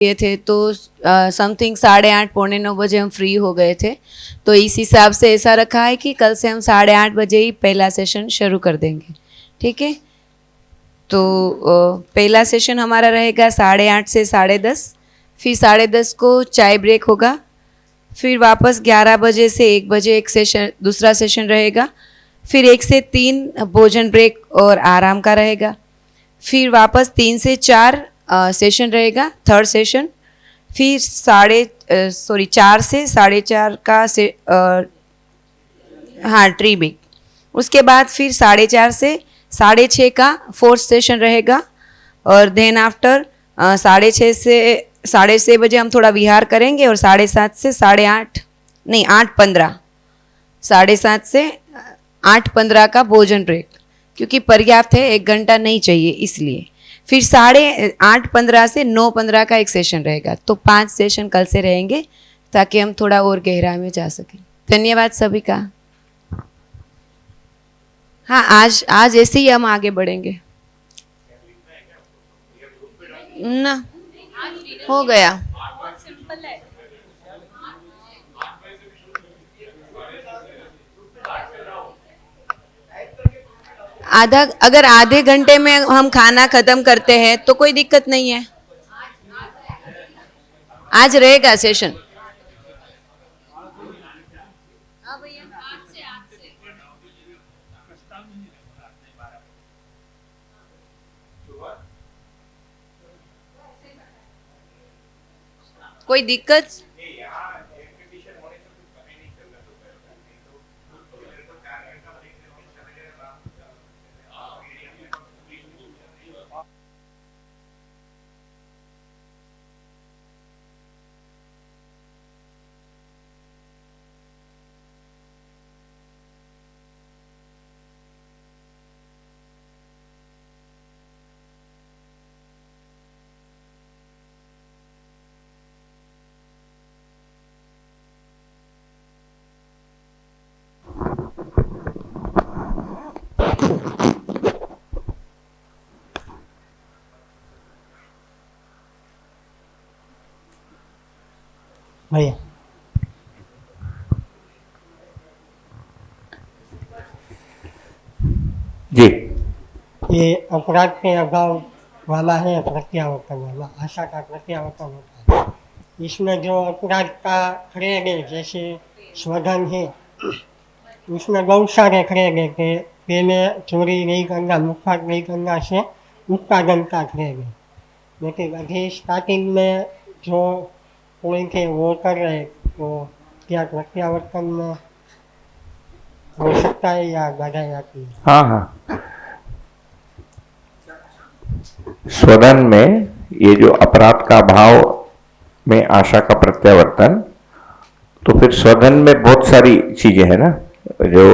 किए थे तो समथिंग 8:30 8:45 हम फ्री हो गए थे। तो इस हिसाब से ऐसा रखा है कि कल से हम 8:30 बजे ही पहला सेशन शुरू कर देंगे। ठीक है, तो पहला सेशन हमारा रहेगा 8:30 से 10:30, फिर 10:30 को चाय ब्रेक होगा, फिर वापस 11 बजे से 1 बजे एक सेशन, दूसरा सेशन रहेगा, फिर 1 से 3 भोजन ब्रेक और आराम का रहेगा, फिर वापस 3 से 4 सेशन रहेगा, थर्ड सेशन, फिर 4 से 4:30 का हाँ ट्री ब्रेक, उसके बाद फिर 4:30 से 6:30 का फोर्थ सेशन रहेगा, और देन आफ्टर 6:30 से 6:30 बजे हम थोड़ा विहार करेंगे, और 7:30 से 8:30 नहीं 8:15, 7:30 से 8:15 का भोजन ब्रेक, क्योंकि पर्याप्त है, 1 घंटा नहीं चाहिए इसलिए। फिर 8:15 से 9:15 का एक सेशन रहेगा। तो 5 सेशन कल से रहेंगे ताकि हम थोड़ा और गहराई में जा सकें। धन्यवाद सभी का। हाँ, आज ऐसे ही हम आगे बढ़ेंगे ना, हो गया। अगर आधे घंटे में हम खाना खत्म करते हैं तो कोई दिक्कत नहीं है। आज रहेगा सेशन। कोई दिक्कत? भैया जी, ये अपराध के अभाव वाला है, प्रत्यावर्तन वाला, आशा का प्रत्यावर्तन होता है। इसमें जो अपराध का क्रेग है, जैसे स्वधन है, उसमें बहुत सारे क्रेग है कि पहले चोरी नहीं करना, लूटपाट नहीं करना से उत्पादन का क्रेग है। लेकिन अभी स्टार्टिंग में जो पॉइंट है वो कर रहे, तो क्या प्रत्यावर्तन में हो सकता है या बाधा आती है? हाँ हाँ, स्वधन में ये जो अपराध का भाव में आशा का प्रत्यावर्तन, तो फिर स्वधन में बहुत सारी चीजें हैं ना, जो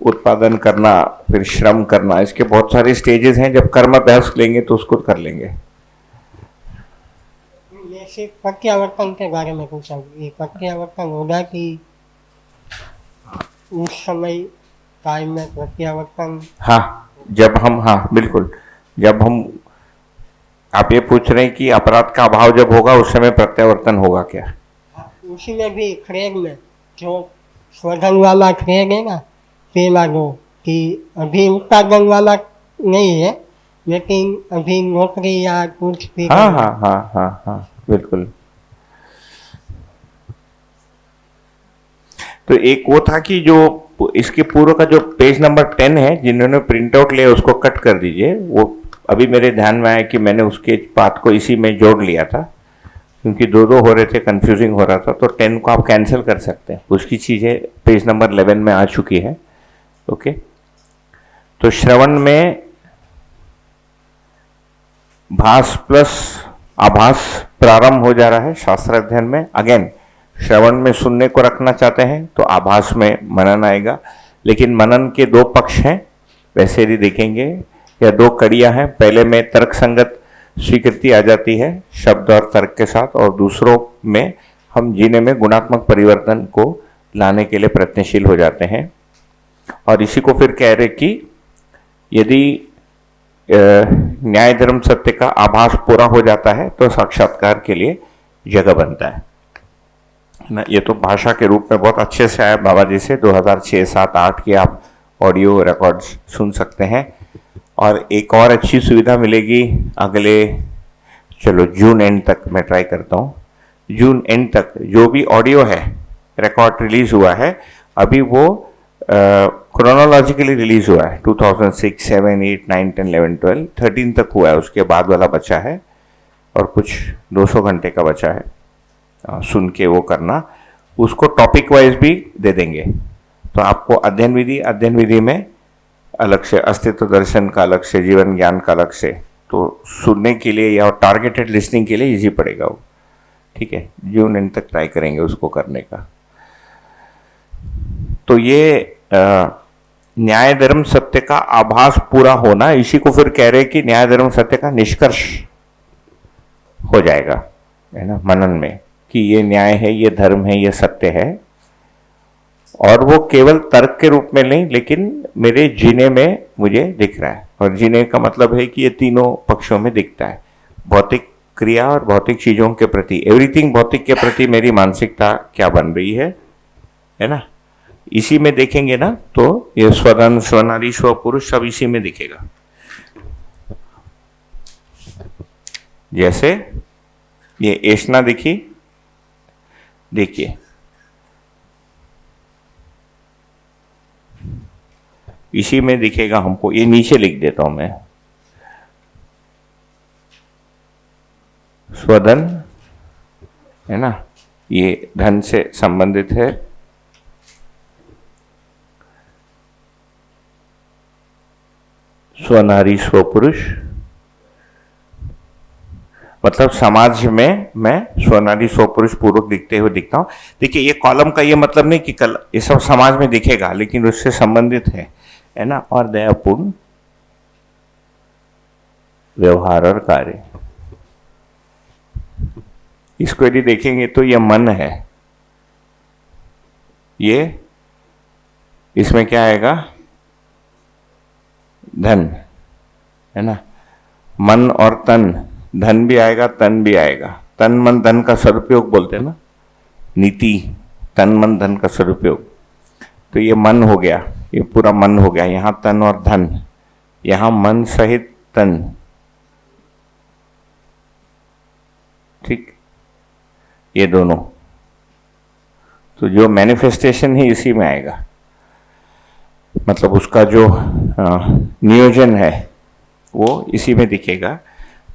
उत्पादन करना, फिर श्रम करना, इसके बहुत सारे स्टेजेस हैं। जब कर्म अभ्यास लेंगे तो उसको कर लेंगे। मैं सिर्फ प्रत्यावर्तन के बारे में पूछा, ये प्रत्यावर्तन होगा कि उस समय टाइम में प्रत्यावर्तन? हाँ, जब हम, हाँ बिल्कुल, जब हम, आप ये पूछ रहे हैं कि अपराध का अभाव जब होगा उस समय प्रत्यावर्तन होगा क्या? उसी में भी क्रेग में जो स्वधन वाला क्रेग है ना, पहला दो, कि अभी उत्पादन वाला नहीं है, लेकिन अभी नौकरी या कुछ भी हाँ हाँ हाँ हाँ हाँ बिल्कुल। तो एक वो था कि जो इसके पूर्व का जो पेज नंबर 10 है, जिन्होंने प्रिंट आउट लिया उसको कट कर दीजिए। वो अभी मेरे ध्यान में आया कि मैंने उसके बात को इसी में जोड़ लिया था, क्योंकि दो दो हो रहे थे, कंफ्यूजिंग हो रहा था। तो 10 को आप कैंसिल कर सकते हैं, उसकी चीज़ें पेज नंबर 11 में आ चुकी है। ओके, तो श्रवण में भास प्लस आभास प्रारंभ हो जा रहा है शास्त्र अध्ययन में। अगेन, श्रवण में सुनने को रखना चाहते हैं तो आभास में मनन आएगा, लेकिन मनन के दो पक्ष हैं वैसे यदि देखेंगे, या दो कड़ियां हैं। पहले में तर्क संगत स्वीकृति आ जाती है शब्द और तर्क के साथ, और दूसरों में हम जीने में गुणात्मक परिवर्तन को लाने के लिए प्रयत्नशील हो जाते हैं। और इसी को फिर कह रहे कि यदि न्याय धर्म सत्य का आभास पूरा हो जाता है तो साक्षात्कार के लिए जगह बनता है ना। ये तो भाषा के रूप में बहुत अच्छे से आया बाबा जी से, 2006, 7, 8 के आप ऑडियो रिकॉर्ड्स सुन सकते हैं। और एक और अच्छी सुविधा मिलेगी अगले, चलो जून एंड तक मैं ट्राई करता हूँ। जून एंड तक जो भी ऑडियो है रिकॉर्ड रिलीज हुआ है, अभी वो क्रोनोलॉजिकली रिलीज हुआ है, 2006, 7, 8, 9, 10, 11, 12, 13 तक हुआ है, उसके बाद वाला बचा है और कुछ 200 घंटे का बचा है। सुन के वो करना, उसको टॉपिक वाइज भी दे देंगे। तो आपको अध्ययन विधि में अलग से, अस्तित्व दर्शन का अलग से, जीवन ज्ञान का अलग से, तो सुनने के लिए या टारगेटेड लिसनिंग के लिए इजी पड़ेगा वो। ठीक है, जून एंड तक ट्राई करेंगे उसको करने का। तो ये न्याय धर्म सत्य का आभास पूरा होना, इसी को फिर कह रहे कि न्याय धर्म सत्य का निष्कर्ष हो जाएगा, है ना, मनन में, कि ये न्याय है, ये धर्म है, ये सत्य है। और वो केवल तर्क के रूप में नहीं, लेकिन मेरे जीने में मुझे दिख रहा है। और जीने का मतलब है कि ये तीनों पक्षों में दिखता है, भौतिक क्रिया और भौतिक चीजों के प्रति, एवरीथिंग भौतिक के प्रति मेरी मानसिकता क्या बन रही है ना। इसी में देखेंगे ना तो ये स्वधन, स्वनारी, स्वपुरुष सब इसी में दिखेगा। जैसे ये एष्णा दिखी, देखिए इसी में दिखेगा हमको। ये नीचे लिख देता हूं मैं, स्वधन है ना, ये धन से संबंधित है। स्वनारी, स्वपुरुष, मतलब समाज में मैं स्वनारी स्वपुरुष पूर्वक दिखते हुए दिखता हूं। देखिए ये कॉलम का ये मतलब नहीं कि कल ये सब समाज में दिखेगा, लेकिन उससे संबंधित है ना। और दयापूर्ण व्यवहार और कार्य, इसको यदि देखेंगे तो ये मन है, ये इसमें क्या आएगा, धन, है ना। मन और तन, धन भी आएगा, तन भी आएगा। तन मन धन का सदुपयोग बोलते हैं ना, नीति, तन मन धन का सदुपयोग। तो ये मन हो गया, ये पूरा मन हो गया, यहां तन और धन, यहां मन सहित तन, ठीक, ये दोनों। तो जो मैनिफेस्टेशन है इसी में आएगा, मतलब उसका जो नियोजन है वो इसी में दिखेगा।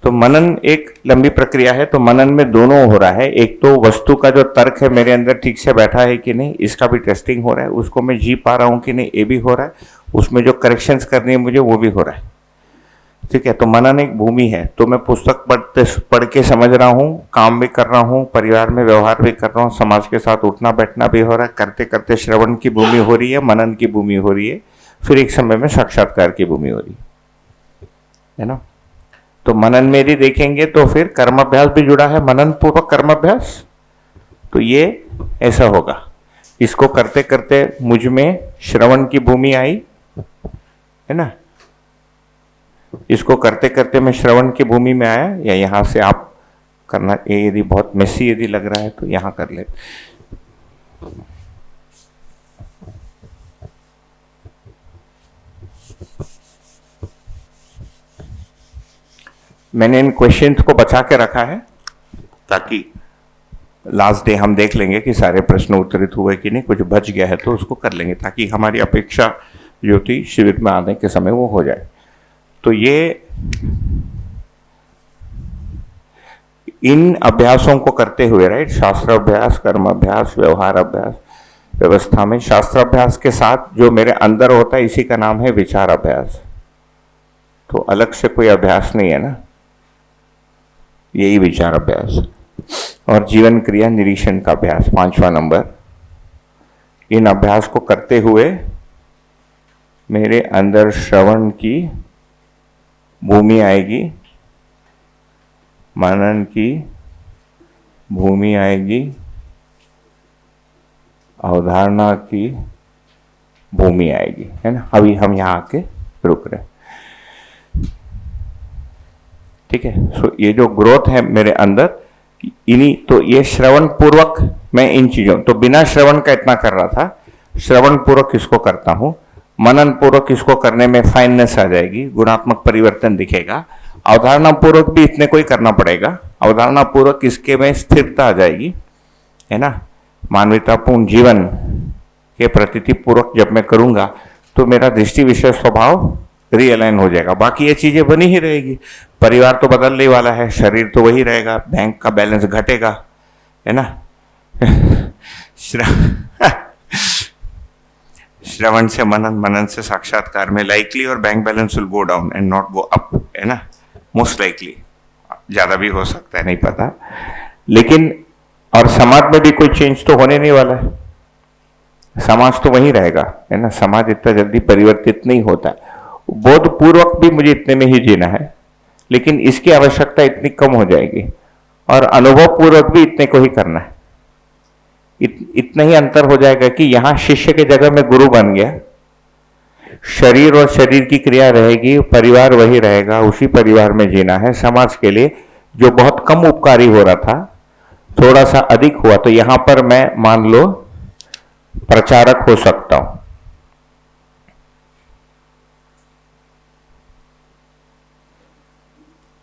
तो मनन एक लंबी प्रक्रिया है। तो मनन में दोनों हो रहा है, एक तो वस्तु का जो तर्क है मेरे अंदर ठीक से बैठा है कि नहीं, इसका भी टेस्टिंग हो रहा है, उसको मैं जी पा रहा हूं कि नहीं, ये भी हो रहा है, उसमें जो करेक्शंस करनी है मुझे वो भी हो रहा है। ठीक है, तो मनन एक भूमि है। तो मैं पुस्तक पढ़ के समझ रहा हूँ, काम भी कर रहा हूँ, परिवार में व्यवहार भी कर रहा हूँ, समाज के साथ उठना बैठना भी हो रहा है, करते करते श्रवण की भूमि हो रही है, मनन की भूमि हो रही है, फिर एक समय में साक्षात्कार की भूमि हो रही है ना। तो मनन में यदि देखेंगे तो फिर कर्माभ्यास भी जुड़ा है, मनन पूर्वक कर्माभ्यास। तो ये ऐसा होगा, इसको करते करते मुझ में श्रवण की भूमि आई, है ना। इसको करते करते मैं श्रवण की भूमि में आया, या यहां से आप करना, ये यदि बहुत मेसी यदि लग रहा है तो यहां कर ले। मैंने इन क्वेश्चंस को बचा के रखा है ताकि लास्ट डे हम देख लेंगे कि सारे प्रश्न उत्तरित हुए कि नहीं, कुछ बच गया है तो उसको कर लेंगे, ताकि हमारी अपेक्षा जो थी शिविर में आने के समय वो हो जाए। तो ये इन अभ्यासों को करते हुए, राइट, शास्त्राभ्यास, कर्माभ्यास, व्यवहार अभ्यास, व्यवस्था में शास्त्राभ्यास के साथ जो मेरे अंदर होता है इसी का नाम है विचार अभ्यास। तो अलग से कोई अभ्यास नहीं है ना, यही विचार अभ्यास। और जीवन क्रिया निरीक्षण का अभ्यास, 5वां नंबर। इन अभ्यास को करते हुए मेरे अंदर श्रवण की भूमि आएगी, मनन की भूमि आएगी, अवधारणा की भूमि आएगी, है ना। अभी हम यहाँ आके रुक रहे हैं। ठीक है। सो ये जो ग्रोथ है मेरे अंदर, इन्हीं तो ये श्रवण पूर्वक मैं इन चीजों, तो बिना श्रवण का इतना कर रहा था, श्रवण पूर्वक इसको करता हूं, मनन पूर्वक इसको करने में फाइननेस आ जाएगी, गुणात्मक परिवर्तन दिखेगा। अवधारणा पूर्वक भी इतने को ही करना पड़ेगा, अवधारणा पूर्वक इसके में स्थिरता आ जाएगी, है ना। मानवतापूर्ण जीवन के प्रतीति पूर्वक जब मैं करूंगा तो मेरा दृष्टि विषय स्वभाव रीअलाइन हो जाएगा। बाकी ये चीजें बनी ही रहेगी, परिवार तो बदलने वाला है, शरीर तो वही रहेगा, बैंक का बैलेंस घटेगा, है ना। श्रवण से मनन, मनन से साक्षात्कार में लाइकली और bank balance will go down and not go up, है ना, मोस्ट लाइकली। ज्यादा भी हो सकता है, नहीं पता, लेकिन और समाज में भी कोई चेंज तो होने नहीं वाला है, समाज तो वही रहेगा, है ना। समाज इतना जल्दी परिवर्तित नहीं होता है। बोध पूर्वक भी मुझे इतने में ही जीना है, लेकिन इसकी आवश्यकता इतनी कम हो जाएगी, और अनुभव पूर्वक भी इतने को ही करना है। इतना ही अंतर हो जाएगा कि यहां शिष्य के जगह में गुरु बन गया, शरीर और शरीर की क्रिया रहेगी, परिवार वही रहेगा, उसी परिवार में जीना है। समाज के लिए जो बहुत कम उपकारी हो रहा था थोड़ा सा अधिक हुआ, तो यहां पर मैं मान लो प्रचारक हो सकता हूं।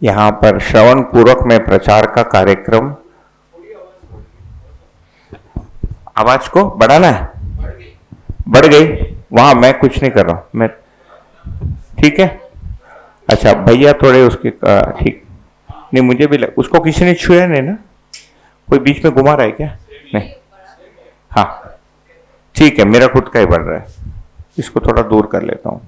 यहां पर श्रवण पूर्वक में प्रचार का कार्यक्रम, आवाज को बढ़ाना है, बढ़ गई, वहां मैं कुछ नहीं कर रहा हूं मैं, ठीक है। अच्छा भैया थोड़े उसके ठीक नहीं, मुझे भी उसको किसी ने छुआ नहीं ना, कोई बीच में घुमा रहा है क्या? नहीं, हाँ ठीक है, मेरा खुद का ही बढ़ रहा है, इसको थोड़ा दूर कर लेता हूं।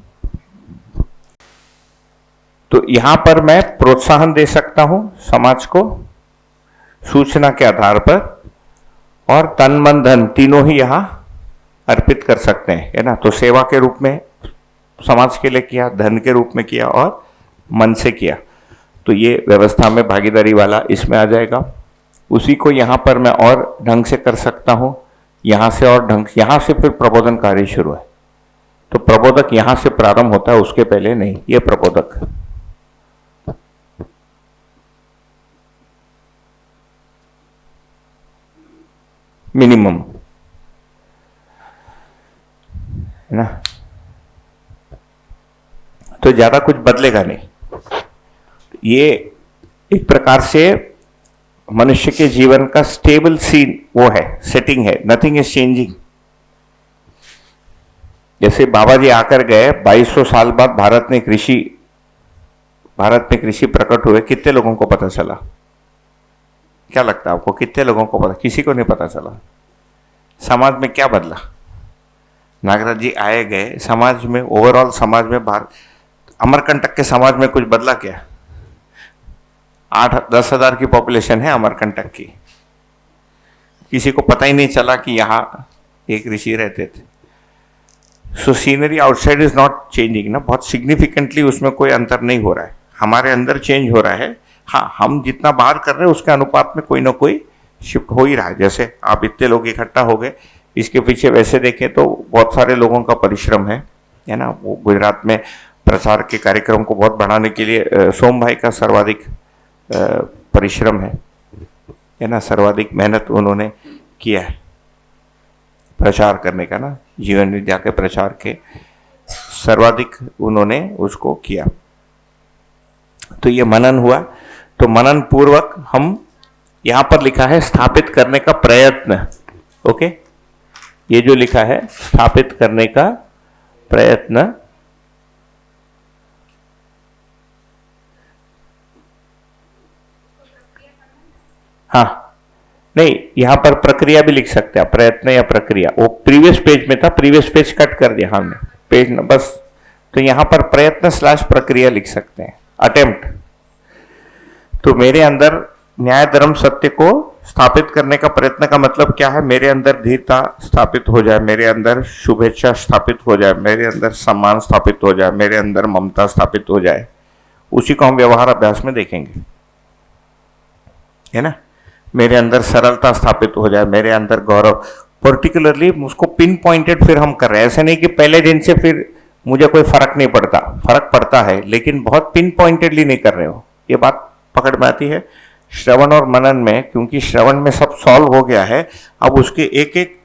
तो यहां पर मैं प्रोत्साहन दे सकता हूं समाज को सूचना के आधार पर, और तन मन धन तीनों ही यहां अर्पित कर सकते हैं, है ना। तो सेवा के रूप में समाज के लिए किया, धन के रूप में किया और मन से किया, तो ये व्यवस्था में भागीदारी वाला इसमें आ जाएगा। उसी को यहां पर मैं और ढंग से कर सकता हूं, यहां से और ढंग, यहां से फिर प्रबोधन कार्य शुरू है। तो प्रबोधक यहां से प्रारंभ होता है, उसके पहले नहीं, ये प्रबोधक। मिनिमम, है ना। तो ज्यादा कुछ बदलेगा नहीं, ये एक प्रकार से मनुष्य के जीवन का स्टेबल सीन वो है, सेटिंग है, नथिंग इज चेंजिंग। जैसे बाबा जी आकर गए, 2200 साल बाद भारत में कृषि प्रकट हुए, कितने लोगों को पता चला? क्या लगता है आपको, कितने लोगों को पता? किसी को नहीं पता चला। समाज में क्या बदला? नागराज जी आए गए, समाज में, ओवरऑल समाज में, अमरकंटक के समाज में कुछ बदला क्या? 8-10 हजार की पॉपुलेशन है अमरकंटक की, किसी को पता ही नहीं चला कि यहां एक ऋषि रहते थे। So scenery outside is not changing ना, बहुत सिग्निफिकेंटली उसमें कोई अंतर नहीं हो रहा है, हमारे अंदर चेंज हो रहा है। हाँ, हम जितना बाहर कर रहे हैं उसके अनुपात में कोई ना कोई शिफ्ट हो ही रहा है। जैसे आप इतने लोग इकट्ठा हो गए, इसके पीछे वैसे देखें तो बहुत सारे लोगों का परिश्रम है ना। वो गुजरात में प्रचार के कार्यक्रम को बहुत बढ़ाने के लिए सोम भाई का सर्वाधिक परिश्रम है ना, सर्वाधिक मेहनत उन्होंने किया है प्रचार करने का ना, जीवन विद्या के प्रचार के सर्वाधिक उन्होंने उसको किया। तो ये मनन हुआ, तो मनन पूर्वक हम, यहां पर लिखा है स्थापित करने का प्रयत्न, ओके, ये जो लिखा है स्थापित करने का प्रयत्न, हाँ नहीं, यहां पर प्रक्रिया भी लिख सकते हैं, प्रयत्न या प्रक्रिया, वो प्रीवियस पेज में था, प्रीवियस पेज कट कर दिया हमने, पेज न बस, तो यहां पर प्रयत्न / प्रक्रिया लिख सकते हैं, अटेम्प्ट। तो मेरे अंदर न्याय धर्म सत्य को स्थापित करने का प्रयत्न का मतलब क्या है? मेरे अंदर धीरता स्थापित हो जाए, मेरे अंदर शुभेच्छा स्थापित हो जाए, मेरे अंदर सम्मान स्थापित हो जाए, मेरे अंदर ममता स्थापित हो जाए, उसी को हम व्यवहार अभ्यास में देखेंगे, है ना। मेरे अंदर सरलता स्थापित हो जाए, मेरे अंदर गौरव, पर्टिकुलरली उसको पिन पॉइंटेड फिर हम कर रहे हैं। ऐसे नहीं कि पहले दिन से फिर मुझे कोई फर्क नहीं पड़ता, फर्क पड़ता है, लेकिन बहुत पिन पॉइंटेडली नहीं कर रहे हो। ये बात पकड़ में आती है। श्रवण और मनन में, क्योंकि श्रवण में सब सॉल्व हो गया है, अब उसके एक एक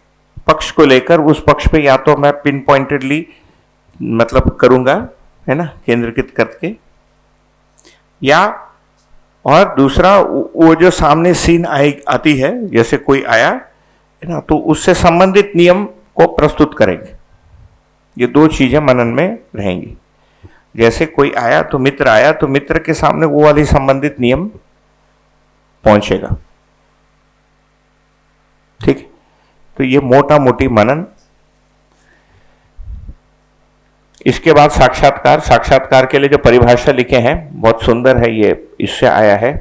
पक्ष को लेकर उस पक्ष पे या तो मैं पिन पॉइंटेडली मतलब करूंगा, है ना, केंद्रीकृत करके, या और दूसरा वो जो सामने सीन आती है, जैसे कोई आया है ना, तो उससे संबंधित नियम को प्रस्तुत करेंगे। ये दो चीजें मनन में रहेंगी। जैसे कोई आया तो मित्र आया, तो मित्र के सामने वो वाली संबंधित नियम पहुंचेगा। ठीक, तो ये मोटा मोटी मनन। इसके बाद साक्षात्कार। साक्षात्कार के लिए जो परिभाषा लिखे हैं बहुत सुंदर है, ये इससे आया है।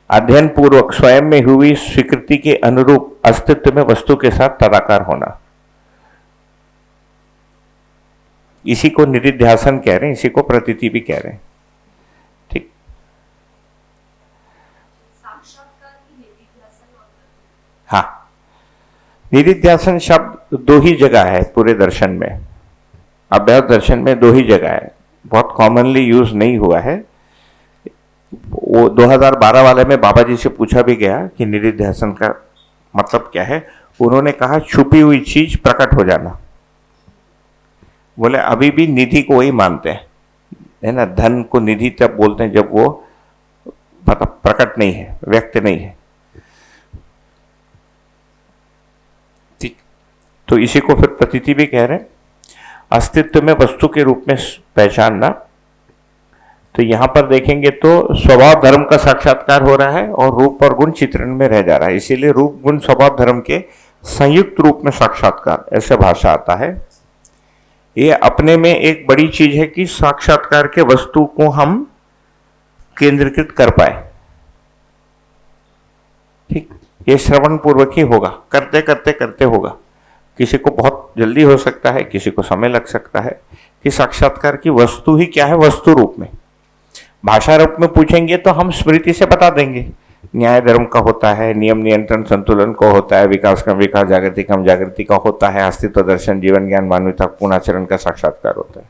अध्ययन पूर्वक स्वयं में हुई स्वीकृति के अनुरूप अस्तित्व में वस्तु के साथ तदाकार होना, इसी को निधिध्यासन कह रहे हैं, इसी को प्रतीति भी कह रहे हैं। ठीक, हाँ, निधिध्यासन शब्द दो ही जगह है पूरे दर्शन में, अभ्यास दर्शन में दो ही जगह है, बहुत कॉमनली यूज नहीं हुआ है। वो 2012 वाले में बाबा जी से पूछा भी गया कि निधिध्यासन का मतलब क्या है। उन्होंने कहा छुपी हुई चीज प्रकट हो जाना। बोले अभी भी निधि को वही मानते हैं, है ना, धन को निधि तब बोलते हैं जब वो मतलब प्रकट नहीं है, व्यक्त नहीं है। ठीक, तो इसी को फिर प्रतीति भी कह रहे हैं। अस्तित्व में वस्तु के रूप में पहचानना, तो यहां पर देखेंगे तो स्वभाव धर्म का साक्षात्कार हो रहा है और रूप और गुण चित्रण में रह जा रहा है, इसीलिए रूप गुण स्वभाव धर्म के संयुक्त रूप में साक्षात्कार, ऐसे भाषा आता है। ये अपने में एक बड़ी चीज है कि साक्षात्कार के वस्तु को हम केंद्रीकृत कर पाए। ठीक, ये श्रवण पूर्वक ही होगा, करते करते करते होगा। किसी को बहुत जल्दी हो सकता है, किसी को समय लग सकता है कि साक्षात्कार की वस्तु ही क्या है। वस्तु रूप में, भाषा रूप में पूछेंगे तो हम स्मृति से बता देंगे, न्याय धर्म का होता है, नियम नियंत्रण संतुलन को होता है, विकास का विकास, जागृति कम जागृति का होता है, अस्तित्व दर्शन, जीवन ज्ञान, मानवता, पूर्णाचरण का साक्षात्कार होता है।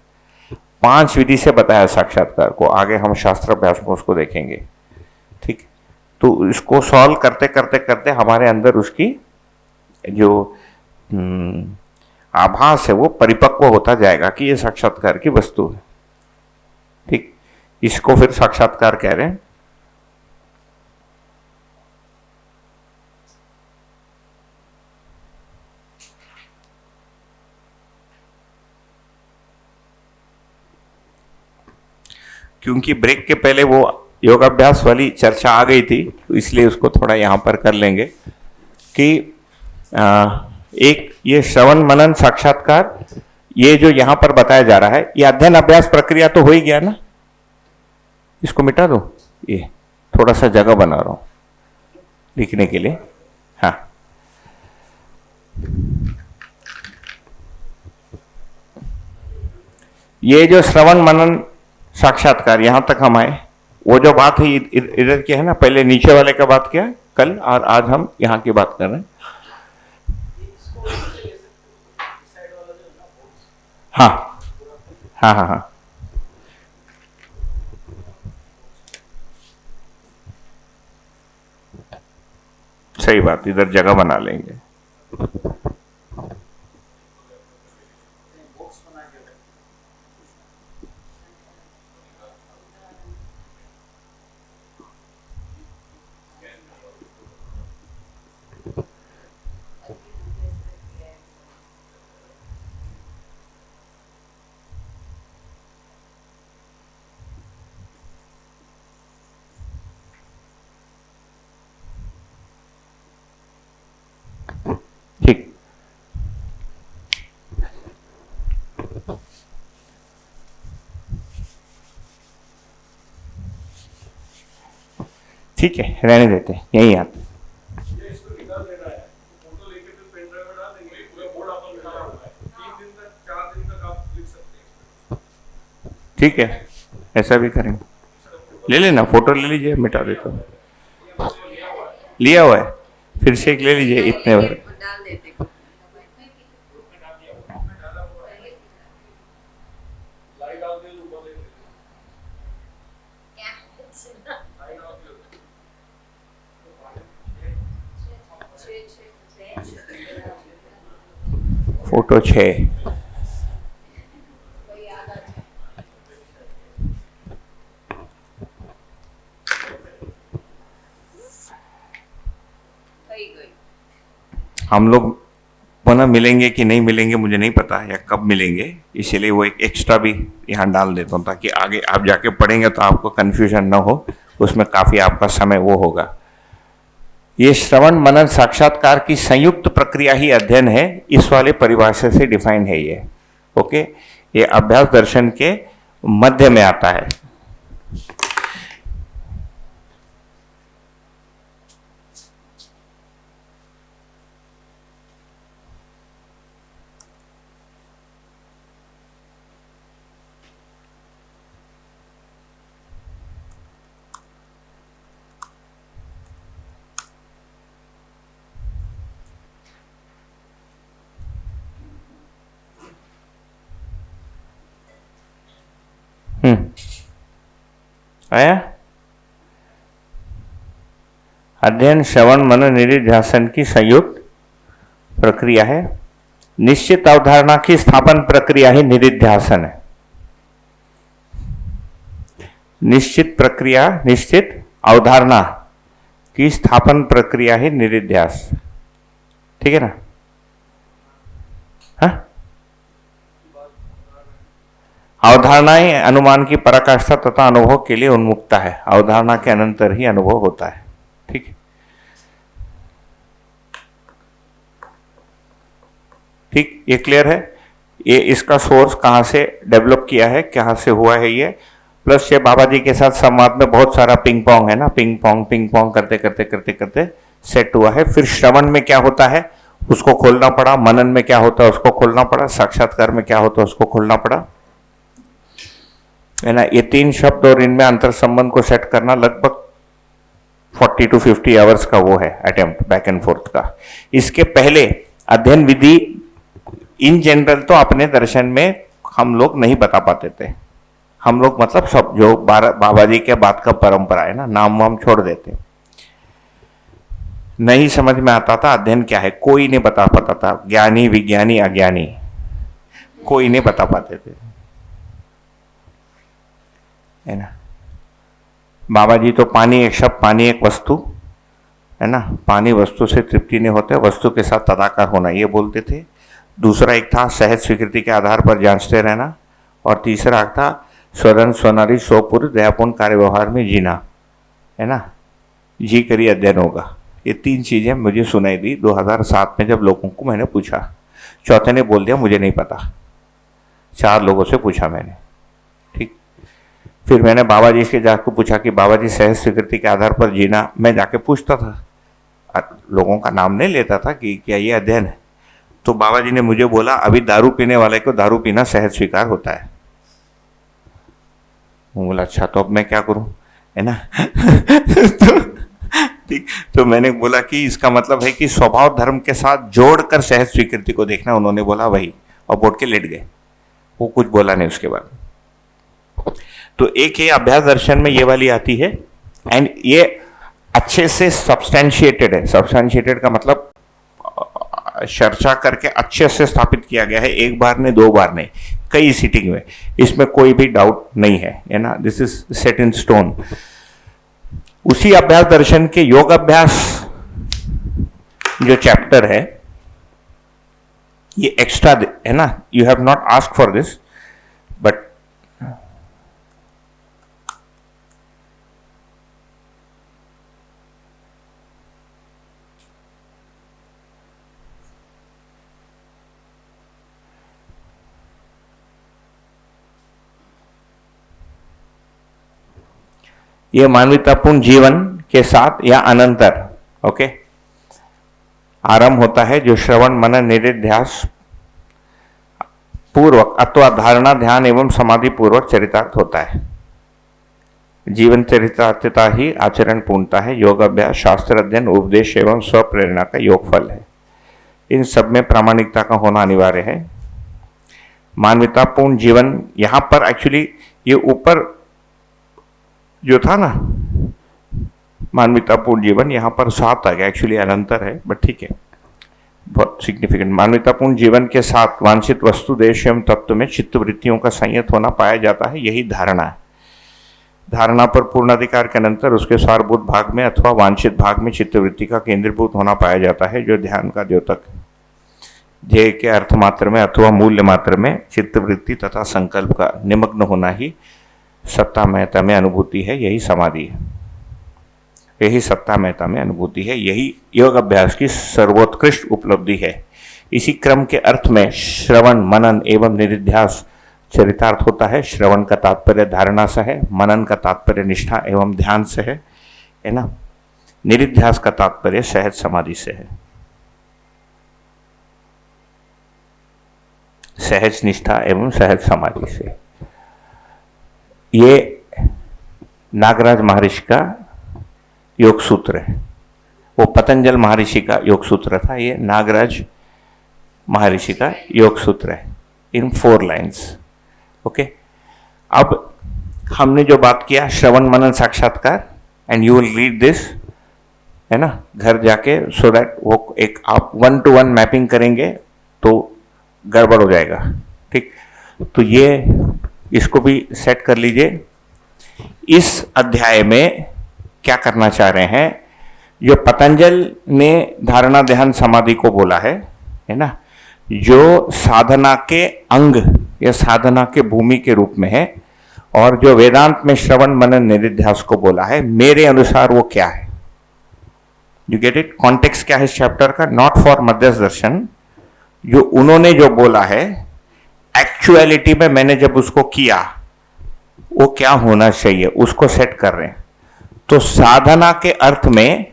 5 विधि से बताया साक्षात्कार को, आगे हम शास्त्र अभ्यास में उसको देखेंगे। ठीक, तो इसको सॉल्व करते करते करते हमारे अंदर उसकी जो आभास है वो परिपक्व होता जाएगा कि ये साक्षात्कार की वस्तु है। ठीक, इसको फिर साक्षात्कार कह रहे हैं। क्योंकि ब्रेक के पहले वो योगाभ्यास वाली चर्चा आ गई थी, तो इसलिए उसको थोड़ा यहां पर कर लेंगे कि एक ये श्रवण मनन साक्षात्कार, ये जो यहां पर बताया जा रहा है, ये अध्ययन अभ्यास प्रक्रिया तो हो ही गया ना। इसको मिटा दो, ये थोड़ा सा जगह बना रहा हूं लिखने के लिए। हाँ, ये जो श्रवण मनन साक्षात्कार यहां तक हम आए, वो जो बात है इधर की है ना, पहले नीचे वाले का बात किया कल, और आज हम यहां की बात कर रहे हैं। हाँ हाँ हाँ हाँ, सही बात, इधर जगह बना लेंगे। ठीक, ठीक है, रहने देते हैं, यही आते। ठीक है, ऐसा भी करेंगे। ले लेना, फोटो ले लीजिए, मिटा देता हूँ। लिया हुआ है, फिर से एक ले लीजिए इतने भर। फोटो 6। हम लोग पुनः मिलेंगे कि नहीं मिलेंगे मुझे नहीं पता, या कब मिलेंगे, इसीलिए वो एक एक्स्ट्रा भी यहाँ डाल देता हूँ ताकि आगे आप जाके पढ़ेंगे तो आपको कन्फ्यूजन ना हो, उसमें काफ़ी आपका समय वो होगा। ये श्रवण मनन साक्षात्कार की संयुक्त प्रक्रिया ही अध्ययन है, इस वाले परिभाषा से डिफाइन है ये। ओके, ये अभ्यास दर्शन के मध्य में आता है। आया? अध्ययन श्रवण मनन निधिध्यासन की संयुक्त प्रक्रिया है। निश्चित अवधारणा की स्थापन प्रक्रिया ही निधिध्यासन है। निश्चित प्रक्रिया, निश्चित अवधारणा की स्थापन प्रक्रिया ही निधिध्यास। ठीक है ना? हाँ? अवधारणाएं अनुमान की पराकाष्ठा तथा अनुभव के लिए उन्मुक्ता है। अवधारणा के अनंतर ही अनुभव होता है। ठीक है, ठीक, ये क्लियर है। ये इसका सोर्स कहां से डेवलप किया है, कहां से हुआ है ये, प्लस ये बाबा जी के साथ संवाद में बहुत सारा पिंग पोंग है ना, पिंग पोंग करते करते करते करते सेट हुआ है। फिर श्रवण में क्या होता है उसको खोलना पड़ा, मनन में क्या होता है उसको खोलना पड़ा, साक्षात्कार में क्या होता है उसको खोलना पड़ा, है ना। ये 3 शब्द और इनमें अंतर संबंध को सेट करना लगभग 40 to 50 आवर्स का वो है अटेम्प्ट, बैक एंड फोर्थ का। इसके पहले अध्ययन विधि इन जनरल तो अपने दर्शन में हम लोग नहीं बता पाते थे। हम लोग मतलब सब जो बाबा जी के बाद का परंपरा है ना, नाम वाम छोड़ देते, नहीं समझ में आता था अध्ययन क्या है, कोई नहीं बता पाता था। ज्ञानी विज्ञानी अज्ञानी कोई नहीं बता पाते थे, है ना। बाबा जी तो पानी एक शब्द, पानी एक वस्तु, है ना, पानी वस्तु से तृप्ति नहीं होते, वस्तु के साथ तदाकार होना, ये बोलते थे। दूसरा एक था सहज स्वीकृति के आधार पर जांचते रहना, और तीसरा एक था स्वधन स्वनारी स्वपुर दयापूर्ण कार्य व्यवहार में जीना, है ना, जी करिए अध्ययन होगा। ये 3 चीजें मुझे सुनाई दी 2007 में जब लोगों को मैंने पूछा। चौथे ने बोल दिया मुझे नहीं पता। 4 लोगों से पूछा मैंने, ठीक। फिर मैंने बाबा जी से जाकर पूछा कि बाबा जी सहज स्वीकृति के आधार पर जीना, मैं जाके पूछता था, लोगों का नाम नहीं लेता था कि क्या ये अध्ययन है। तो बाबा जी ने मुझे बोला अभी दारू पीने वाले को दारू पीना सहज स्वीकार होता है। मैं बोला अच्छा, तो अब मैं क्या करूं, है ना। ठीक, तो मैंने बोला कि इसका मतलब है कि स्वभाव धर्म के साथ जोड़कर सहज स्वीकृति को देखना। उन्होंने बोला वही, और बोल के लेट गए, वो कुछ बोला नहीं उसके बाद। तो एक ये अभ्यास दर्शन में ये वाली आती है, एंड ये अच्छे से सब्सटैंशिएटेड है। सब्सटैंशिएटेड का मतलब चर्चा करके अच्छे से स्थापित किया गया है, एक बार नहीं 2 बार नहीं, कई सीटिंग में, इसमें कोई भी डाउट नहीं है ना। This is set in stone. उसी अभ्यास दर्शन के योग अभ्यास जो चैप्टर है ये एक्स्ट्रा है ना, you have not ask for this, but ये मानवतापूर्ण जीवन के साथ या अनंतर, ओके, आरंभ होता है जो श्रवण मनन निधिध्यास पूर्वक अथवा धारणा ध्यान एवं समाधि पूर्वक चरितार्थ होता है। जीवन चरितार्थता ही आचरण पूर्णता है। योग अभ्यास शास्त्र अध्ययन उपदेश एवं स्वप्रेरणा का योग फल है। इन सब में प्रामाणिकता का होना अनिवार्य है। मानवतापूर्ण जीवन, यहां पर एक्चुअली ये ऊपर जो था ना मानवतापूर्ण जीवन, यहां पर 7 आ गया, एक्चुअली अनंतर है, बट ठीक है। बहुत सिग्निफिकेंट। मानवतापूर्ण जीवन के साथ वांछित वस्तु, देश एवं तत्व में चित्त वृत्तियों का संयत होना पाया जाता है, यही धारणा है। धारणा पर पूर्णाधिकार के अनंतर उसके सारभूत भाग में अथवा वांछित भाग में चित्त वृत्ति का केंद्रीभूत होना पाया जाता है, जो ध्यान का द्योतक है। ध्येय के अर्थ मात्र में अथवा मूल्य मात्र में चित्त वृत्ति तथा संकल्प का निमग्न होना ही सत्ता महता में अनुभूति है, यही समाधि है। यही सत्ता महता में अनुभूति है, यही योग अभ्यास की सर्वोत्कृष्ट उपलब्धि है। इसी क्रम के अर्थ में श्रवण, मनन एवं निधिध्यास चरितार्थ होता है। श्रवण का तात्पर्य धारणा से है, मनन का तात्पर्य निष्ठा एवं ध्यान से है ना। निधिध्यास का तात्पर्य सहज समाधि से है, सहज निष्ठा एवं सहज समाधि से। ये नागराज महर्षि का योग सूत्र है। वो पतंजल महर्षि का योग सूत्र था, ये नागराज महर्षि का योग सूत्र है, इन 4 लाइन्स। ओके, अब हमने जो बात किया श्रवण मनन साक्षात्कार, and you will read this, है ना, घर जाके, सो दैट वो एक आप 1-to-1 मैपिंग करेंगे तो गड़बड़ हो जाएगा। ठीक, तो ये इसको भी सेट कर लीजिए। इस अध्याय में क्या करना चाह रहे हैं, जो पतंजल ने धारणा ध्यान समाधि को बोला है ना, जो साधना के अंग या साधना के भूमि के रूप में है, और जो वेदांत में श्रवण मनन निधिध्यास को बोला है, मेरे अनुसार वो क्या है। You get it? कॉन्टेक्स्ट क्या है इस चैप्टर का? नॉट फॉर मध्यस्थ दर्शन, जो उन्होंने जो बोला है एक्चुअलिटी में मैंने जब उसको किया वो क्या होना चाहिए, उसको सेट कर रहे हैं। तो साधना के अर्थ में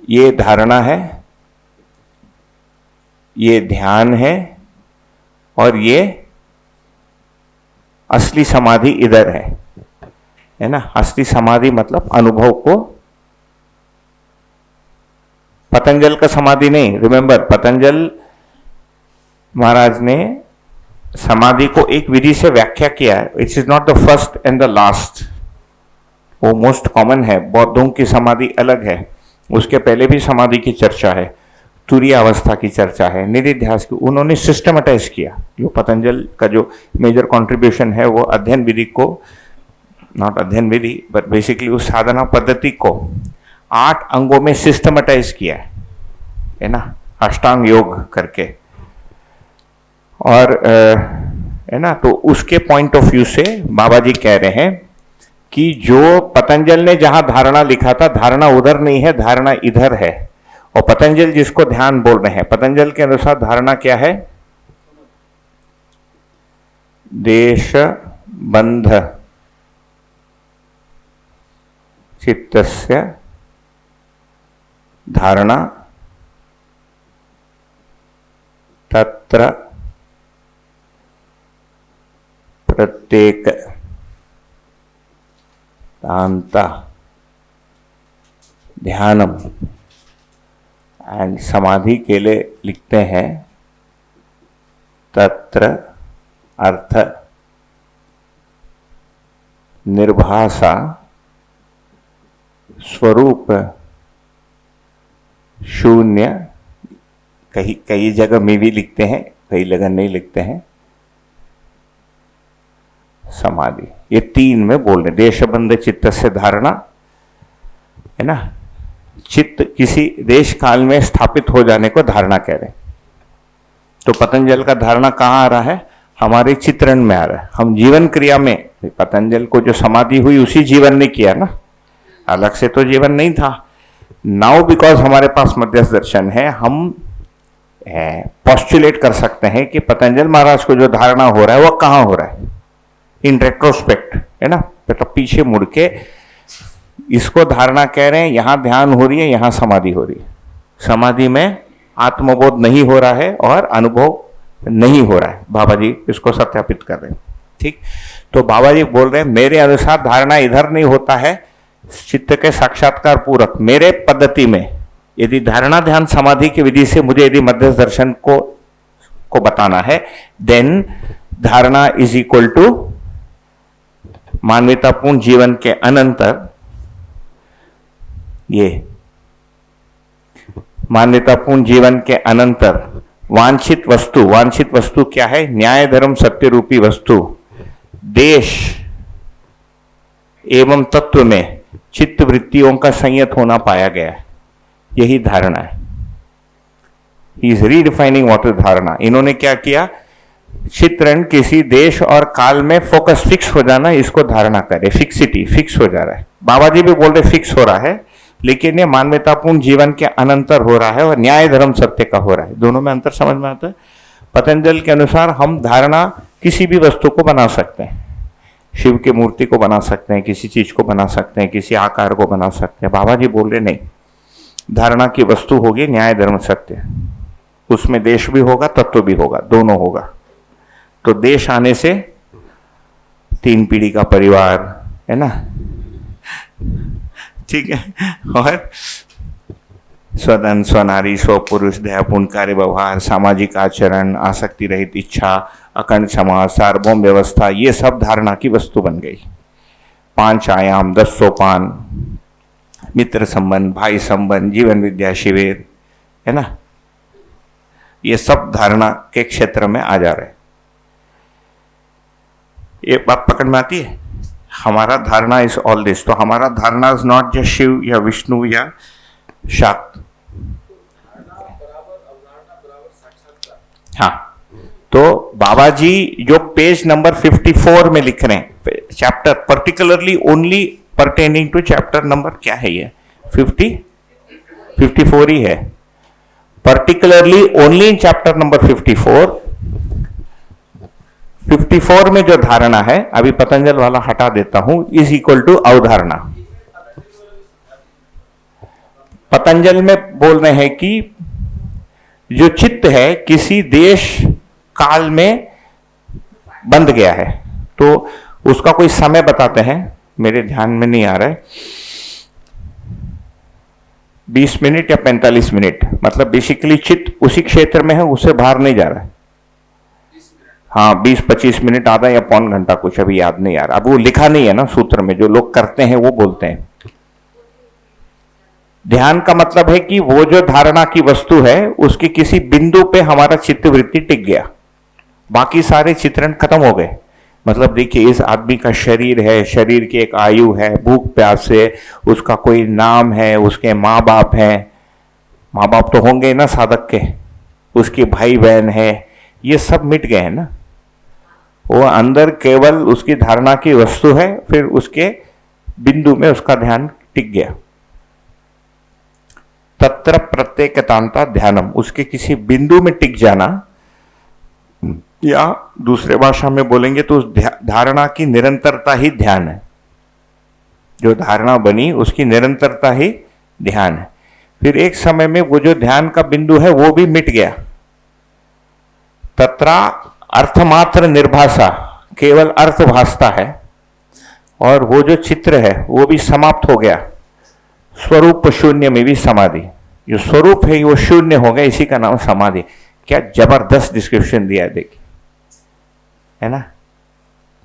ये धारणा है, ये ध्यान है, और ये असली समाधि इधर है ना। असली समाधि मतलब अनुभव को, पतंजल का समाधि नहीं। रिमेंबर, पतंजल महाराज ने समाधि को एक विधि से व्याख्या किया है। It's is not the first and the last, वो मोस्ट कॉमन है। बौद्धों की समाधि अलग है, उसके पहले भी समाधि की चर्चा है, तुरीय अवस्था की चर्चा है, निधिध्यास की। उन्होंने सिस्टमेटाइज किया। जो पतंजल का जो मेजर कंट्रीब्यूशन है वो अध्ययन विधि को, नॉट अध्ययन विधि बट बेसिकली उस साधना पद्धति को 8 अंगों में सिस्टमेटाइज किया है ना, अष्टांग योग करके। और है ना, तो उसके पॉइंट ऑफ व्यू से बाबा जी कह रहे हैं कि जो पतंजल ने जहां धारणा लिखा था, धारणा उधर नहीं है, धारणा इधर है। और पतंजल जिसको ध्यान बोल रहे हैं, पतंजल के अनुसार धारणा क्या है? देश बंध चित्तस्य धारणा तत्र प्रत्येक तांता ध्यानम। एंड समाधि के लिए लिखते हैं तत्र अर्थ निर्भाषा स्वरूप शून्य। कई जगह में भी लिखते हैं, कई जगह नहीं लिखते हैं। समाधि, ये 3 में बोल रहे। देशबंध चित्त से धारणा है ना, चित्त किसी देश काल में स्थापित हो जाने को धारणा कह रहे हैं। तो पतंजल का धारणा कहाँ आ रहा है? हमारे चित्रण में आ रहा है। हम जीवन क्रिया में, पतंजल को जो समाधि हुई उसी जीवन ने किया ना, अलग से तो जीवन नहीं था। नाउ बिकॉज हमारे पास मध्यस्थ दर्शन है, हम पोस्टुलेट कर सकते हैं कि पतंजल महाराज को जो धारणा हो रहा है वो कहाँ हो रहा है, इन रेट्रोस्पेक्ट, है ना, तो पीछे मुड़ के इसको धारणा कह रहे हैं। यहां ध्यान हो रही है, यहां समाधि हो रही है। समाधि में आत्मबोध नहीं हो रहा है और अनुभव नहीं हो रहा है। बाबा जी इसको सत्यापित कर रहे हैं। ठीक, तो बाबा जी बोल रहे हैं मेरे अनुसार धारणा इधर नहीं होता है, चित्त के साक्षात्कार पूरक मेरे पद्धति में यदि धारणा ध्यान समाधि की विधि से मुझे यदि मध्यस्थ दर्शन को बताना है, देन धारणा इज इक्वल टू मानवतापूर्ण जीवन के अनंतर ये मान्यतापूर्ण जीवन के अनंतर वांछित वस्तु क्या है? न्याय धर्म सत्य रूपी वस्तु देश एवं तत्व में चित्त वृत्तियों का संयत होना पाया गया है। यही धारणा है। He is redefining what is धारणा। इन्होंने क्या किया? चित्रण किसी देश और काल में फोकस फिक्स हो जाना, इसको धारणा करे। फिक्सिटी, फिक्स हो जा रहा है। बाबा जी भी बोल रहे फिक्स हो रहा है, लेकिन ये मानवतापूर्ण जीवन के अनंतर हो रहा है और न्याय धर्म सत्य का हो रहा है। दोनों में अंतर समझ में आता है। पतंजल के अनुसार हम धारणा किसी भी वस्तु को बना सकते हैं। शिव की मूर्ति को बना सकते हैं, किसी चीज को बना सकते हैं, किसी आकार को बना सकते हैं। बाबा जी बोल रहे नहीं, धारणा की वस्तु होगी न्याय धर्म सत्य। उसमें देश भी होगा, तत्व भी होगा, दोनों होगा। तो देश आने से 3 पीढ़ी का परिवार है ना, ठीक है। और स्वधन, स्वनारी, स्वपुरुष, दयापूर्ण कार्य व्यवहार, सामाजिक आचरण, आसक्ति रहित इच्छा, अखंड समाज, सार्वभौम व्यवस्था, ये सब धारणा की वस्तु बन गई। 5 आयाम, 10 सोपान, मित्र संबंध, भाई संबंध, जीवन विद्या शिविर, है ना, ये सब धारणा के क्षेत्र में आ जा रहे। ये बात पकड़ में आती है? हमारा धारणा इज ऑल दिस। तो हमारा धारणा इज नॉट जस्ट शिव या विष्णु या शाक्त। हाँ, तो बाबा जी जो पेज नंबर 54 में लिख रहे हैं, chapter particularly only pertaining to chapter number क्या है ये? 54 ही है। Particularly only in chapter number 54 में जो धारणा है, अभी पतंजल वाला हटा देता हूं, इज इक्वल टू अवधारणा। पतंजल में बोल रहे हैं कि जो चित्त है किसी देश काल में बंध गया है, तो उसका कोई समय बताते हैं, मेरे ध्यान में नहीं आ रहा है, 20 मिनट या 45 मिनट। मतलब बेसिकली चित्त उसी क्षेत्र में है, उससे बाहर नहीं जा रहा है। हाँ, 20-25 मिनट, आधा या पौन घंटा, कुछ अभी याद नहीं आ रहा। अब वो लिखा नहीं है ना सूत्र में, जो लोग करते हैं वो बोलते हैं। ध्यान का मतलब है कि वो जो धारणा की वस्तु है उसके किसी बिंदु पे हमारा चित्त वृत्ति टिक गया, बाकी सारे चित्रण खत्म हो गए। मतलब देखिए, इस आदमी का शरीर है, शरीर की एक आयु है, भूख प्यास है, उसका कोई नाम है, उसके माँ बाप हैं, माँ बाप तो होंगे ना साधक के, उसके भाई बहन है, ये सब मिट गए हैं ना। वो अंदर केवल उसकी धारणा की वस्तु है, फिर उसके बिंदु में उसका ध्यान टिक गया। तत्र प्रत्येकतांता ध्यानम, उसके किसी बिंदु में टिक जाना, या दूसरे भाषा में बोलेंगे तो उस धारणा की निरंतरता ही ध्यान है। जो धारणा बनी उसकी निरंतरता ही ध्यान है। फिर एक समय में वो जो ध्यान का बिंदु है वो भी मिट गया। तत्रा अर्थमात्र निर्भाषा, केवल अर्थ भासता है, और वो जो चित्र है वो भी समाप्त हो गया। स्वरूप शून्य में भी समाधि, जो स्वरूप है वो शून्य हो गया, इसी का नाम समाधि। क्या जबरदस्त डिस्क्रिप्शन दिया है, देखिए, है ना,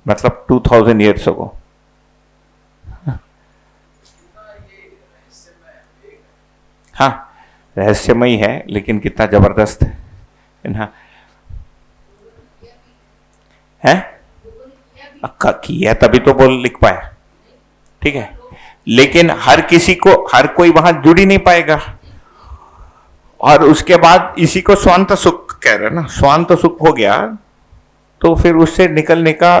मतलब 2000 ईयर्स अगो। हाँ, रहस्यमयी है, लेकिन कितना जबरदस्त है ना, है? अक्का किया तभी तो बोल लिख पाया, ठीक है। लेकिन हर किसी को, हर कोई वहां जुड़ ही नहीं पाएगा। और उसके बाद इसी को स्वांत सुख कह रहे हैं ना, स्वांत सुख हो गया तो फिर उससे निकलने का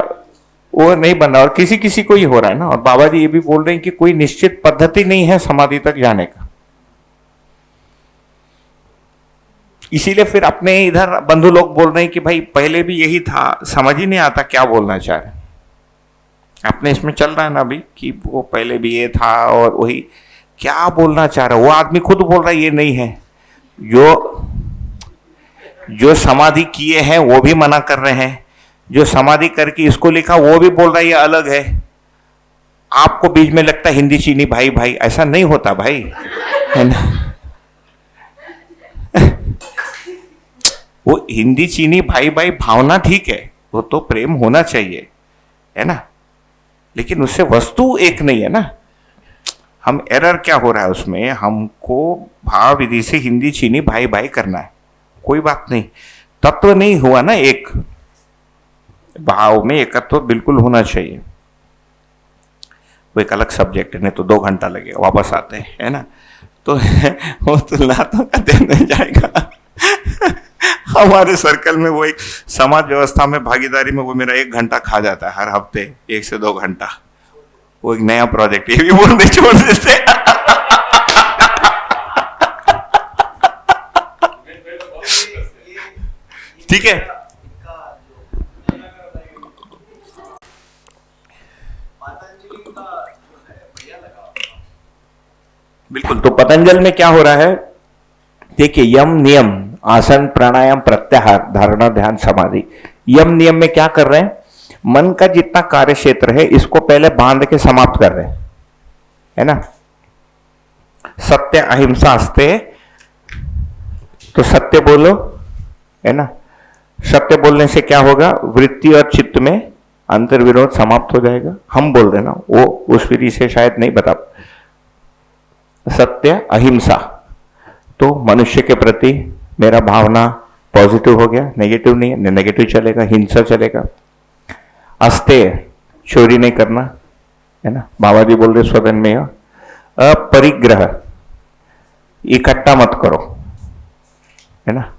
वो नहीं बन रहा, और किसी किसी को ही हो रहा है ना। और बाबा जी ये भी बोल रहे हैं कि कोई निश्चित पद्धति नहीं है समाधि तक जाने का। इसीलिए फिर अपने इधर बंधु लोग बोल रहे हैं कि भाई पहले भी यही था, समझ ही नहीं आता क्या बोलना चाह रहे। अपने इसमें चल रहा है ना अभी कि वो पहले भी ये था और वही क्या बोलना चाह रहा है। वो आदमी खुद बोल रहा है ये नहीं है। जो समाधि किए हैं वो भी मना कर रहे हैं, जो समाधि करके इसको लिखा वो भी बोल रहा है ये अलग है। आपको बीच में लगता है हिंदी चीनी भाई भाई, ऐसा नहीं होता भाई, है ना। वो हिंदी चीनी भाई भाई भावना ठीक है, वो तो प्रेम होना चाहिए, है ना, लेकिन उससे वस्तु एक नहीं है ना। हम एरर क्या हो रहा है उसमें, हमको भाव विधि से हिंदी चीनी भाई भाई करना है, कोई बात नहीं, तत्व नहीं हुआ ना एक, भाव में एकत्व बिल्कुल होना चाहिए, वो एक अलग सब्जेक्ट है, नहीं तो 2 घंटा लगेगा, वापस आते हैं, है ना। तो वो तुलनात्मक अध्ययन में जाएगा। हमारे सर्कल में वो एक समाज व्यवस्था में भागीदारी में वो मेरा 1 घंटा खा जाता है हर हफ्ते, 1 से 2 घंटा, वो एक नया प्रोजेक्ट, ये भी बोलते छोड़ देते। ठीक है, बिल्कुल। तो पतंजल में क्या हो रहा है, देखिए, यम नियम, आसन प्राणायाम प्रत्याहार धारणा ध्यान समाधि, यम नियम में क्या कर रहे हैं, मन का जितना कार्य क्षेत्र है इसको पहले बांध के समाप्त कर रहे हैं, है ना। सत्य अहिंसा अस्ते, तो सत्य बोलो, है ना। सत्य बोलने से क्या होगा, वृत्ति और चित्त में अंतर्विरोध समाप्त हो जाएगा। हम बोल रहे ना, वो उस विधि से शायद नहीं बता। सत्य अहिंसा, तो मनुष्य के प्रति मेरा भावना पॉजिटिव हो गया, नेगेटिव नहीं है, नेगेटिव चलेगा, हिंसा चलेगा। अस्तेय, चोरी नहीं करना, है ना, बाबा जी बोल रहे स्वदन में। अपरिग्रह, इकट्ठा मत करो, है ना,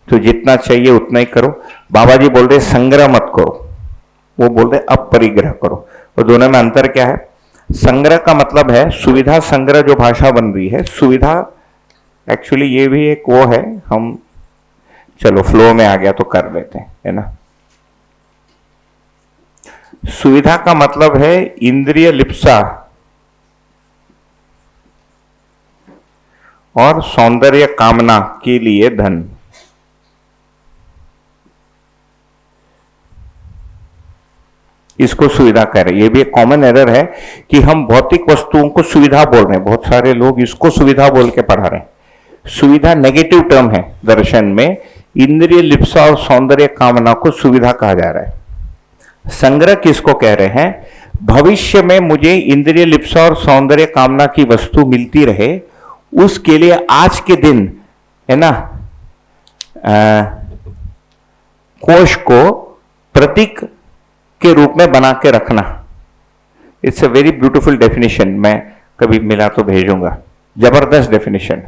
तो जितना चाहिए उतना ही करो। बाबा जी बोल रहे संग्रह मत करो, वो बोल रहे अपरिग्रह करो। और दोनों में अंतर क्या है, संग्रह का मतलब है सुविधा संग्रह, जो भाषा बन रही है सुविधा, एक्चुअली ये भी एक वो है, हम चलो फ्लो में आ गया तो कर लेते हैं, है ना। सुविधा का मतलब है इंद्रिय लिप्सा और सौंदर्य कामना के लिए धन। इसको सुविधा कह रहे हैं। ये भी एक कॉमन एरर है कि हम भौतिक वस्तुओं को सुविधा बोल रहे हैं, बहुत सारे लोग इसको सुविधा बोल के पढ़ा रहे हैं। सुविधा नेगेटिव टर्म है दर्शन में, इंद्रिय लिप्सा और सौंदर्य कामना को सुविधा कहा जा रहा है। संग्रह किसको कह रहे हैं, भविष्य में मुझे इंद्रिय लिप्सा और सौंदर्य कामना की वस्तु मिलती रहे, उसके लिए आज के दिन, है ना, कोश को प्रतीक के रूप में बना के रखना। It's a very beautiful definition, मैं कभी मिला तो भेजूंगा, जबरदस्त डेफिनेशन।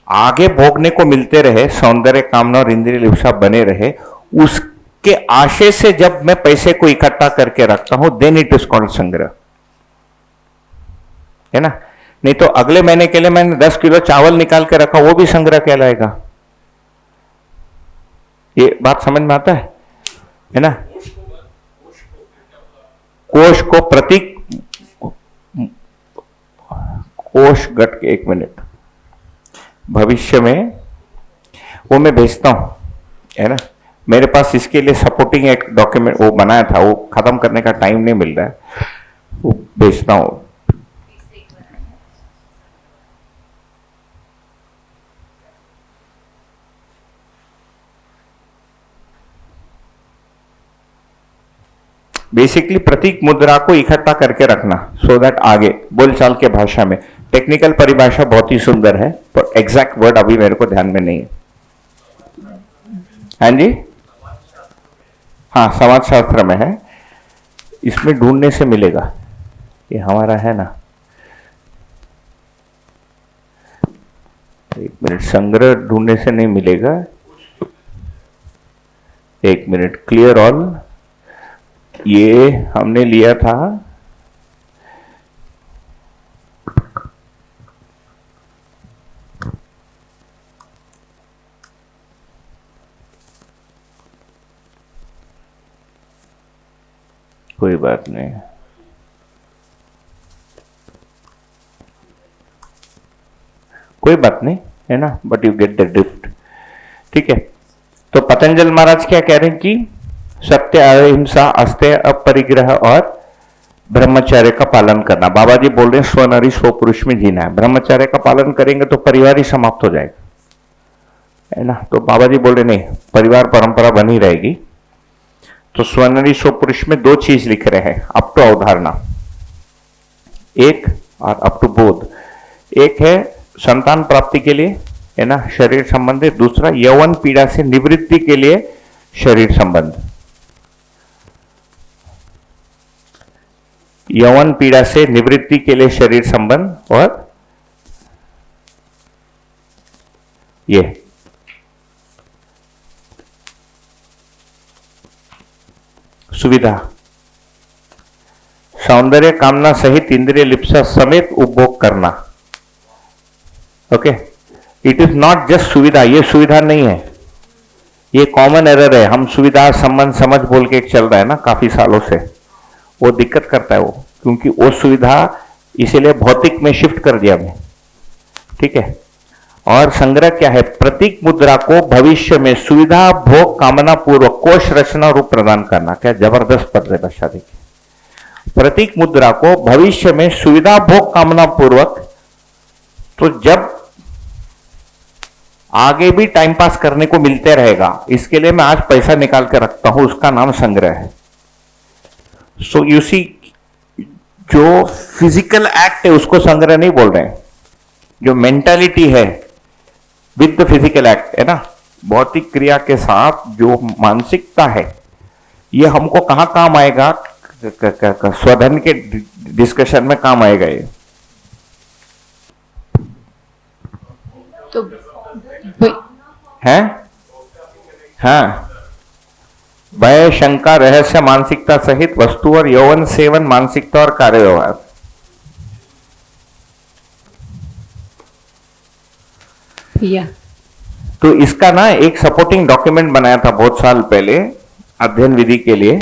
आगे भोगने को मिलते रहे, सौंदर्य कामना और इंद्रिय लिप्सा बने रहे, उसके आशय से जब मैं पैसे को इकट्ठा करके रखता हूं, देन इट इज कॉल्ड संग्रह, है ना। नहीं तो अगले महीने के लिए मैंने 10 किलो चावल निकाल के रखा, वो भी संग्रह कहलाएगा। ये बात समझ में आता है ना। कोश को प्रतीक, कोश गट के, 1 मिनट, भविष्य में वो मैं भेजता हूं, है ना। मेरे पास इसके लिए सपोर्टिंग एक डॉक्यूमेंट वो बनाया था, वो खत्म करने का टाइम नहीं मिल रहा है, वो भेजता हूं। बेसिकली प्रतीक मुद्रा को इकट्ठा करके रखना, सो दैट आगे बोलचाल के भाषा में, टेक्निकल परिभाषा बहुत ही सुंदर है, पर एग्जैक्ट वर्ड अभी मेरे को ध्यान में नहीं है। हाँ जी, हाँ, समाज शास्त्र में है, इसमें ढूंढने से मिलेगा, ये हमारा है ना। 1 मिनट, संग्रह ढूंढने से नहीं मिलेगा, 1 मिनट, क्लियर ऑल, ये हमने लिया था, कोई बात नहीं, कोई बात नहीं, है ना, but you get the drift. ठीक है, तो पतंजल महाराज क्या कह रहे हैं कि सत्य अहिंसा अस्तेय अपरिग्रह और ब्रह्मचर्य का पालन करना। बाबा जी बोल रहे हैं स्वनारी स्व पुरुष में जीना है। ब्रह्मचर्य का पालन करेंगे तो परिवार ही समाप्त हो जाएगा, है ना। तो बाबा जी बोल रहे नहीं, परिवार परंपरा बनी रहेगी। तो स्वनारी स्व पुरुष में 2 चीज लिख रहे हैं, अब तो अवधारणा, एक और अप टू बोध। एक है संतान प्राप्ति के लिए, है ना, शरीर संबंधी। दूसरा यौवन पीड़ा से निवृत्ति के लिए शरीर संबंध। यौवन पीड़ा से निवृत्ति के लिए शरीर संबंध और ये सुविधा, सौंदर्य कामना सहित इंद्रिय लिप्सा समेत उपभोग करना। Okay, it is not just सुविधा, ये सुविधा नहीं है, ये कॉमन एरर है। हम सुविधा संबंध समझ बोल के चल रहा है ना काफी सालों से, वो दिक्कत करता है वो, क्योंकि वो सुविधा इसीलिए भौतिक में शिफ्ट कर दिया मैं, ठीक है। और संग्रह क्या है? प्रतीक मुद्रा को भविष्य में सुविधा भोग कामना पूर्वक कोष रचना रूप प्रदान करना। क्या जबरदस्त परिभाषा देखिए, प्रतीक मुद्रा को भविष्य में सुविधा भोग कामना पूर्वक, तो जब आगे भी टाइम पास करने को मिलते रहेगा, इसके लिए मैं आज पैसा निकाल के रखता हूं, उसका नाम संग्रह है। सो यू सी, जो फिजिकल एक्ट है उसको संग्रह नहीं बोल रहे हैं, जो मेंटालिटी है विद द फिजिकल एक्ट, है ना, भौतिक क्रिया के साथ जो मानसिकता है, ये हमको कहां काम आएगा? स्वधन के डिस्कशन में काम आएगा ये। तो है हाँ, भय शंका रहस्य मानसिकता सहित वस्तु और यौवन सेवन मानसिकता और कार्य व्यवहार। या तो इसका ना एक सपोर्टिंग डॉक्यूमेंट बनाया था बहुत साल पहले अध्ययन विधि के लिए,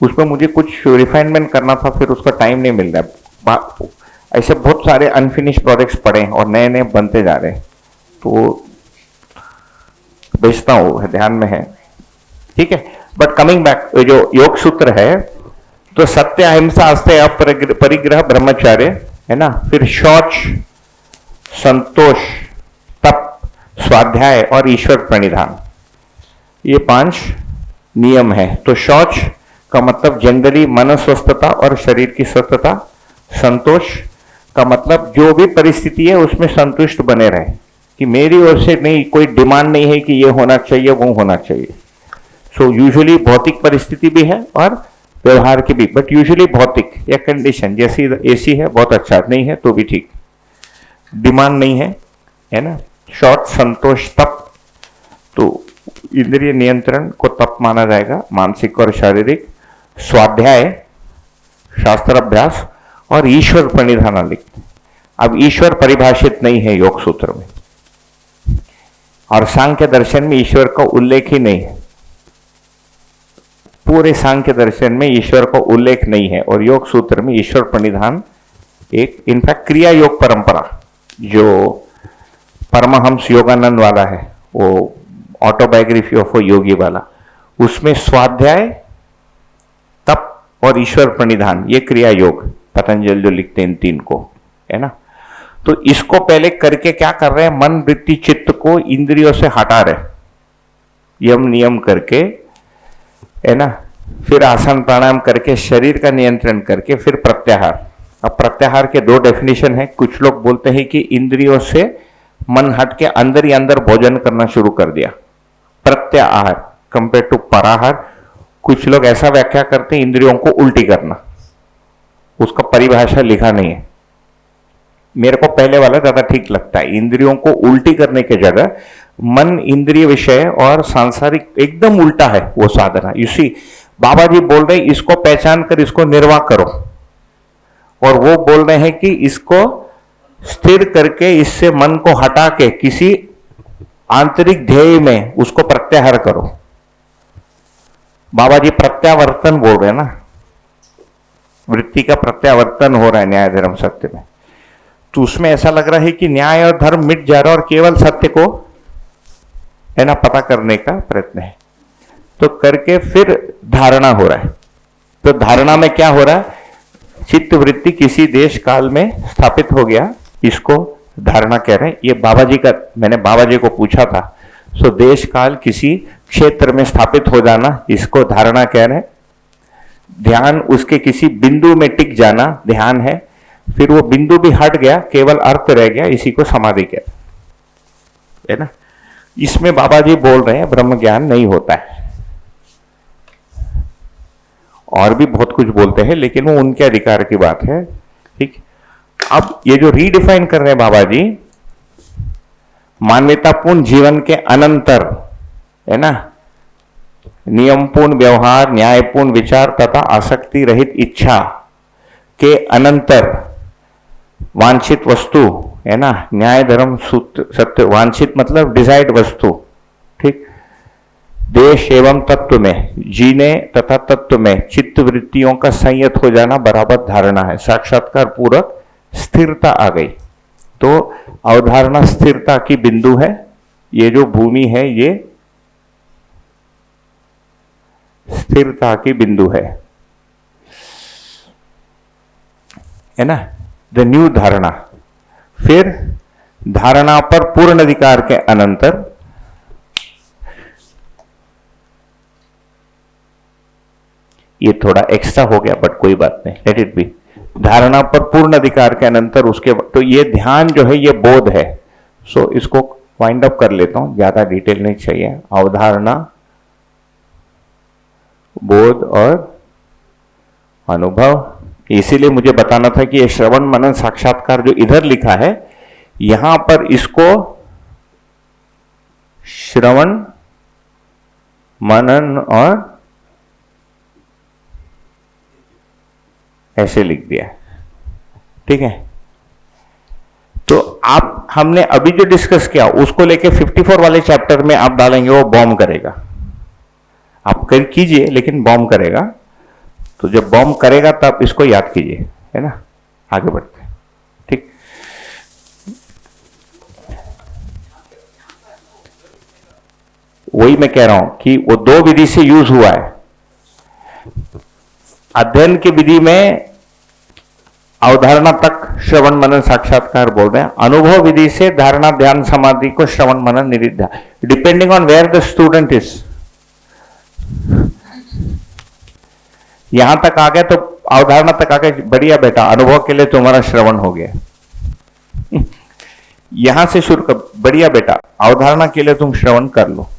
उसमें मुझे कुछ रिफाइनमेंट करना था, फिर उसका टाइम नहीं मिल रहा। ऐसे बहुत सारे अनफिनिश प्रोजेक्ट्स पड़े और नए नए बनते जा रहे हैं, तो भेजता हूं, ध्यान में है, ठीक है। बट कमिंग बैक, जो योग सूत्र है, तो सत्य अहिंसा अस्तेय परिग्रह ब्रह्मचार्य, है ना, फिर शौच, संतोष, तप, स्वाध्याय और ईश्वर प्रणिधान, ये 5 नियम है। तो शौच का मतलब जनरली मन स्वस्थता और शरीर की स्वस्थता। संतोष का मतलब जो भी परिस्थिति है उसमें संतुष्ट बने रहे, कि मेरी ओर से नहीं, कोई डिमांड नहीं है कि ये होना चाहिए वो होना चाहिए। सो यूजुअली भौतिक परिस्थिति भी है और व्यवहार की भी, बट यूजुअली भौतिक या कंडीशन, जैसी एसी है बहुत अच्छा, नहीं है तो भी ठीक, डिमांड नहीं है ना। शॉर्ट, संतोष, तप, तो इंद्रिय नियंत्रण को तप माना जाएगा, मानसिक और शारीरिक। स्वाध्याय, शास्त्र अभ्यास और ईश्वर प्रणिधान लिखते हैं। अब ईश्वर परिभाषित नहीं है योग सूत्र में, और सांख्य दर्शन में ईश्वर का उल्लेख ही नहीं है, पूरे सांख्य दर्शन में ईश्वर का उल्लेख नहीं है। और योग सूत्र में ईश्वर प्रणिधान एक इनफैक्ट क्रिया योग परंपरा, जो परमहंस योगानंद वाला है, वो ऑटोबायोग्राफी ऑफ योगी वाला, उसमें स्वाध्याय, तप और ईश्वर प्रणिधान, ये क्रिया योग पतंजलि जो लिखते हैं इन 3 को, है ना। तो इसको पहले करके क्या कर रहे हैं? मन वृत्ति चित्त को इंद्रियों से हटा रहे, यम नियम करके, है ना, फिर आसन प्राणायाम करके शरीर का नियंत्रण करके, फिर प्रत्याहार। अब प्रत्याहार के 2 डेफिनेशन है। कुछ लोग बोलते हैं कि इंद्रियों से मन हट के अंदर ही अंदर भोजन करना शुरू कर दिया, प्रत्याहार कंपेयर टू पराहार। कुछ लोग ऐसा व्याख्या करते हैं इंद्रियों को उल्टी करना, उसका परिभाषा लिखा नहीं है। मेरे को पहले वाला ज्यादा ठीक लगता है, इंद्रियों को उल्टी करने के जगह मन इंद्रिय विषय और सांसारिक एकदम उल्टा है वो साधना। इसी बाबा जी बोल रहे हैं इसको पहचान कर इसको निर्वाह करो, और वो बोल रहे हैं कि इसको स्थिर करके इससे मन को हटा के किसी आंतरिक ध्येय में उसको प्रत्याहार करो। बाबा जी प्रत्यावर्तन बोल रहे हैं ना, वृत्ति का प्रत्यावर्तन हो रहा है न्याय धर्म सत्य में। तो उसमें ऐसा लग रहा है कि न्याय और धर्म मिट जा रहा है और केवल सत्य को, है ना, पता करने का प्रयत्न है। तो करके फिर धारणा हो रहा है। तो धारणा में क्या हो रहा है? चित्त वृत्ति किसी देश काल में स्थापित हो गया, इसको धारणा कह रहे हैं। ये बाबा जी का, मैंने बाबा जी को पूछा था, सो देश काल किसी क्षेत्र में स्थापित हो जाना, इसको धारणा कह रहे हैं। ध्यान उसके किसी बिंदु में टिक जाना ध्यान है। फिर वो बिंदु भी हट गया, केवल अर्थ रह गया, इसी को समाधि कहते है ना। इसमें बाबा जी बोल रहे हैं ब्रह्म ज्ञान नहीं होता है। और भी बहुत कुछ बोलते हैं, लेकिन वो उनके अधिकार की बात है। ठीक, अब ये जो रीडिफाइन कर रहे हैं बाबा जी, मानवतापूर्ण जीवन के अनंतर, है ना, नियमपूर्ण व्यवहार, न्यायपूर्ण विचार तथा आसक्ति रहित इच्छा के अनंतर वांछित वस्तु, है ना, न्याय धर्म सूत्र सत्य, वांछित मतलब डिजायर्ड वस्तु, ठीक, देश एवं तत्व में जीने तथा तत्व में चित्त वृत्तियों का संयत हो जाना बराबर धारणा है। साक्षात्कार पूर्वक स्थिरता आ गई, तो अवधारणा स्थिरता की बिंदु है। ये जो भूमि है ये स्थिरता की बिंदु है ना, द न्यू धारणा। फिर धारणा पर पूर्ण अधिकार के अनंतर ये थोड़ा एक्स्ट्रा हो गया, बट कोई बात नहीं, लेट इट बी। धारणा पर पूर्ण अधिकार के अनंतर उसके तो ये ध्यान जो है ये बोध है। सो इसको वाइंड अप कर लेता हूं, ज्यादा डिटेल नहीं चाहिए। अवधारणा, बोध और अनुभव। इसीलिए मुझे बताना था कि ये श्रवण मनन साक्षात्कार जो इधर लिखा है, यहां पर इसको श्रवण मनन और ऐसे लिख दिया, ठीक है। तो आप हमने अभी जो डिस्कस किया उसको लेके 54 वाले चैप्टर में आप डालेंगे, वो बॉम्ब करेगा। आप कर कीजिए, लेकिन बॉम्ब करेगा। तो जब बॉम्ब करेगा तब इसको याद कीजिए, है ना। आगे बढ़ते हैं, ठीक। वही मैं कह रहा हूं कि वो दो विधि से यूज हुआ है। अध्ययन की विधि में अवधारणा तक श्रवण मनन साक्षात्कार बोल रहे हैं। अनुभव विधि से धारणा ध्यान समाधि को श्रवण मनन निधिध्यान, depending on where the student is. यहां तक आ गए तो अवधारणा तक आ गए, बढ़िया बेटा, अनुभव के लिए तुम्हारा श्रवण हो गया। यहां से शुरू कर, बढ़िया बेटा, अवधारणा के लिए तुम श्रवण कर लो।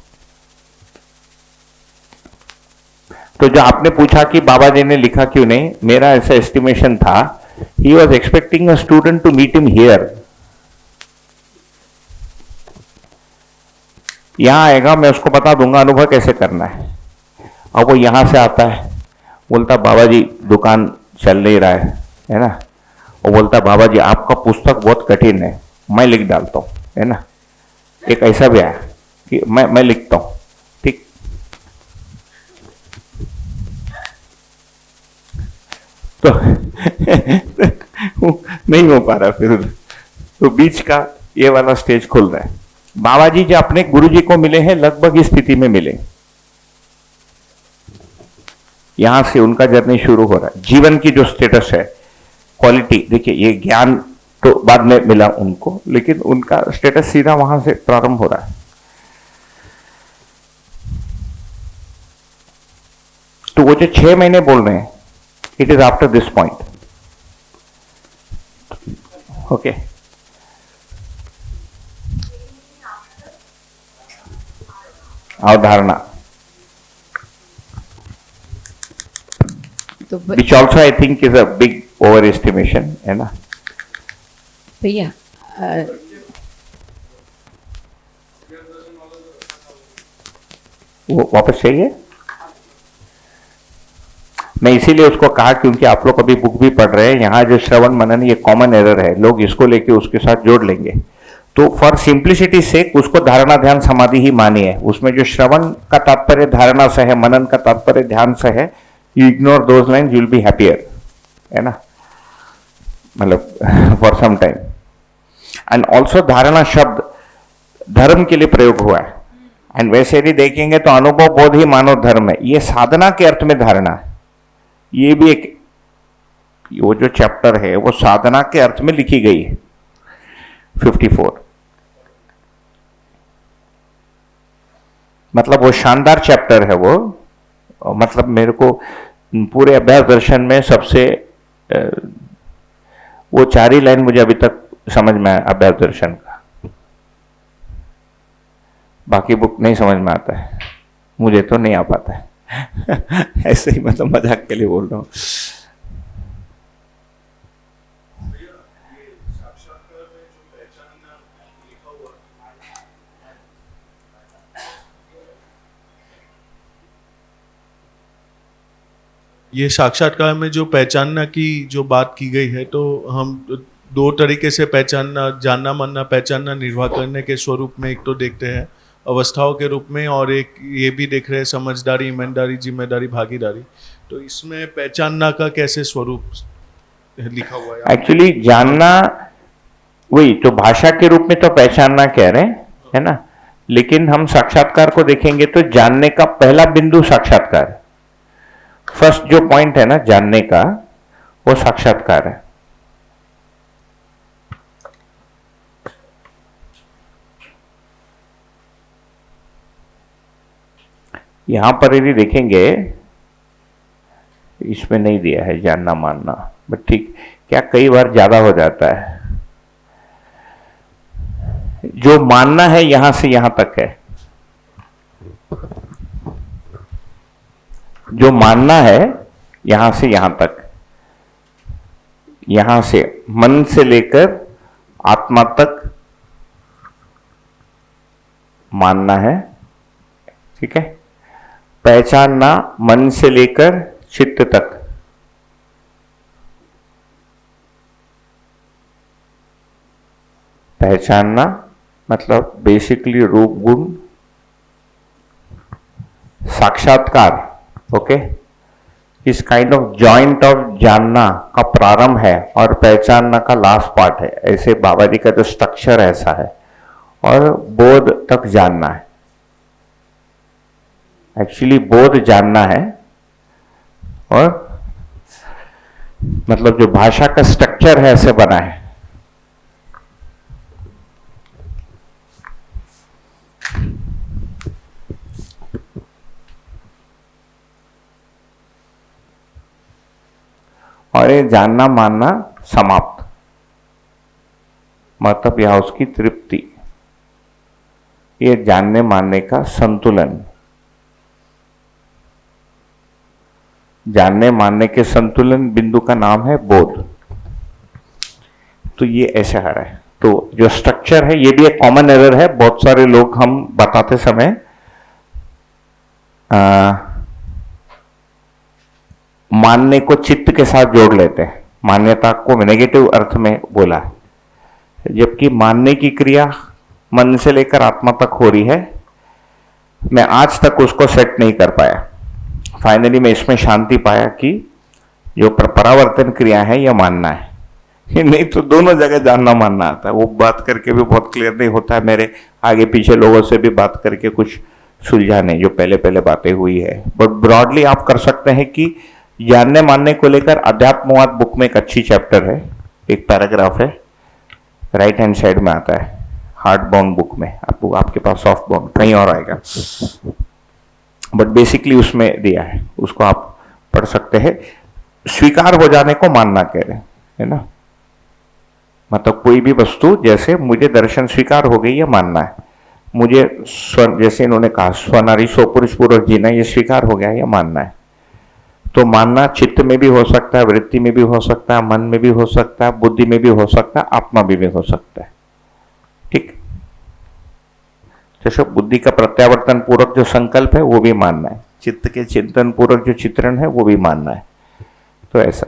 तो जो आपने पूछा कि बाबा जी ने लिखा क्यों नहीं, मेरा ऐसा एस्टिमेशन था, he was expecting a student to meet him here. यहां आएगा, मैं उसको बता दूंगा अनुभव कैसे करना है। अब वो यहां से आता है, बोलता बाबा जी दुकान चल नहीं रहा है ना। वो बोलता बाबा जी आपका पुस्तक बहुत कठिन है, मैं लिख डालता हूं, है ना। एक ऐसा भी आया कि मैं लिखता हूं, ठीक। तो नहीं हो पा रहा फिर, तो बीच का ये वाला स्टेज खुल रहा है। बाबा जी जो अपने गुरु जी को मिले हैं, लगभग इस स्थिति में मिले। यहां से उनका जर्नी शुरू हो रहा है। जीवन की जो स्टेटस है, क्वालिटी, देखिए ये ज्ञान तो बाद में मिला उनको, लेकिन उनका स्टेटस सीधा वहां से प्रारंभ हो रहा है। तो वो जो 6 महीने बोल रहे हैं, it is after this point, okay. अवधारणा, तो which also I think is a big overestimation, है ना। भैया वो वापस चाहिए। मैं इसीलिए उसको कहा क्योंकि आप लोग अभी बुक भी पढ़ रहे हैं, यहाँ जो श्रवण मनन ये कॉमन एरर है, लोग इसको लेके उसके साथ जोड़ लेंगे। तो फॉर सिंप्लिसिटी से उसको धारणा ध्यान समाधि ही मानिए। उसमें जो श्रवण का तात्पर्य धारणा से है, मनन का तात्पर्य ध्यान से है, you ignore those lines, you will be happier, है ना, मतलब for some time. And also धारणा शब्द धर्म के लिए प्रयोग हुआ है, एंड वैसे भी देखेंगे तो अनुभव बोध ही मानव धर्म है। ये साधना के अर्थ में धारणा है। ये भी एक, वो जो चैप्टर है वो साधना के अर्थ में लिखी गई है, 54। मतलब वो शानदार चैप्टर है वो, मतलब मेरे को पूरे अभ्यास दर्शन में सबसे वो 4 ही लाइन मुझे अभी तक समझ में आया अभ्यास दर्शन का, बाकी बुक नहीं समझ में आता है, मुझे तो नहीं आ पाता है ऐसे ही मतलब मजाक के लिए बोल रहा हूँ। ये साक्षात्कार में जो पहचानना की जो बात की गई है, तो हम 2 तरीके से पहचानना, जानना मानना पहचानना निर्वाह करने के स्वरूप में एक तो देखते हैं अवस्थाओं के रूप में, और एक ये भी देख रहे हैं समझदारी, ईमानदारी, जिम्मेदारी, भागीदारी। तो इसमें पहचानना का कैसे स्वरूप लिखा हुआ है? एक्चुअली जानना वही तो भाषा के रूप में तो पहचानना कह रहे हैं, है ना, लेकिन हम साक्षात्कार को देखेंगे तो जानने का पहला बिंदु साक्षात्कार, फर्स्ट जो पॉइंट है ना जानने का, वो साक्षात्कार है। यहां पर यदि देखेंगे, इसमें नहीं दिया है जानना मानना, बट ठीक, क्या कई बार ज्यादा हो जाता है। जो मानना है यहां से यहां तक है, जो मानना है यहां से यहां तक, यहां से मन से लेकर आत्मा तक मानना है, ठीक है। पहचानना मन से लेकर चित्त तक, पहचानना मतलब बेसिकली रूप गुण, साक्षात्कार, ओके, इस काइंड ऑफ जॉइंट ऑफ जानना का प्रारंभ है और पहचानना का लास्ट पार्ट है। ऐसे बाबा जी का जो स्ट्रक्चर ऐसा है, और बोध तक जानना है। एक्चुअली बोध जानना है, और मतलब जो भाषा का स्ट्रक्चर है ऐसे बना है। और ये जानना मानना समाप्त, मतलब यह उसकी तृप्ति, ये जानने मानने का संतुलन। जानने मानने के संतुलन बिंदु का नाम है बोध। तो ये ऐसे आ रहा है। तो जो स्ट्रक्चर है, ये भी एक कॉमन एरर है, बहुत सारे लोग हम बताते समय मानने को चित्त के साथ जोड़ लेते हैं, मान्यता को नेगेटिव अर्थ में बोला है, जबकि मानने की क्रिया मन से लेकर आत्मा तक हो रही है। मैं आज तक उसको सेट नहीं कर पाया। फाइनली मैं इसमें शांति पाया कि जो परावर्तन क्रिया है यह मानना है, नहीं तो दोनों जगह जानना मानना आता है। वो बात करके भी बहुत क्लियर नहीं होता है, मेरे आगे पीछे लोगों से भी बात करके कुछ सुलझा नहीं, जो पहले पहले बातें हुई है। बट ब्रॉडली आप कर सकते हैं कि जानने मानने को लेकर अध्यात्मवाद बुक में एक अच्छी चैप्टर है, एक पैराग्राफ है, राइट हैंड साइड में आता है, हार्ड बाउंड बुक में। आपके पास सॉफ्ट बाउंड कहीं और आएगा, बट बेसिकली उसमें दिया है, उसको आप पढ़ सकते हैं। स्वीकार हो जाने को मानना कह रहे हैं, है ना, मतलब कोई भी वस्तु, जैसे मुझे दर्शन स्वीकार हो गई, ये मानना है। मुझे जैसे इन्होंने कहा स्वनारी स्वपुरुष पूर्वक जीना, ये स्वीकार हो गया, ये मानना है। तो मानना चित्त में भी हो सकता है, वृत्ति में भी हो सकता है, मन में भी हो सकता है, बुद्धि में भी हो सकता है, आत्मा भी हो सकता है, ठीक। जैसे बुद्धि का प्रत्यावर्तन पूर्वक जो संकल्प है वो भी मानना है, चित्त के चिंतन पूर्वक जो चित्रण है वो भी मानना है। तो ऐसा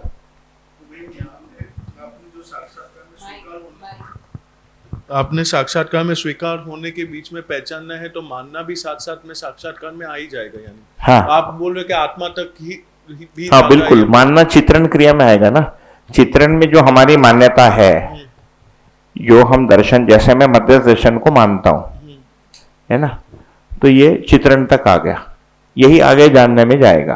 आपने साक्षात्कार में स्वीकार होने के बीच में पहचानना है, तो मानना भी साथ साथ में साक्षात्कार में आ ही जाएगा। यानी हाँ, आप बोल रहे कि आत्मा तक ही भी हाँ बिल्कुल, मानना चित्रण क्रिया में आएगा ना। चित्रण में जो हमारी मान्यता है, जो हम दर्शन, जैसे मैं मध्य दर्शन को मानता हूं, है ना, तो ये चित्रण तक आ गया, यही आगे जानने में जाएगा।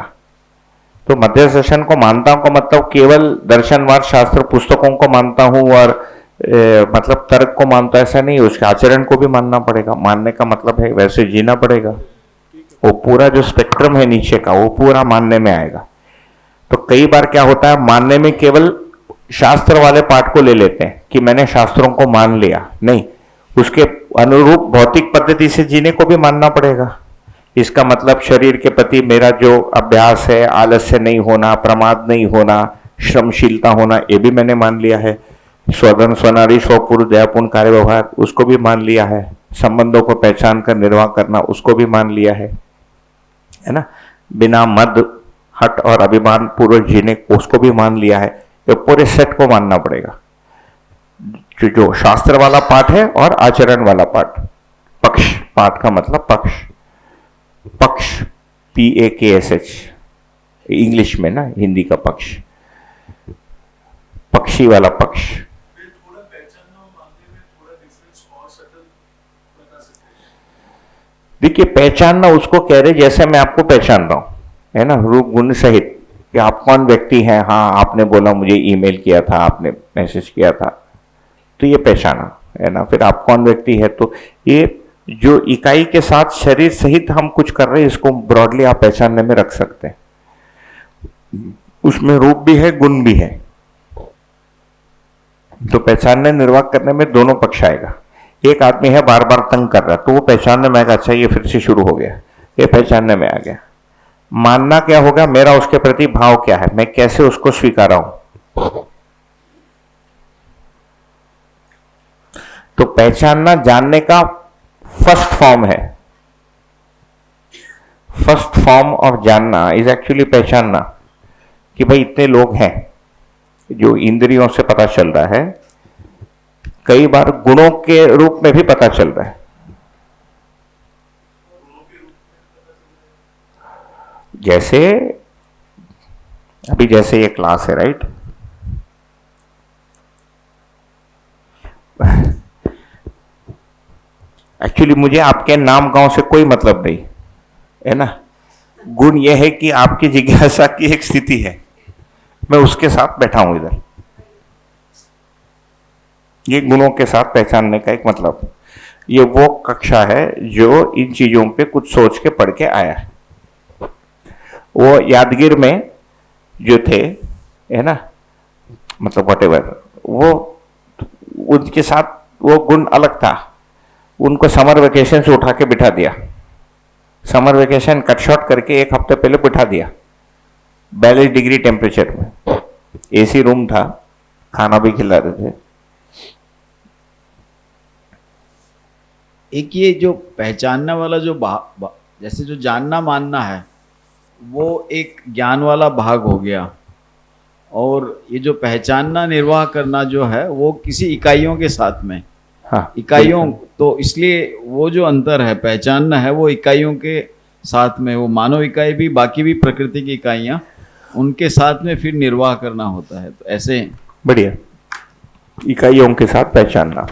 तो मध्य दर्शन को मानता हूं का मतलब केवल दर्शनवाद शास्त्र पुस्तकों को मानता हूं और मतलब तर्क को मानता, ऐसा नहीं, उसके आचरण को भी मानना पड़ेगा। मानने का मतलब है वैसे जीना पड़ेगा। वो पूरा जो स्पेक्ट्रम है नीचे का, वो पूरा मानने में आएगा। तो कई बार क्या होता है, मानने में केवल शास्त्र वाले पाठ को ले लेते हैं कि मैंने शास्त्रों को मान लिया, नहीं, उसके अनुरूप भौतिक पद्धति से जीने को भी मानना पड़ेगा। इसका मतलब शरीर के प्रति मेरा जो अभ्यास है, आलस्य नहीं होना, प्रमाद नहीं होना, श्रमशीलता होना, ये भी मैंने मान लिया है। स्वधन स्वनारी स्वपुरुष दयापूर्ण कार्य व्यवहार, उसको भी मान लिया है। संबंधों को पहचान कर निर्वाह करना, उसको भी मान लिया है ना। बिना मद, हट और अभिमान पूर्वक जीने, उसको भी मान लिया है। ये पूरे सेट को मानना पड़ेगा, जो शास्त्र वाला पाठ है और आचरण वाला पाठ। पक्ष, पाठ का मतलब पक्ष, पक्ष PAKSH इंग्लिश में ना, हिंदी का पक्ष, पक्षी वाला पक्ष। देखिए, पहचानना उसको कह रहे जैसे मैं आपको पहचान रहा हूं, है ना, रूप गुण सहित, कि आप कौन व्यक्ति हैं। हाँ, आपने बोला, मुझे ईमेल किया था, आपने मैसेज किया था, तो ये पहचाना, है ना। फिर आप कौन व्यक्ति है, तो ये जो इकाई के साथ शरीर सहित हम कुछ कर रहे हैं, इसको ब्रॉडली आप पहचानने में रख सकते हैं। उसमें रूप भी है, गुण भी है, तो पहचानने निर्वाह करने में दोनों पक्ष आएगा। एक आदमी है बार बार तंग कर रहा है, तो वो पहचानने में आएगा, अच्छा ये फिर से शुरू हो गया, ये पहचानने में आ गया। मानना क्या होगा, मेरा उसके प्रति भाव क्या है, मैं कैसे उसको स्वीकारा हूं। तो पहचानना जानने का फर्स्ट फॉर्म है। फर्स्ट फॉर्म ऑफ जानना इज एक्चुअली पहचानना, कि भाई इतने लोग हैं, जो इंद्रियों से पता चल रहा है, कई बार गुणों के रूप में भी पता चल रहा है। जैसे अभी जैसे ये क्लास है, राइट, एक्चुअली मुझे आपके नाम गांव से कोई मतलब नहीं है ना। गुण यह है कि आपकी जिज्ञासा की एक स्थिति है, मैं उसके साथ बैठा हूं इधर, ये गुणों के साथ पहचानने का एक मतलब। ये वो कक्षा है जो इन चीजों पे कुछ सोच के पढ़ के आया है। वो यादगीर में जो थे, है ना, मतलब व्हाटएवर, वो उनके साथ वो गुण अलग था। उनको समर वेकेशन से उठा के बिठा दिया, समर वेकेशन कट शॉर्ट करके एक हफ्ते पहले बिठा दिया, 42 डिग्री टेम्परेचर में, AC रूम था, खाना भी खिला रहे थे। एक ये जो पहचानने वाला जो जैसे जो जानना मानना है, वो एक ज्ञान वाला भाग हो गया, और ये जो पहचानना निर्वाह करना जो है वो किसी इकाइयों के साथ में। हाँ, इकाइयों, तो इसलिए वो जो अंतर है, पहचानना है वो इकाइयों के साथ में, वो मानव इकाई भी, बाकी भी प्रकृति की इकाइयां, उनके साथ में फिर निर्वाह करना होता है। तो ऐसे बढ़िया, इकाइयों के साथ पहचानना।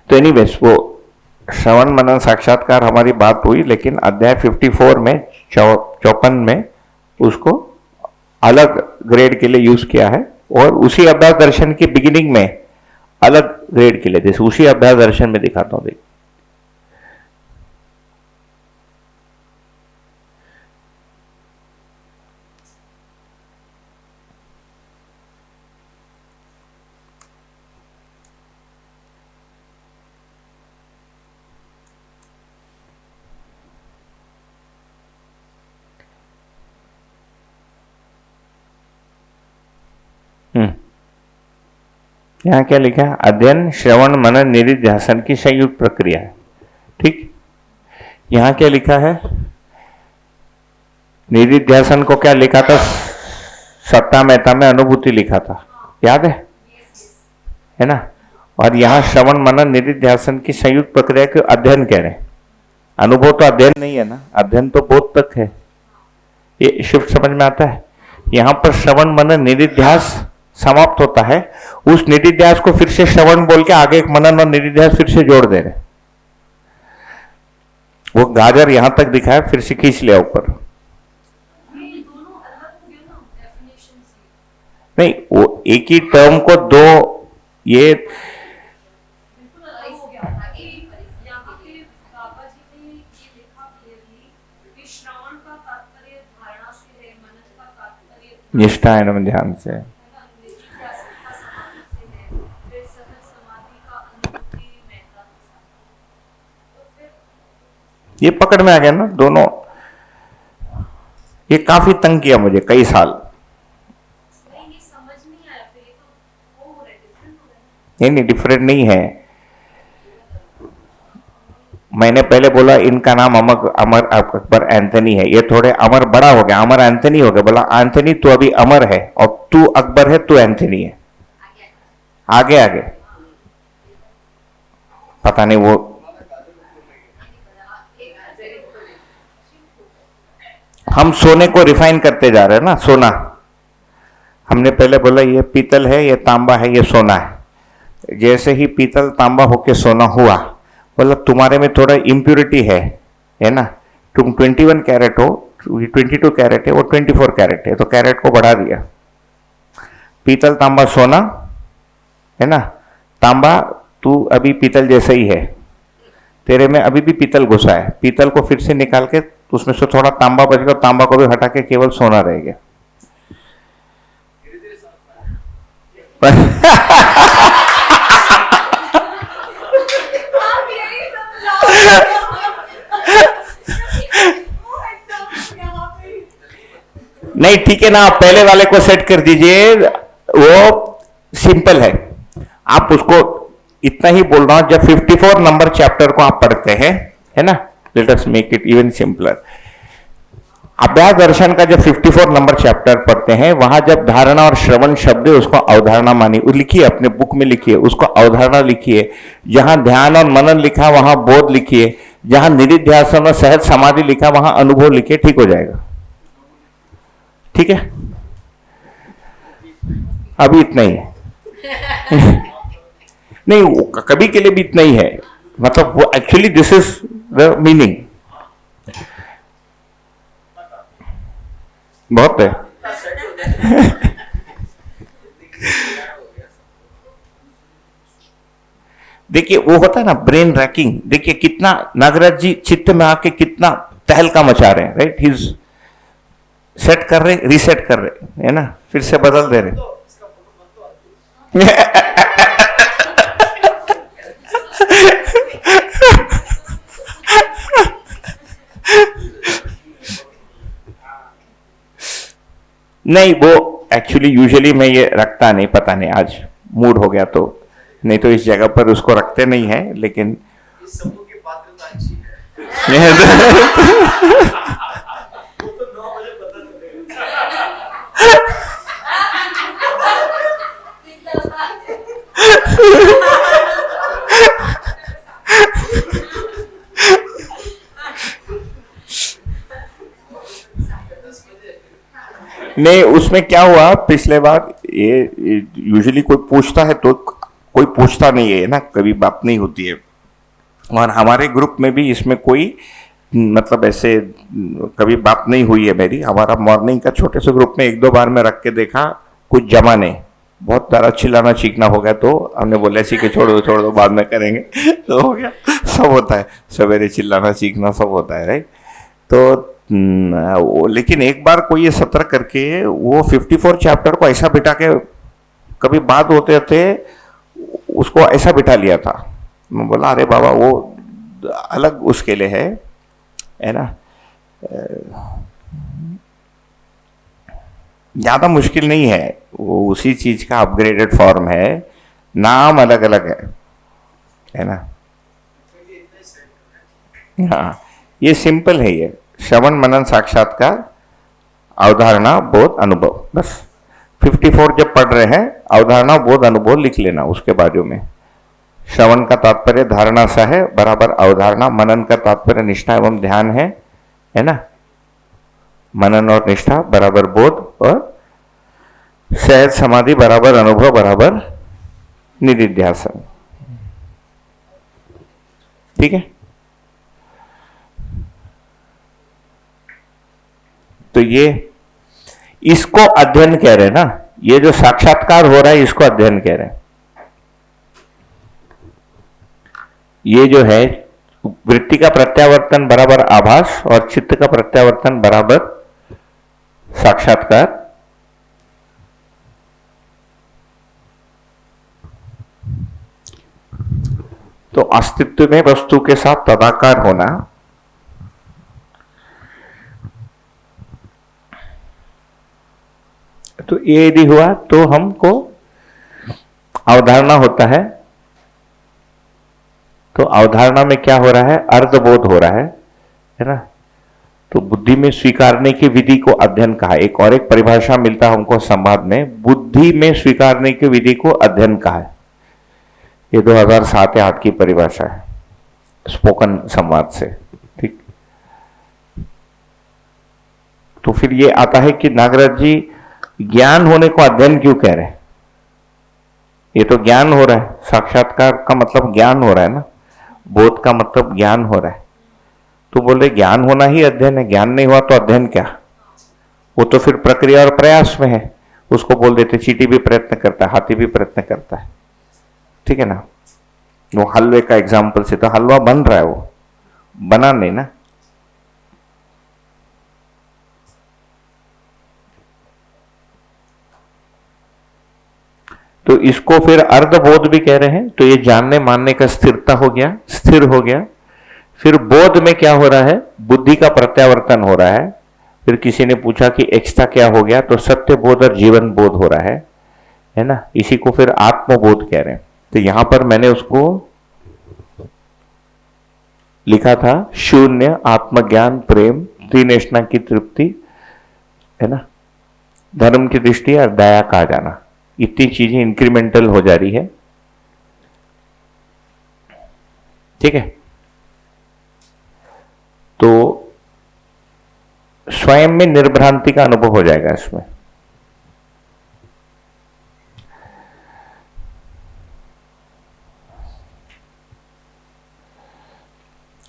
तो एनीवेज, वो श्रवण मनन साक्षात्कार हमारी बात हुई, लेकिन अध्याय 54 में 54 में उसको अलग ग्रेड के लिए यूज किया है, और उसी अभ्यास दर्शन की बिगिनिंग में अलग ग्रेड के लिए, जैसे उसी अभ्यास दर्शन में दिखाता हूं, देख। यहां क्या लिखा है, अध्ययन श्रवण मनन निधिध्यासन की संयुक्त प्रक्रिया है, ठीक। यहां क्या लिखा है, निधिध्यासन को क्या लिखा था, सत्ता मेहता में अनुभूति लिखा था, याद है ना। और यहां श्रवण मनन निधिध्यासन की संयुक्त प्रक्रिया के अध्ययन कह रहे हैं। अनुभव तो अध्ययन नहीं है ना, अध्ययन तो बोध तक है। ये शिफ्ट समझ में आता है। यहां पर श्रवण मनन निधिध्यास समाप्त होता है, उस निधिध्यास को फिर से श्रवण बोल के आगे एक मनन और निधिध्यास फिर से जोड़ दे रहे। वो गाजर यहां तक दिखा है, फिर से खींच लिया ऊपर। नहीं, वो एक ही टर्म को दो, ये निष्ठा एवं ध्यान से। ये पकड़ में आ गया ना दोनों। ये काफी तंग किया मुझे कई साल। नहीं, डिफरेंट नहीं है। मैंने पहले बोला इनका नाम अमर अकबर एंथनी है, ये थोड़े अमर बड़ा हो गया, अमर एंथनी हो गया। बोला एंथनी तू अभी अमर है और तू अकबर है, तू एंथनी है। आगे आगे पता नहीं वो हम सोने को रिफाइन करते जा रहे हैं ना। सोना हमने पहले बोला ये पीतल है, ये तांबा है, ये सोना है। जैसे ही पीतल तांबा होके सोना हुआ, बोला तुम्हारे में थोड़ा इम्प्योरिटी है ना। तुम 21 कैरेट हो, 22 कैरेट है, वो 24 कैरेट है, तो कैरेट को बढ़ा दिया। पीतल तांबा सोना है ना। तांबा तू अभी पीतल जैसा ही है, तेरे में अभी भी पीतल घुसा है। पीतल को फिर से निकाल के उसमें से थोड़ा तांबा बचेगा, तांबा को भी हटा के केवल सोना रहेगा। नहीं ठीक है ना, आप पहले वाले को सेट कर दीजिए, वो सिंपल है। आप उसको इतना ही बोल रहा हूं, जब 54 नंबर चैप्टर को आप पढ़ते हैं, है ना, let us make it even simpler. अभ्यास दर्शन का जब 54 नंबर चैप्टर पढ़ते हैं, वहां जब धारणा और श्रवण शब्द है उसको अवधारणा मानी, लिखिए अपने बुक में, लिखिए उसको अवधारणा लिखिए। जहां ध्यान और मनन लिखा वहां बोध लिखिए, जहां निधिध्यासन और सहज समाधि लिखा वहां अनुभव लिखिए, ठीक हो जाएगा। ठीक है, अभी इतना ही है। नहीं, कभी के लिए भी इतना ही है, मतलब वो actually this is the meaning. बहुत है। देखिए वो होता है ना ब्रेन रैकिंग। देखिए कितना नागराज जी चित्त में आके कितना तहलका मचा रहे हैं, राइट। हिज सेट कर रहे, रीसेट कर रहे, है ना, फिर से बदल दे रहे। नहीं, वो एक्चुअली यूजुअली मैं ये रखता नहीं, पता नहीं आज मूड हो गया तो, नहीं तो इस जगह पर उसको रखते नहीं है, लेकिन इस समूह की पात्रता अच्छी है। वो तो 9 बजे पता नहीं, उसमें क्या हुआ पिछले बार, ये यूजुअली कोई पूछता है तो कोई पूछता नहीं है ना, कभी बात नहीं होती है। और हमारे ग्रुप में भी इसमें कोई मतलब ऐसे कभी बात नहीं हुई है मेरी। हमारा मॉर्निंग का छोटे से ग्रुप में 1-2 बार मैं रख के देखा, कुछ जमा नहीं, बहुत ज़्यादा चिल्लाना चीखना हो गया तो हमने बोला ऐसी कि छोड़ दो बाद में करेंगे। तो हो गया, सब होता है, सवेरे चिल्लाना चीखना सब होता है, राइट। तो लेकिन एक बार कोई ये सत्र करके वो 54 चैप्टर को ऐसा बिठा के, कभी बात होते होते उसको ऐसा बिठा लिया था। मैं बोला अरे बाबा वो अलग उसके लिए है ना, ज़्यादा मुश्किल नहीं है, वो उसी चीज का अपग्रेडेड फॉर्म है, नाम अलग अलग है ना। हाँ, ये सिंपल है, ये श्रवण मनन साक्षात्कार अवधारणा बोध अनुभव, बस 54 जब पढ़ रहे हैं अवधारणा बोध अनुभव लिख लेना उसके बाजू में। श्रवण का तात्पर्य धारणा सा है बराबर अवधारणा, मनन का तात्पर्य निष्ठा एवं ध्यान है ना, मनन और निष्ठा बराबर बोध, और सहज समाधि बराबर अनुभव बराबर निधिध्यासन। ठीक है, तो ये इसको अध्ययन कह रहे हैं ना, ये जो साक्षात्कार हो रहा है इसको अध्ययन कह रहे हैं। ये जो है वृत्ति का प्रत्यावर्तन बराबर आभास और चित्त का प्रत्यावर्तन बराबर साक्षात्कार, अस्तित्व में वस्तु के साथ तदाकार होना, तो ये यदि हुआ तो हमको अवधारणा होता है। तो अवधारणा में क्या हो रहा है? अर्धबोध हो रहा है ना। तो बुद्धि में स्वीकारने की विधि को अध्ययन कहा। एक और एक परिभाषा मिलता है हमको संवाद में, बुद्धि में स्वीकारने की विधि को अध्ययन कहा है। ये 2007 या 2008 की परिभाषा है स्पोकन संवाद से, ठीक। तो फिर ये आता है कि नागराज जी ज्ञान होने को अध्ययन क्यों कह रहे हैं? ये तो ज्ञान हो रहा है, साक्षात्कार का मतलब ज्ञान हो रहा है ना, बोध का मतलब ज्ञान हो रहा है। तो बोले ज्ञान होना ही अध्ययन है, ज्ञान नहीं हुआ तो अध्ययन क्या? वो तो फिर प्रक्रिया और प्रयास में है। उसको बोल देते चींटी भी प्रयत्न करता है, हाथी भी प्रयत्न करता है, ठीक है ना। वो हलवे का एग्जाम्पल से, तो हलवा बन रहा है, वो बना नहीं ना। तो इसको फिर अर्धबोध भी कह रहे हैं। तो ये जानने मानने का स्थिरता हो गया, स्थिर हो गया। फिर बोध में क्या हो रहा है? बुद्धि का प्रत्यावर्तन हो रहा है। फिर किसी ने पूछा कि एक्स्ट्रा क्या हो गया? तो सत्य बोध और जीवन बोध हो रहा है ना। इसी को फिर आत्मबोध कह रहे हैं। तो यहां पर मैंने उसको लिखा था, शून्य, आत्मज्ञान, प्रेम, त्रिनेष्णा की तृप्ति, है ना, धर्म की दृष्टि और दया का जाना। इतनी चीजें इंक्रीमेंटल हो जा रही है, ठीक है। तो स्वयं में निर्भ्रांति का अनुभव हो जाएगा इसमें।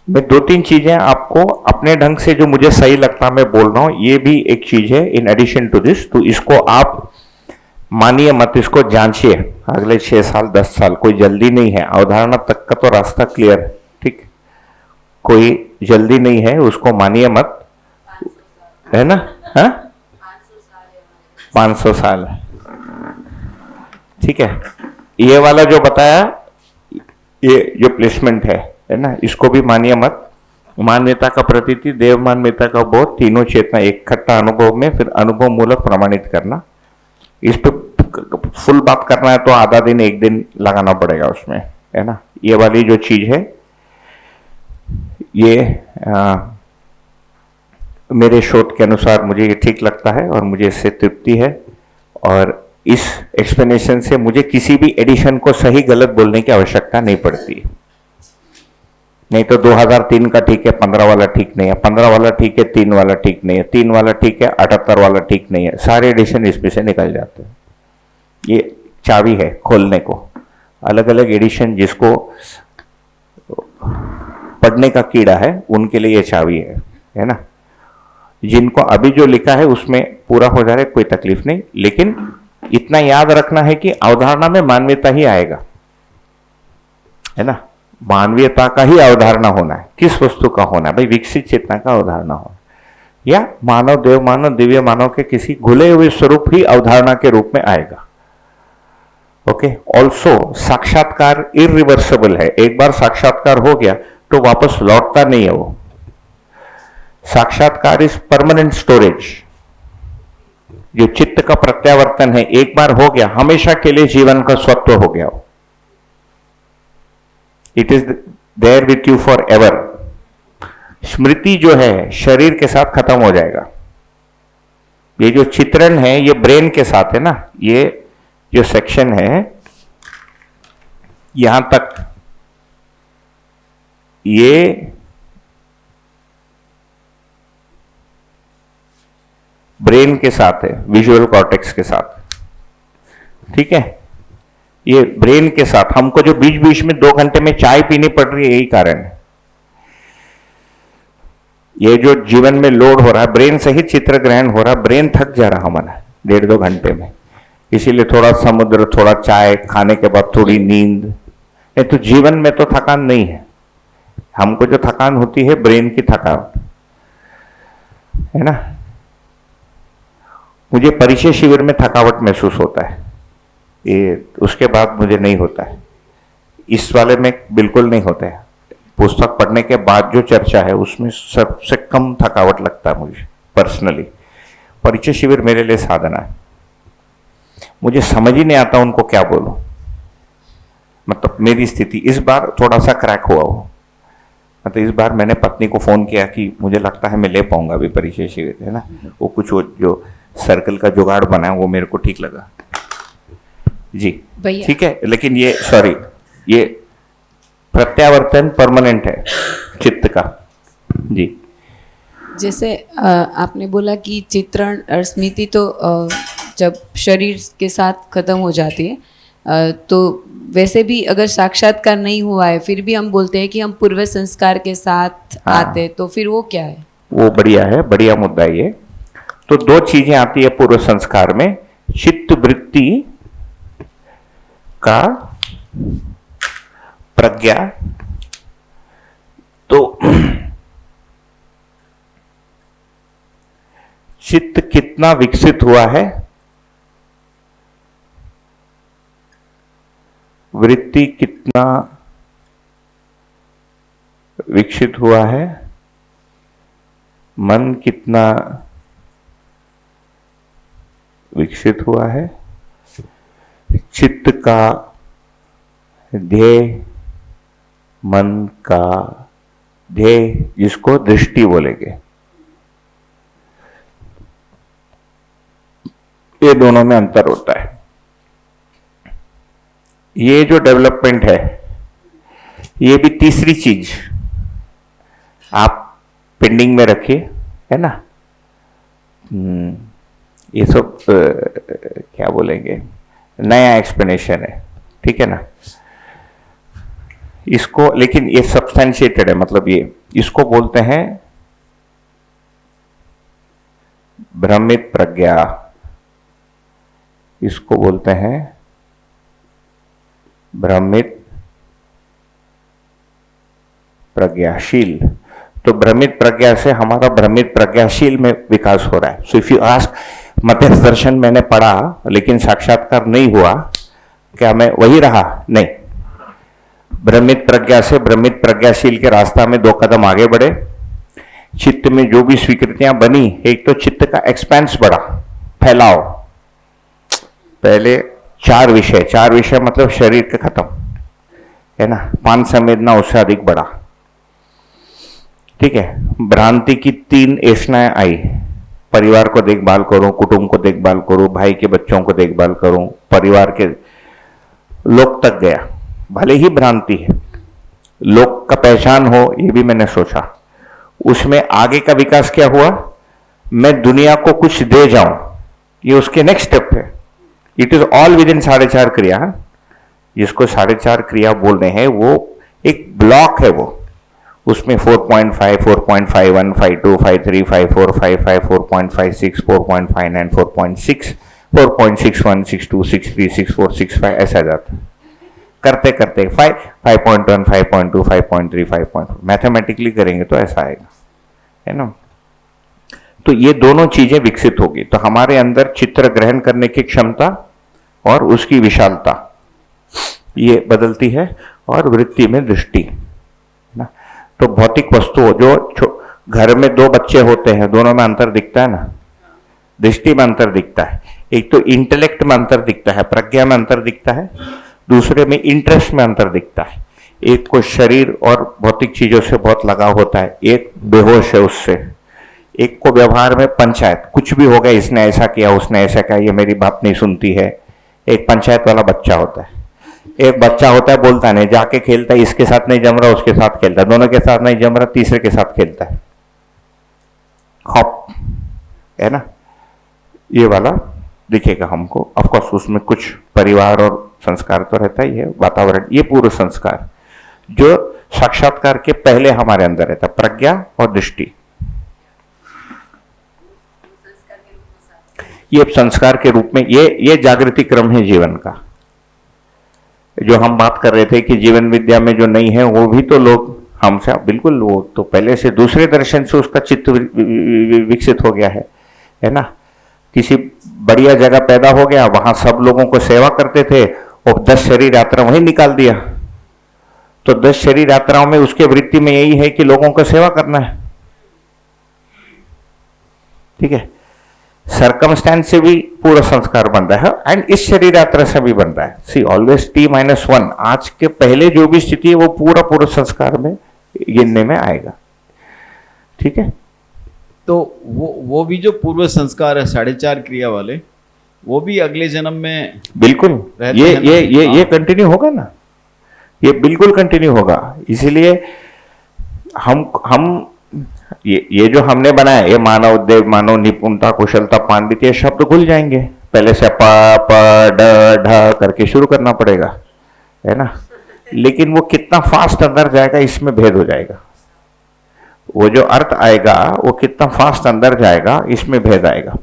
मैं 2-3 चीजें आपको अपने ढंग से जो मुझे सही लगता मैं बोल रहा हूं, ये भी एक चीज है इन एडिशन टू दिस। तो इसको आप मानिए मत, इसको जांचिए। अगले 6 साल 10 साल कोई जल्दी नहीं है, अवधारणा तक का तो रास्ता क्लियर है, ठीक। कोई जल्दी नहीं है, उसको मानिए मत, है ना। हाँ 500 साल, ठीक है। ये वाला जो बताया, ये जो प्लेसमेंट है ना, इसको भी मानिए मत। मान्यता का प्रतीति, देव मान्यता का बोध, तीनों चेतना इकट्ठा अनुभव में, फिर अनुभव मूलक प्रमाणित करना। इस पे फुल बात करना है तो आधा दिन 1 दिन लगाना पड़ेगा उसमें, है ना। ये वाली जो चीज है, ये मेरे शोध के अनुसार मुझे ये ठीक लगता है और मुझे इससे तृप्ति है। और इस एक्सप्लेनेशन से मुझे किसी भी एडिशन को सही गलत बोलने की आवश्यकता नहीं पड़ती। नहीं तो 2003 का ठीक है, 15 वाला ठीक नहीं है, 15 वाला ठीक है, 3 वाला ठीक नहीं है, 3 वाला ठीक है, 78 वाला ठीक नहीं है। सारे एडिशन इसमें से निकल जाते हैं। ये चाबी है खोलने को। अलग अलग एडिशन जिसको पढ़ने का कीड़ा है उनके लिए ये चाबी है ना। जिनको अभी जो लिखा है उसमें पूरा हो जा रहा है, कोई तकलीफ नहीं। लेकिन इतना याद रखना है कि अवधारणा में मानवीयता ही आएगा, है ना। मानवीयता का ही अवधारणा होना है। किस वस्तु का होना है भाई? विकसित चेतना का अवधारणा हो, या मानव, देव मानव, दिव्य मानव के किसी घुले हुए स्वरूप ही अवधारणा के रूप में आएगा। ओके। ऑल्सो साक्षात्कार इरिवर्सिबल है। एक बार साक्षात्कार हो गया तो वापस लौटता नहीं है वो। साक्षात्कार इज परमानेंट स्टोरेज। जो चित्त का प्रत्यावर्तन है, एक बार हो गया, हमेशा के लिए जीवन का स्वत्व हो गया वो। It is there with you forever. स्मृति जो है शरीर के साथ खत्म हो जाएगा। ये जो चित्रण है ये ब्रेन के साथ है ना। ये जो सेक्शन है यहां तक, ये ब्रेन के साथ है, विजुअल कॉर्टेक्स के साथ, ठीक है। ये ब्रेन के साथ हमको जो बीच बीच में 2 घंटे में चाय पीनी पड़ रही है, यही कारण है। ये जो जीवन में लोड हो रहा है, ब्रेन सहित चित्र ग्रहण हो रहा है, ब्रेन थक जा रहा हमारा 1.5-2 घंटे में। इसीलिए थोड़ा समुद्र, थोड़ा चाय, खाने के बाद थोड़ी नींद। नहीं तो जीवन में तो थकान नहीं है। हमको जो थकान होती है ब्रेन की थकान, है ना। मुझे परिचय शिविर में थकावट महसूस होता है, ये उसके बाद मुझे नहीं होता है। इस वाले में बिल्कुल नहीं होते हैं। पुस्तक पढ़ने के बाद जो चर्चा है उसमें सबसे कम थकावट लगता है मुझे पर्सनली। परिचय शिविर मेरे लिए साधना है, मुझे समझ ही नहीं आता उनको क्या बोलूं। मतलब मेरी स्थिति इस बार थोड़ा सा क्रैक हुआ हो। मतलब इस बार मैंने पत्नी को फोन किया कि मुझे लगता है मैं ले पाऊंगा अभी परिचय शिविर, है ना। वो कुछ वो जो सर्कल का जुगाड़ बना है वो मेरे को ठीक लगा जी। भैया। ठीक है, लेकिन ये सॉरी, ये प्रत्यावर्तन परमानेंट है चित्त का जी। जैसे आपने बोला कि चित्रण और स्मृति तो जब शरीर के साथ खत्म हो जाती है, तो वैसे भी अगर साक्षात्कार नहीं हुआ है फिर भी हम बोलते हैं कि हम पूर्व संस्कार के साथ हाँ। आते, तो फिर वो क्या है? वो बढ़िया है, बढ़िया मुद्दा है ये। तो दो चीजें आती है पूर्व संस्कार में, चित्त वृत्ति का प्रज्ञा। तो चित्त कितना विकसित हुआ है, वृत्ति कितना विकसित हुआ है, मन कितना विकसित हुआ है, चित्त का ध्येय, मन का ध्येय, जिसको दृष्टि बोलेंगे, ये दोनों में अंतर होता है। ये जो डेवलपमेंट है, ये भी तीसरी चीज आप पेंडिंग में रखिए, है ना। ये सब क्या बोलेंगे, नया एक्सप्लेनेशन है, ठीक है ना। इसको लेकिन ये सब्सटेंशिएटेड है, मतलब ये इसको बोलते हैं भ्रमित प्रज्ञा, इसको बोलते हैं भ्रमित प्रज्ञाशील। तो भ्रमित प्रज्ञा से हमारा भ्रमित प्रज्ञाशील में विकास हो रहा है। सो इफ यू आस्क, मध्यस्थ दर्शन मैंने पढ़ा लेकिन साक्षात्कार नहीं हुआ, क्या मैं वही रहा? नहीं। भ्रमित प्रज्ञा से भ्रमित प्रज्ञाशील के रास्ता में 2 कदम आगे बढ़े। चित्त में जो भी स्वीकृतियां बनी, एक तो चित्त का एक्सपेंस बढ़ा, फैलाव। पहले 4 विषय मतलब शरीर के खत्म, है ना। 5 संवेदना उससे अधिक बढ़ा, ठीक है। भ्रांति की 3 ऐसनाएं आई, परिवार को देखभाल करूं, कुटुंब को देखभाल करूं, भाई के बच्चों को देखभाल करूं, परिवार के लोक तक गया। भले ही भ्रांति है, लोक का पहचान हो, ये भी मैंने सोचा। उसमें आगे का विकास क्या हुआ, मैं दुनिया को कुछ दे जाऊं, ये उसके नेक्स्ट स्टेप है। It is all with in 4.5 क्रिया, जिसको 4.5 क्रिया बोल रहे हैं, वो एक ब्लॉक है। वो उसमें 4.5, 4.51, 52, 53, 54, 55, 4.56, 4.59, 4.6, 4.61, 62, 63, 64, 65 ऐसा जाता है। करते करते 5, 5.1, 5.2, 5.3, 5.4 मैथमेटिकली करेंगे तो ऐसा आएगा, है ना। तो ये दोनों चीजें विकसित होगी तो हमारे अंदर चित्र ग्रहण करने की क्षमता और उसकी विशालता ये बदलती है, और वृत्ति में दृष्टि ना। तो भौतिक वस्तु जो घर में 2 बच्चे होते हैं, दोनों में अंतर दिखता है ना, दृष्टि में अंतर दिखता है। एक तो इंटेलेक्ट में अंतर दिखता है, प्रज्ञा में अंतर दिखता है, दूसरे में इंटरेस्ट में अंतर दिखता है। एक को शरीर और भौतिक चीजों से बहुत लगाव होता है, एक बेहोश है उससे। एक को व्यवहार में पंचायत, कुछ भी हो गया, इसने ऐसा किया, उसने ऐसा किया, ये मेरी बात नहीं सुनती है। एक पंचायत वाला बच्चा होता है। एक बच्चा होता है बोलता नहीं, जाके खेलता है, इसके साथ नहीं जम रहा उसके साथ खेलता है, दोनों के साथ नहीं जम रहा तीसरे के साथ खेलता है, हॉप, है ना। ये वाला दिखेगा हमको। ऑफकोर्स उसमें कुछ परिवार और संस्कार तो रहता ही है, वातावरण। ये पूर्व संस्कार जो साक्षात्कार के पहले हमारे अंदर रहता, प्रज्ञा और दृष्टि, ये संस्कार के रूप में ये जागृति क्रम है जीवन का। जो हम बात कर रहे थे कि जीवन विद्या में जो नहीं है, वो भी तो लोग हमसे बिल्कुल, वो तो पहले से दूसरे दर्शन से उसका चित्त विकसित हो गया है ना। किसी बढ़िया जगह पैदा हो गया, वहां सब लोगों को सेवा करते थे और 10 शरीर यात्रा वहीं निकाल दिया, तो 10 शरीर यात्राओं में उसके वृत्ति में यही है कि लोगों को सेवा करना है, ठीक है। सरकमस्टेंस से भी पूर्व संस्कार बनता है एंड इस शरीर यात्रा से भी बनता है। सी ऑलवेज T-1, आज के पहले जो भी स्थिति है वो पूरा पूर्व संस्कार में गिनने में आएगा, ठीक है। तो वो भी जो पूर्व संस्कार है 4.5 क्रिया वाले, वो भी अगले जन्म में बिल्कुल रहते ये हैं ना? ये ये हाँ। ये कंटिन्यू होगा ना, ये बिल्कुल कंटिन्यू होगा। इसीलिए हम ये जो हमने बनाया, ये मानव उद्योग, मानव निपुणता, कुशलता, पांडित्य, ये शब्द भूल जाएंगे। पहले से प प ड ढ करके शुरू करना पड़ेगा, है ना। लेकिन वो कितना फास्ट अंदर जाएगा इसमें भेद हो जाएगा। वो जो अर्थ आएगा वो कितना फास्ट अंदर जाएगा इसमें भेद आएगा।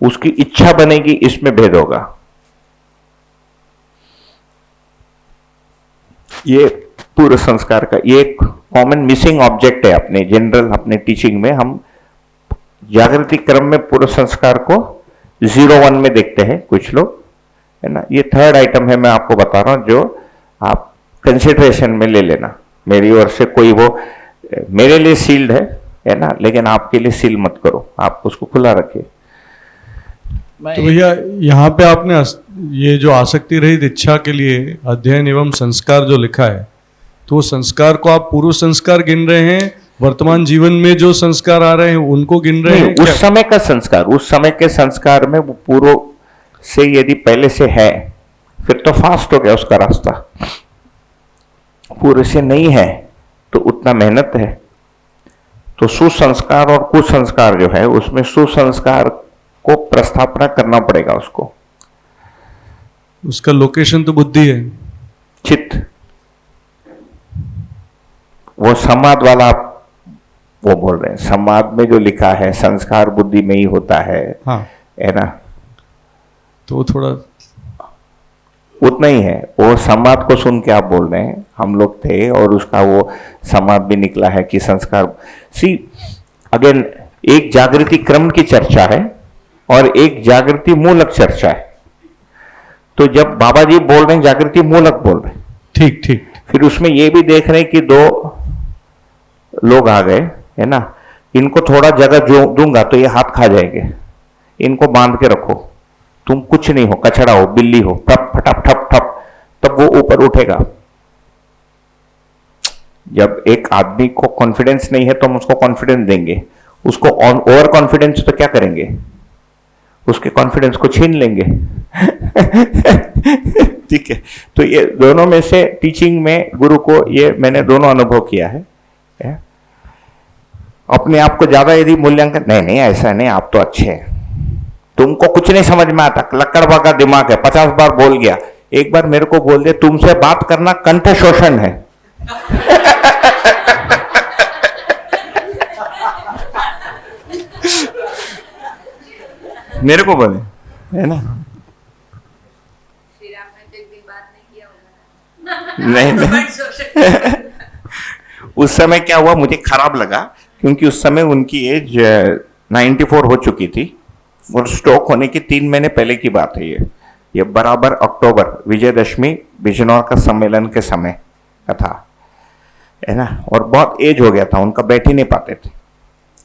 उसकी इच्छा बनेगी इसमें भेद होगा। ये पूर्व संस्कार का ये एक कॉमन मिसिंग ऑब्जेक्ट है अपने जनरल अपने टीचिंग में। हम जागृति क्रम में पूर्व संस्कार को 0-1 में देखते हैं कुछ लोग, है ना। ये थर्ड आइटम है, मैं आपको बता रहा हूं, जो आप कंसिडरेशन में ले लेना। मेरी ओर से कोई वो मेरे लिए सील्ड है ना, लेकिन आपके लिए सील मत करो, आप उसको खुला रखिए। मैं तो भैया यहाँ पे आपने ये जो आसक्ति रहित इच्छा के लिए अध्ययन एवं संस्कार जो लिखा है, तो वो संस्कार को आप पूर्व संस्कार गिन रहे हैं, वर्तमान जीवन में जो संस्कार आ रहे हैं उनको गिन रहे हैं? नहीं, उस समय का संस्कार, उस समय के संस्कार में वो पूर्व से यदि पहले से है फिर तो फास्ट हो गया उसका रास्ता। पूर्व से नहीं है तो उतना मेहनत है। तो सुसंस्कार और कुसंस्कार जो है उसमें सुसंस्कार को प्रस्थापना करना पड़ेगा उसको। उसका लोकेशन तो बुद्धि है। चित्त, वो संवाद वाला आप वो बोल रहे हैं, संवाद में जो लिखा है संस्कार बुद्धि में ही होता है, हाँ, है ना। तो वो थोड़ा उतना ही है। वो संवाद को सुन के आप बोल रहे हैं, हम लोग थे और उसका वो संवाद भी निकला है कि संस्कार। सी अगेन, एक जागृति क्रम की चर्चा है और एक जागृति मूलक चर्चा है। तो जब बाबा जी बोल रहे हैं जागृति मूलक बोल रहे हैं, ठीक ठीक, फिर उसमें ये भी देख रहे हैं कि 2 लोग आ गए, है ना, इनको थोड़ा जगह जो दूंगा तो ये हाथ खा जाएंगे, इनको बांध के रखो, तुम कुछ नहीं हो, कचड़ा हो, बिल्ली हो, ठप ठप ठप ठप, तब वो ऊपर उठेगा। जब एक आदमी को कॉन्फिडेंस नहीं है तो हम उसको कॉन्फिडेंस देंगे, उसको ओवर कॉन्फिडेंस तो क्या करेंगे, उसके कॉन्फिडेंस को छीन लेंगे। ठीक है। तो ये दोनों में से टीचिंग में गुरु को ये मैंने दोनों अनुभव किया है। अपने आप को ज्यादा यदि मूल्यांकन, नहीं ऐसा नहीं, आप तो अच्छे हैं, तुमको कुछ नहीं समझ में आता, लकड़बा का दिमाग है, 50 बार बोल गया, एक बार मेरे को बोल दे तुमसे बात करना कंठ शोषण है। मेरे को बोले, है ना। फिर आपने तो एक दिन बात नहीं किया होगा। नहीं उस समय क्या हुआ मुझे खराब लगा, क्योंकि उस समय उनकी एज 94 हो चुकी थी और स्ट्रोक होने के 3 महीने पहले की बात है। ये बराबर अक्टूबर विजयदशमी बिजनौर का सम्मेलन के समय का था, है ना। और बहुत एज हो गया था उनका, बैठ ही नहीं पाते थे,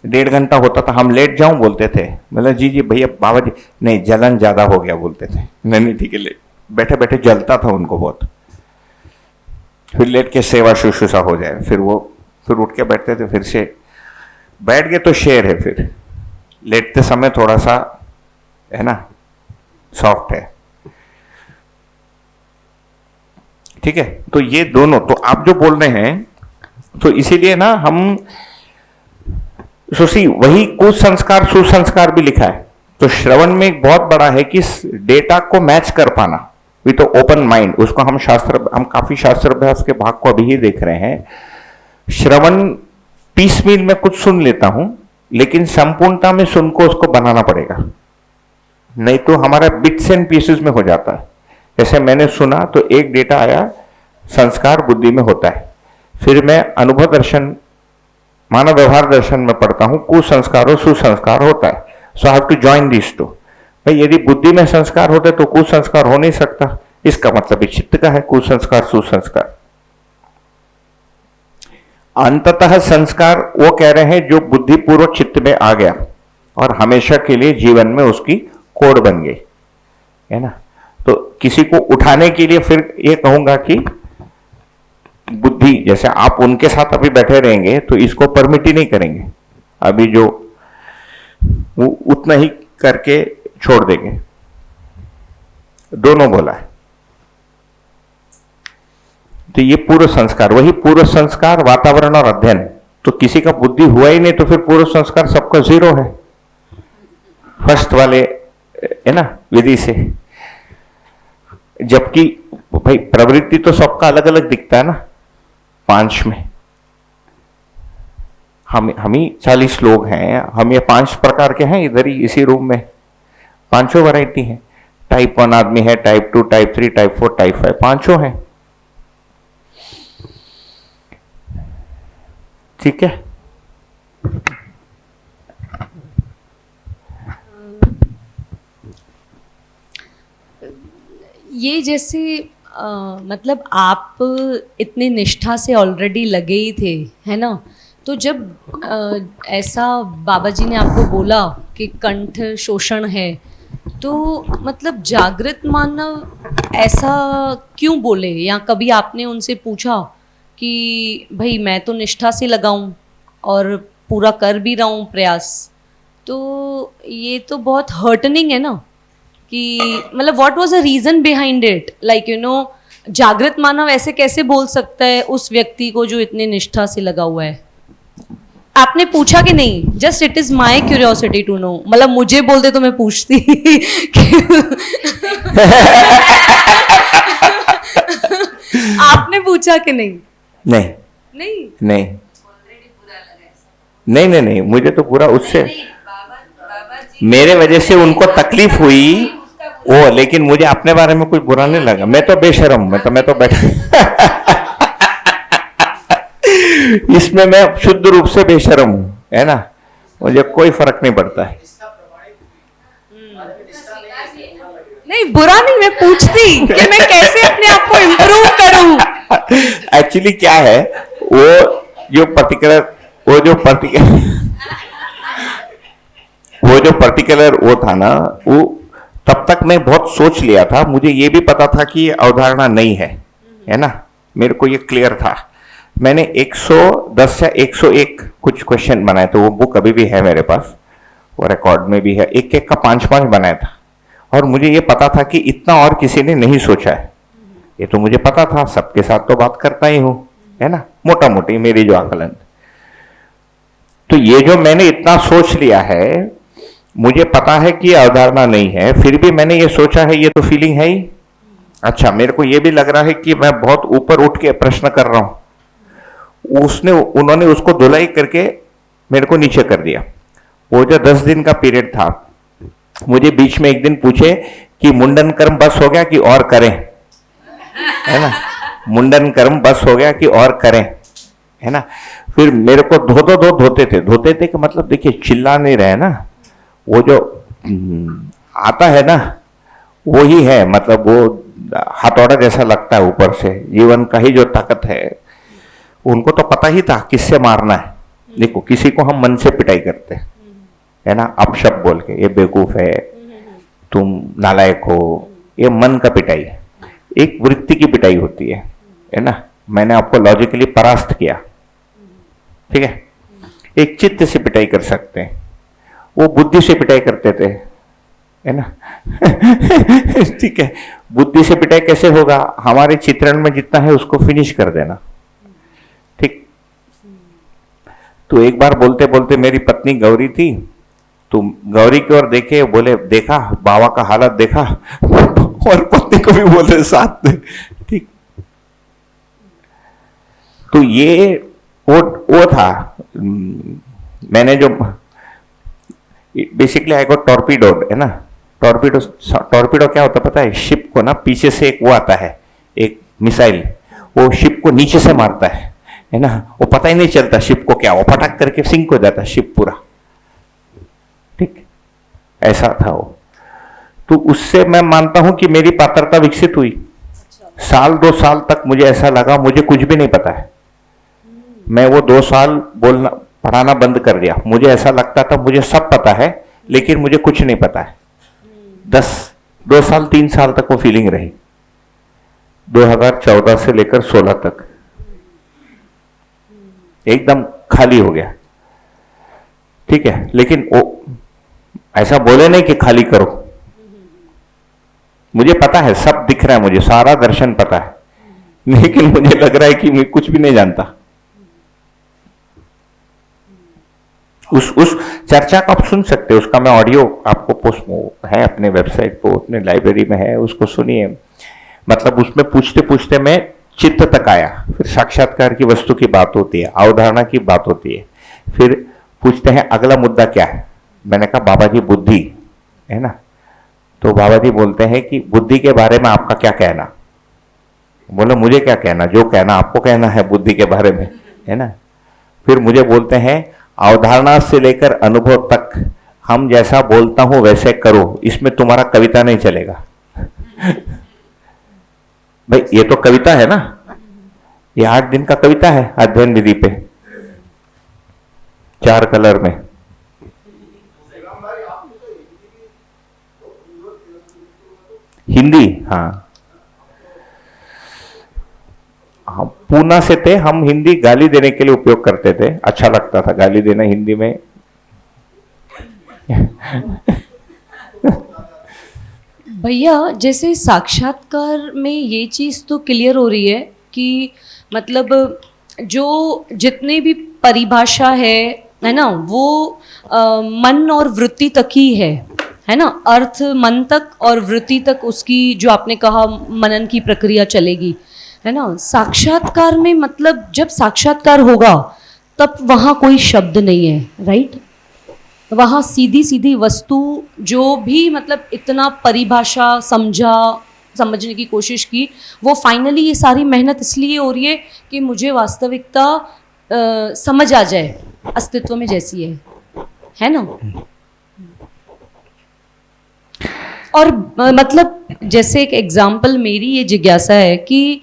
1.5 घंटा होता था, हम लेट जाऊं बोलते थे, मतलब जी भैया बाबा जी, नहीं जलन ज्यादा हो गया बोलते थे, नहीं ठीक है, बैठे बैठे जलता था उनको बहुत। फिर लेट के सेवा शुश्रूषा हो जाए, फिर उठ के बैठते थे, फिर से बैठ गए तो शेर है, फिर लेटते समय थोड़ा सा, है ना, सॉफ्ट है, ठीक है। तो ये दोनों, तो आप जो बोल रहे हैं, तो इसीलिए ना हम वही कुसंस्कार सुसंस्कार भी लिखा है। तो श्रवण में एक बहुत बड़ा है कि डेटा को मैच कर पाना विथ ओपन माइंड। उसको हम काफी शास्त्र अभ्यास के भाग को अभी ही देख रहे हैं। श्रवण पीसमील में कुछ सुन लेता हूं, लेकिन संपूर्णता में सुन को उसको बनाना पड़ेगा, नहीं तो हमारा बिट्स एंड पीसेस में हो जाता है। जैसे मैंने सुना तो एक डेटा आया, संस्कार बुद्धि में होता है, फिर मैं अनुभव दर्शन मानव व्यवहार दर्शन में पढ़ता हूं कुसंस्कार और सुसंस्कार होता है। So I have to join this too. भाई यदि बुद्धि में संस्कार होते तो कुसंस्कार हो नहीं सकता, इसका मतलब चित्त का है कुसंस्कार सुसंस्कार। अंततः संस्कार वो कह रहे हैं जो बुद्धिपूर्वक चित्त में आ गया और हमेशा के लिए जीवन में उसकी कोड बन गई, है ना। तो किसी को उठाने के लिए फिर ये कहूंगा कि बुद्धि, जैसे आप उनके साथ अभी बैठे रहेंगे तो इसको परमिट ही नहीं करेंगे, अभी जो वो उतना ही करके छोड़ देंगे। दोनों बोला है। तो ये पूर्व संस्कार, वही पूर्व संस्कार, वातावरण और अध्ययन। तो किसी का बुद्धि हुआ ही नहीं तो फिर पूर्व संस्कार सबका 0 है, फर्स्ट वाले, है ना, विधि से। जबकि भाई प्रवृत्ति तो सबका अलग अलग दिखता है ना, 5 में हम ही 40 लोग हैं, हम ये 5 प्रकार के हैं इधर ही इसी रूम में, 5 वैरायटी है। टाइप 1 आदमी है, टाइप 2, टाइप 3, टाइप 4, टाइप 5, 5 हैं। ठीक है। ये जैसे मतलब आप इतने निष्ठा से ऑलरेडी लगे ही थे, है ना। तो जब ऐसा बाबा जी ने आपको बोला कि कंठ शोषण है, तो मतलब जागृत मानव ऐसा क्यों बोले, या कभी आपने उनसे पूछा कि भाई मैं तो निष्ठा से लगाऊं और पूरा कर भी रहा हूँ प्रयास, तो ये तो बहुत हर्टनिंग है ना, कि मतलब what was the reason behind it, like you know, जागृत मानव ऐसे कैसे बोल सकता है उस व्यक्ति को जो इतने निष्ठा से लगा हुआ है। आपने पूछा कि नहीं? Just it is my curiosity to know, मतलब मुझे बोलते तो मैं पूछती आपने पूछा कि नहीं? नहीं नहीं नहीं नहीं नहीं नहीं, मुझे तो पूरा उससे मेरे वजह से उनको तकलीफ हुई वो, लेकिन मुझे अपने बारे में कुछ बुरा नहीं लगा। मैं तो बेशर्म, मैं तो बैठा इसमें मैं शुद्ध रूप से बेशर्म हूं, है ना, मुझे कोई फर्क नहीं पड़ता है। नहीं, बुरा नहीं, मैं पूछती कि मैं कैसे अपने आप को इम्प्रूव करूं। एक्चुअली क्या है, वो जो पर्टिकुलर वो था ना, वो तब तक मैं बहुत सोच लिया था, मुझे ये भी पता था कि ये अवधारणा नहीं है ना, मेरे को ये क्लियर था। मैंने 110 या 101 कुछ क्वेश्चन बनाए थे, वो बुक अभी भी है मेरे पास, वो रिकॉर्ड में भी है, एक एक का 5-5 बनाया था। और मुझे ये पता था कि इतना और किसी ने नहीं सोचा है, ये तो मुझे पता था, सबके साथ तो बात करता ही हूं, है ना, मोटा मोटी मेरी जो आकलन। तो ये जो मैंने इतना सोच लिया है, मुझे पता है कि अवधारणा नहीं है, फिर भी मैंने ये सोचा है, ये तो फीलिंग है ही। अच्छा, मेरे को ये भी लग रहा है कि मैं बहुत ऊपर उठ के प्रश्न कर रहा हूं, उन्होंने उसको धुलाई करके मेरे को नीचे कर दिया। वो जो 10 दिन का पीरियड था, मुझे बीच में एक दिन पूछे कि मुंडन कर्म बस हो गया कि और करें, है ना, मुंडन कर्म बस हो गया कि और करें, है ना। फिर मेरे को धोते थे कि मतलब देखिए चिल्ला नहीं रहे ना, वो जो आता है ना वो ही है, मतलब वो हथौड़ा जैसा लगता है ऊपर से, जीवन का ही जो ताकत है। उनको तो पता ही था किससे मारना है। देखो, किसी को हम मन से पिटाई करते हैं, है ना, अपशब्द बोल के, ये बेवकूफ है, तुम नालायक हो, ये मन का पिटाई है। एक वृत्ति की पिटाई होती है ना, मैंने आपको लॉजिकली परास्त किया, ठीक है। एक चित्त से पिटाई कर सकते हैं, वो बुद्धि से पिटाई करते थे, है ना ठीक है। बुद्धि से पिटाई कैसे होगा? हमारे चित्रण में जितना है उसको फिनिश कर देना, ठीक। तो एक बार बोलते बोलते मेरी पत्नी गौरी थी, तो गौरी की ओर देखे, बोले देखा बाबा का हालत देखा और पत्नी को भी बोले साथ में, ठीक। तो ये वो था, मैंने जो बेसिकली आई गॉट टॉर्पीडोड, है ना। टॉर्पीडो क्या होता है पता है? शिप को ना पीछे से एक वो आता है, एक मिसाइल, वो शिप को नीचे से मारता है ना, वो पता ही नहीं चलता शिप को क्या, वो पटक करके सिंक हो जाता है शिप पूरा, ठीक। ऐसा था वो। तो उससे मैं मानता हूं कि मेरी पात्रता विकसित हुई। 1-2 साल तक मुझे ऐसा लगा मुझे कुछ भी नहीं पता है, मैं वो 2 साल बोलना पढ़ाना बंद कर दिया। मुझे ऐसा लगता था मुझे सब पता है, लेकिन मुझे कुछ नहीं पता है। 2 साल 3 साल तक वो फीलिंग रही, 2014 से लेकर 16 तक एकदम खाली हो गया। ठीक है, लेकिन वो ऐसा बोले नहीं कि खाली करो, मुझे पता है, सब दिख रहा है, मुझे सारा दर्शन पता है, लेकिन मुझे लग रहा है कि मैं कुछ भी नहीं जानता। उस चर्चा को आप सुन सकते हो, उसका मैं ऑडियो आपको पोस्ट है अपने वेबसाइट पे, अपने लाइब्रेरी में है, उसको सुनिए। मतलब उसमें पूछते पूछते मैं चित्त तक आया, फिर साक्षात्कार की वस्तु की बात होती है, अवधारणा की बात होती है, फिर पूछते हैं अगला मुद्दा क्या है। मैंने कहा बाबा जी बुद्धि है ना, तो बाबा जी बोलते हैं कि बुद्धि के बारे में आपका क्या कहना। बोलो मुझे क्या कहना, जो कहना आपको कहना है बुद्धि के बारे में, है ना। फिर मुझे बोलते हैं अवधारणा से लेकर अनुभव तक हम जैसा बोलता हूं वैसे करो, इसमें तुम्हारा कविता नहीं चलेगा। भाई ये तो कविता है ना, ये 8 दिन का कविता है अध्ययन विधि पे, 4 कलर में। हिंदी, हाँ हम पूना से थे, हम हिंदी गाली देने के लिए उपयोग करते थे, अच्छा लगता था गाली देना हिंदी में। भैया जैसे साक्षात्कार में ये चीज़ तो क्लियर हो रही है कि मतलब जो जितने भी परिभाषा है ना, वो मन और वृत्ति तक ही है ना, अर्थ मन तक और वृत्ति तक उसकी जो आपने कहा मनन की प्रक्रिया चलेगी, है ना। साक्षात्कार में मतलब जब साक्षात्कार होगा तब वहाँ कोई शब्द नहीं है, राइट। वहाँ सीधी सीधी वस्तु जो भी मतलब इतना परिभाषा समझने की कोशिश की, वो फाइनली ये सारी मेहनत इसलिए हो रही है कि मुझे वास्तविकता समझ आ जाए अस्तित्व में जैसी है ना। और मतलब जैसे एक एग्जाम्पल मेरी ये जिज्ञासा है कि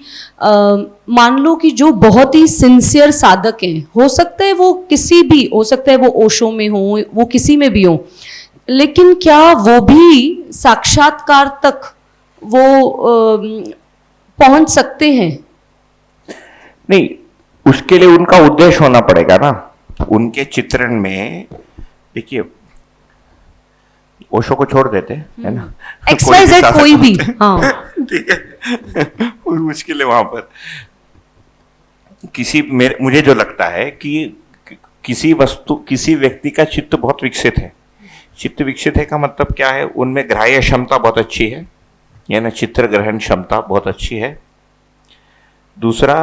मान लो कि जो बहुत ही सिंसियर साधक हैं, हो सकता है वो किसी भी, हो सकता है वो ओशो में हो, वो किसी में भी हो, लेकिन क्या वो भी साक्षात्कार तक वो पहुंच सकते हैं? नहीं, उसके लिए उनका उद्देश्य होना पड़ेगा ना। उनके चित्रण में देखिए, ओशो को छोड़ देते है ना, XYZ कोई भी, हाँ ठीक है। कोई मुश्किल है वहां पर। मुझे जो लगता है कि किसी वस्तु, किसी व्यक्ति का चित्त बहुत विकसित है। चित्त विकसित है का मतलब क्या है, उनमें ग्राह्य क्षमता बहुत अच्छी है, यानी चित्र ग्रहण क्षमता बहुत अच्छी है। दूसरा,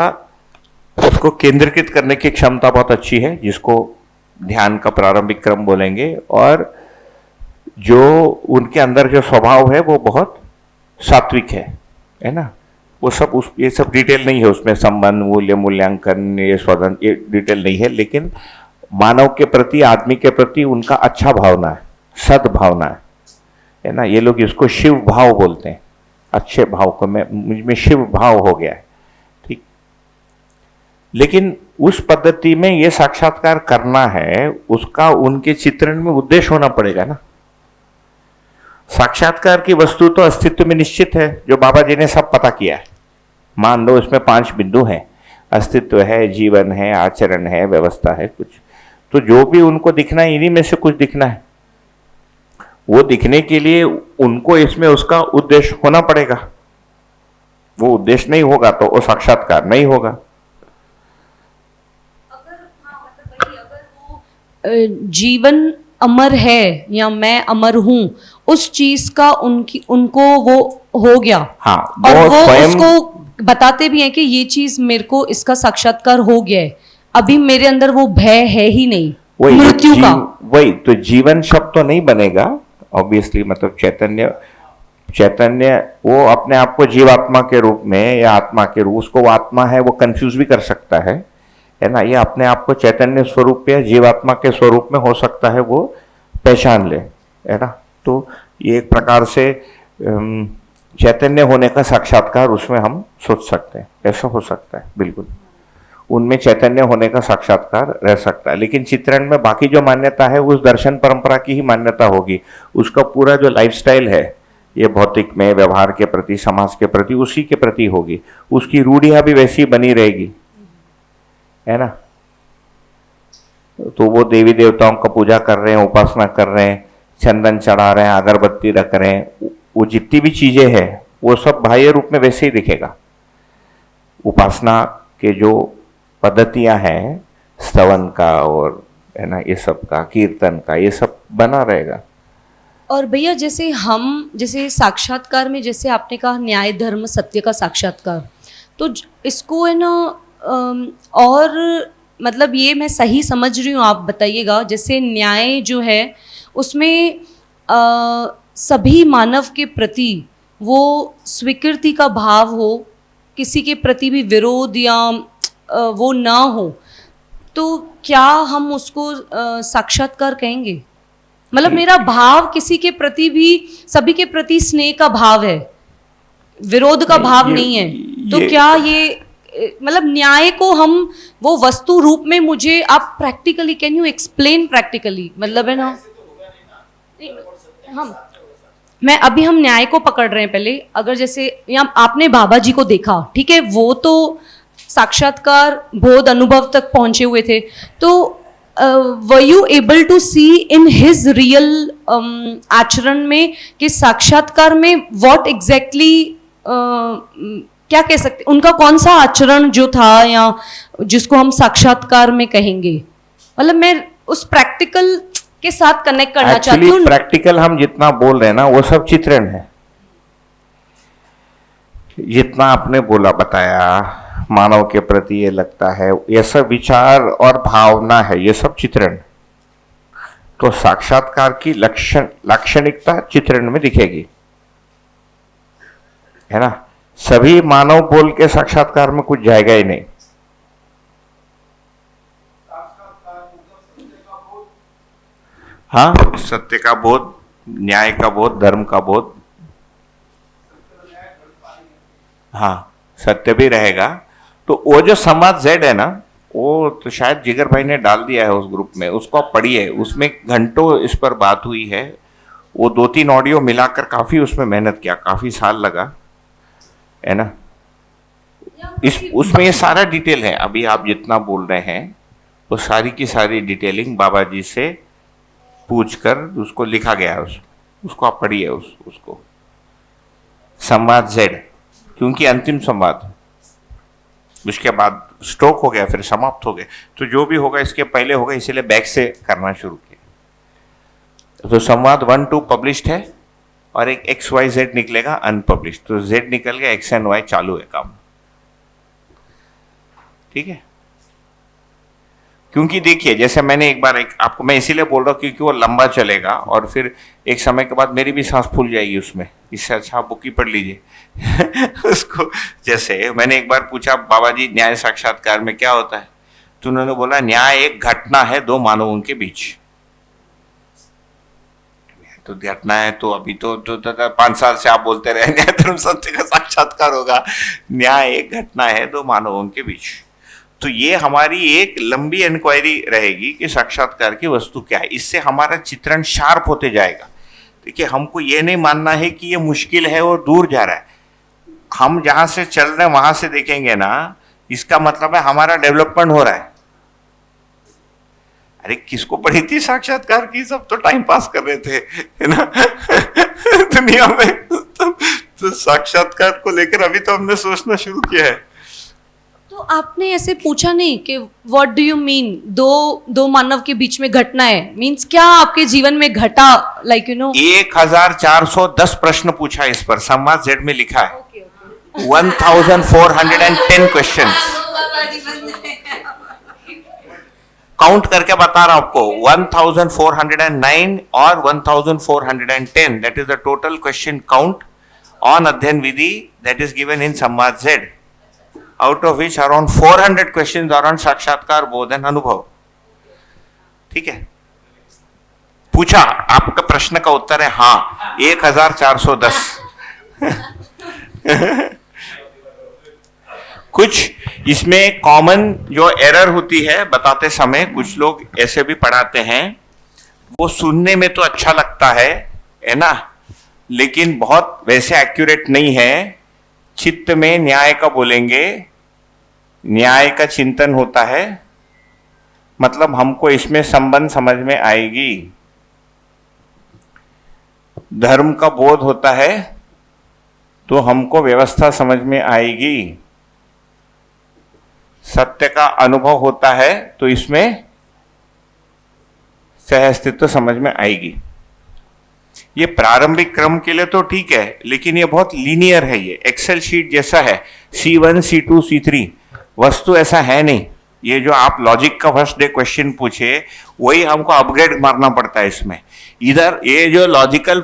उसको केंद्रीकृत करने की क्षमता बहुत अच्छी है, जिसको ध्यान का प्रारंभिक क्रम बोलेंगे। और जो उनके अंदर जो स्वभाव है वो बहुत सात्विक है ना। वो सब ये सब डिटेल नहीं है उसमें, संबंध, मूल्य, मूल्यांकन, ये स्वतंत्र, ये डिटेल नहीं है, लेकिन मानव के प्रति, आदमी के प्रति उनका अच्छा भावना है, सद्भावना है ना। ये लोग इसको शिव भाव बोलते हैं, अच्छे भाव को मुझ में शिव भाव हो गया है, ठीक। लेकिन उस पद्धति में ये साक्षात्कार करना है, उसका उनके चित्रण में उद्देश्य होना पड़ेगा ना। साक्षात्कार की वस्तु तो अस्तित्व में निश्चित है, जो बाबा जी ने सब पता किया है। मान लो इसमें 5 बिंदु हैं, अस्तित्व है, जीवन है, आचरण है, व्यवस्था है, कुछ तो जो भी उनको दिखना है, इन्हीं में से कुछ दिखना है। वो दिखने के लिए उनको इसमें उसका उद्देश्य होना पड़ेगा। वो उद्देश्य नहीं होगा तो वो साक्षात्कार नहीं होगा। जीवन अमर है या मैं अमर हूं, उस चीज का उनको वो हो गया, हाँ, और वो स्वयं उसको बताते भी हैं कि ये चीज मेरे को, इसका साक्षात्कार हो गया है, अभी मेरे अंदर वो भय है ही नहीं मृत्यु का। वही तो जीवन शब्द तो नहीं बनेगा ऑब्वियसली। मतलब चैतन्य वो अपने आप को जीवात्मा के रूप में या आत्मा के रूप, उसको वो आत्मा है वो कंफ्यूज भी कर सकता है ना। ये अपने आप को चैतन्य स्वरूप या जीवात्मा के स्वरूप में हो सकता है वो पहचान ले, है ना। तो ये एक प्रकार से चैतन्य होने का साक्षात्कार उसमें हम सोच सकते हैं, ऐसा हो सकता है बिल्कुल। उनमें चैतन्य होने का साक्षात्कार रह सकता है। लेकिन चित्रण में बाकी जो मान्यता है उस दर्शन परंपरा की ही मान्यता होगी। उसका पूरा जो लाइफस्टाइल है ये भौतिक में, व्यवहार के प्रति, समाज के प्रति, उसी के प्रति होगी। उसकी रूढ़ियां भी वैसी बनी रहेगी, है ना। तो वो देवी देवताओं का पूजा कर रहे हैं, उपासना कर रहे हैं, चंदन चढ़ा रहे हैं, अगरबत्ती रख रहे हैं, वो जितनी भी चीजें हैं वो सब बाह्य रूप में वैसे ही दिखेगा। उपासना के जो पद्धतियां हैं, स्तवन का और है ना, ये सब का, कीर्तन का, ये सब बना रहेगा। और भैया जैसे साक्षात्कार में, जैसे आपने कहा न्याय धर्म सत्य का साक्षात्कार, तो इसको है ना और मतलब ये मैं सही समझ रही हूँ, आप बताइएगा। जैसे न्याय जो है उसमें सभी मानव के प्रति वो स्वीकृति का भाव हो, किसी के प्रति भी विरोध या वो ना हो, तो क्या हम उसको साक्षात्कार कहेंगे? मतलब मेरा भाव किसी के प्रति भी, सभी के प्रति स्नेह का भाव है, विरोध का भाव नहीं है, तो क्या ये मतलब न्याय को हम वो वस्तु रूप में, मुझे आप practically can you explain practically, मतलब है ना। हम न्याय को पकड़ रहे हैं पहले। अगर जैसे यहाँ आपने बाबा जी को देखा, ठीक है, वो तो साक्षात्कार बोध अनुभव तक पहुंचे हुए थे, तो were you able to see in his real आचरण में कि साक्षात्कार में what exactly क्या कह सकते, उनका कौन सा आचरण जो था या जिसको हम साक्षात्कार में कहेंगे? मतलब मैं उस प्रैक्टिकल के साथ कनेक्ट करना चाहती हूँ। प्रैक्टिकल हम जितना बोल रहे हैं ना वो सब चित्रण है। जितना आपने बोला, बताया मानव के प्रति ये लगता है, ये सब विचार और भावना है, ये सब चित्रण। तो साक्षात्कार की लाक्षणिकता चित्रण में दिखेगी, है ना। सभी मानव बोल के साक्षात्कार में कुछ जाएगा ही नहीं। हाँ, सत्य का बोध, न्याय का बोध, धर्म का बोध, हाँ सत्य भी रहेगा। तो वो जो संवाद जेड है ना, वो तो शायद जिगर भाई ने डाल दिया है उस ग्रुप में, उसको आप पढ़िए। उसमें घंटों इस पर बात हुई है। वो 2-3 ऑडियो मिलाकर काफी उसमें मेहनत किया, काफी साल लगा, है ना। उसमें ये सारा डिटेल है। अभी आप जितना बोल रहे हैं वो सारी की सारी डिटेलिंग बाबा जी से पूछकर उसको लिखा गया है। उसको आप पढ़िए, उसको संवाद जेड, क्योंकि अंतिम संवाद, उसके बाद स्ट्रोक हो गया, फिर समाप्त हो गए। तो जो भी होगा इसके पहले होगा, इसीलिए बैक से करना शुरू किया। तो संवाद 1-2 पब्लिश्ड है और एक XYZ निकलेगा अनपब्लिश्ड। तो Z निकल गया, X एंड Y चालू है काम, ठीक है। क्योंकि देखिए, जैसे मैंने एक बार आपको मैं इसीलिए बोल रहा हूँ क्योंकि वो लंबा चलेगा और फिर एक समय के बाद मेरी भी सांस फूल जाएगी उसमें। इससे अच्छा आप बुक ही पढ़ लीजिए उसको। जैसे मैंने एक बार पूछा, बाबा जी न्याय साक्षात्कार में क्या होता है? तो उन्होंने बोला, न्याय एक घटना है 2 मानवों के बीच। तो घटना है तो अभी तो 5 साल से आप बोलते रहे न्याय धर्म सत्य का साक्षात्कार होगा। न्याय एक घटना है 2 मानवों के बीच। तो ये हमारी एक लंबी इंक्वायरी रहेगी कि साक्षात्कार की वस्तु क्या है। इससे हमारा चित्रण शार्प होते जाएगा। देखिए, हमको ये नहीं मानना है कि ये मुश्किल है और दूर जा रहा है। हम जहां से चल रहे हैं वहां से देखेंगे ना, इसका मतलब है हमारा डेवलपमेंट हो रहा है। अरे किसको पढ़ी थी साक्षात्कार की? सब तो टाइम पास कर रहे थे, है ना दुनिया में। तो साक्षात्कार को लेकर अभी तो हमने सोचना शुरू किया है। तो आपने ऐसे पूछा नहीं कि व्हाट डू यू मीन, दो मानव के बीच में घटना है, मीन्स क्या आपके जीवन में घटा, लाइक यू नो। 1410 प्रश्न पूछा इस पर, संवाद जेड में लिखा है। 1410 क्वेश्चंस काउंट करके बता रहा हूं आपको। 1409 और 1410, that is the total question count on अध्ययन विधि दैट इज गिवन इन संवाद Z, out of which around 400 questions are on साक्षात्कार, बोध एंड अनुभव। ठीक है, पूछा, आपका प्रश्न का उत्तर है हाँ, 1410 कुछ इसमें कॉमन जो एरर होती है बताते समय, कुछ लोग ऐसे भी पढ़ाते हैं, वो सुनने में तो अच्छा लगता है ना, लेकिन बहुत वैसे एक्यूरेट नहीं है। चित्त में न्याय का बोलेंगे, न्याय का चिंतन होता है, मतलब हमको इसमें संबंध समझ में आएगी। धर्म का बोध होता है तो हमको व्यवस्था समझ में आएगी। सत्य का अनुभव होता है तो इसमें सह अस्तित्व समझ में आएगी। ये प्रारंभिक क्रम के लिए तो ठीक है, लेकिन ये बहुत लीनियर है, ये एक्सेल शीट जैसा है, C1 C2 C3, वस्तु ऐसा है नहीं। ये जो आप लॉजिक का फर्स्ट डे क्वेश्चन पूछे, वही हमको अपग्रेड मारना पड़ता है इसमें। इधर ये जो लॉजिकल,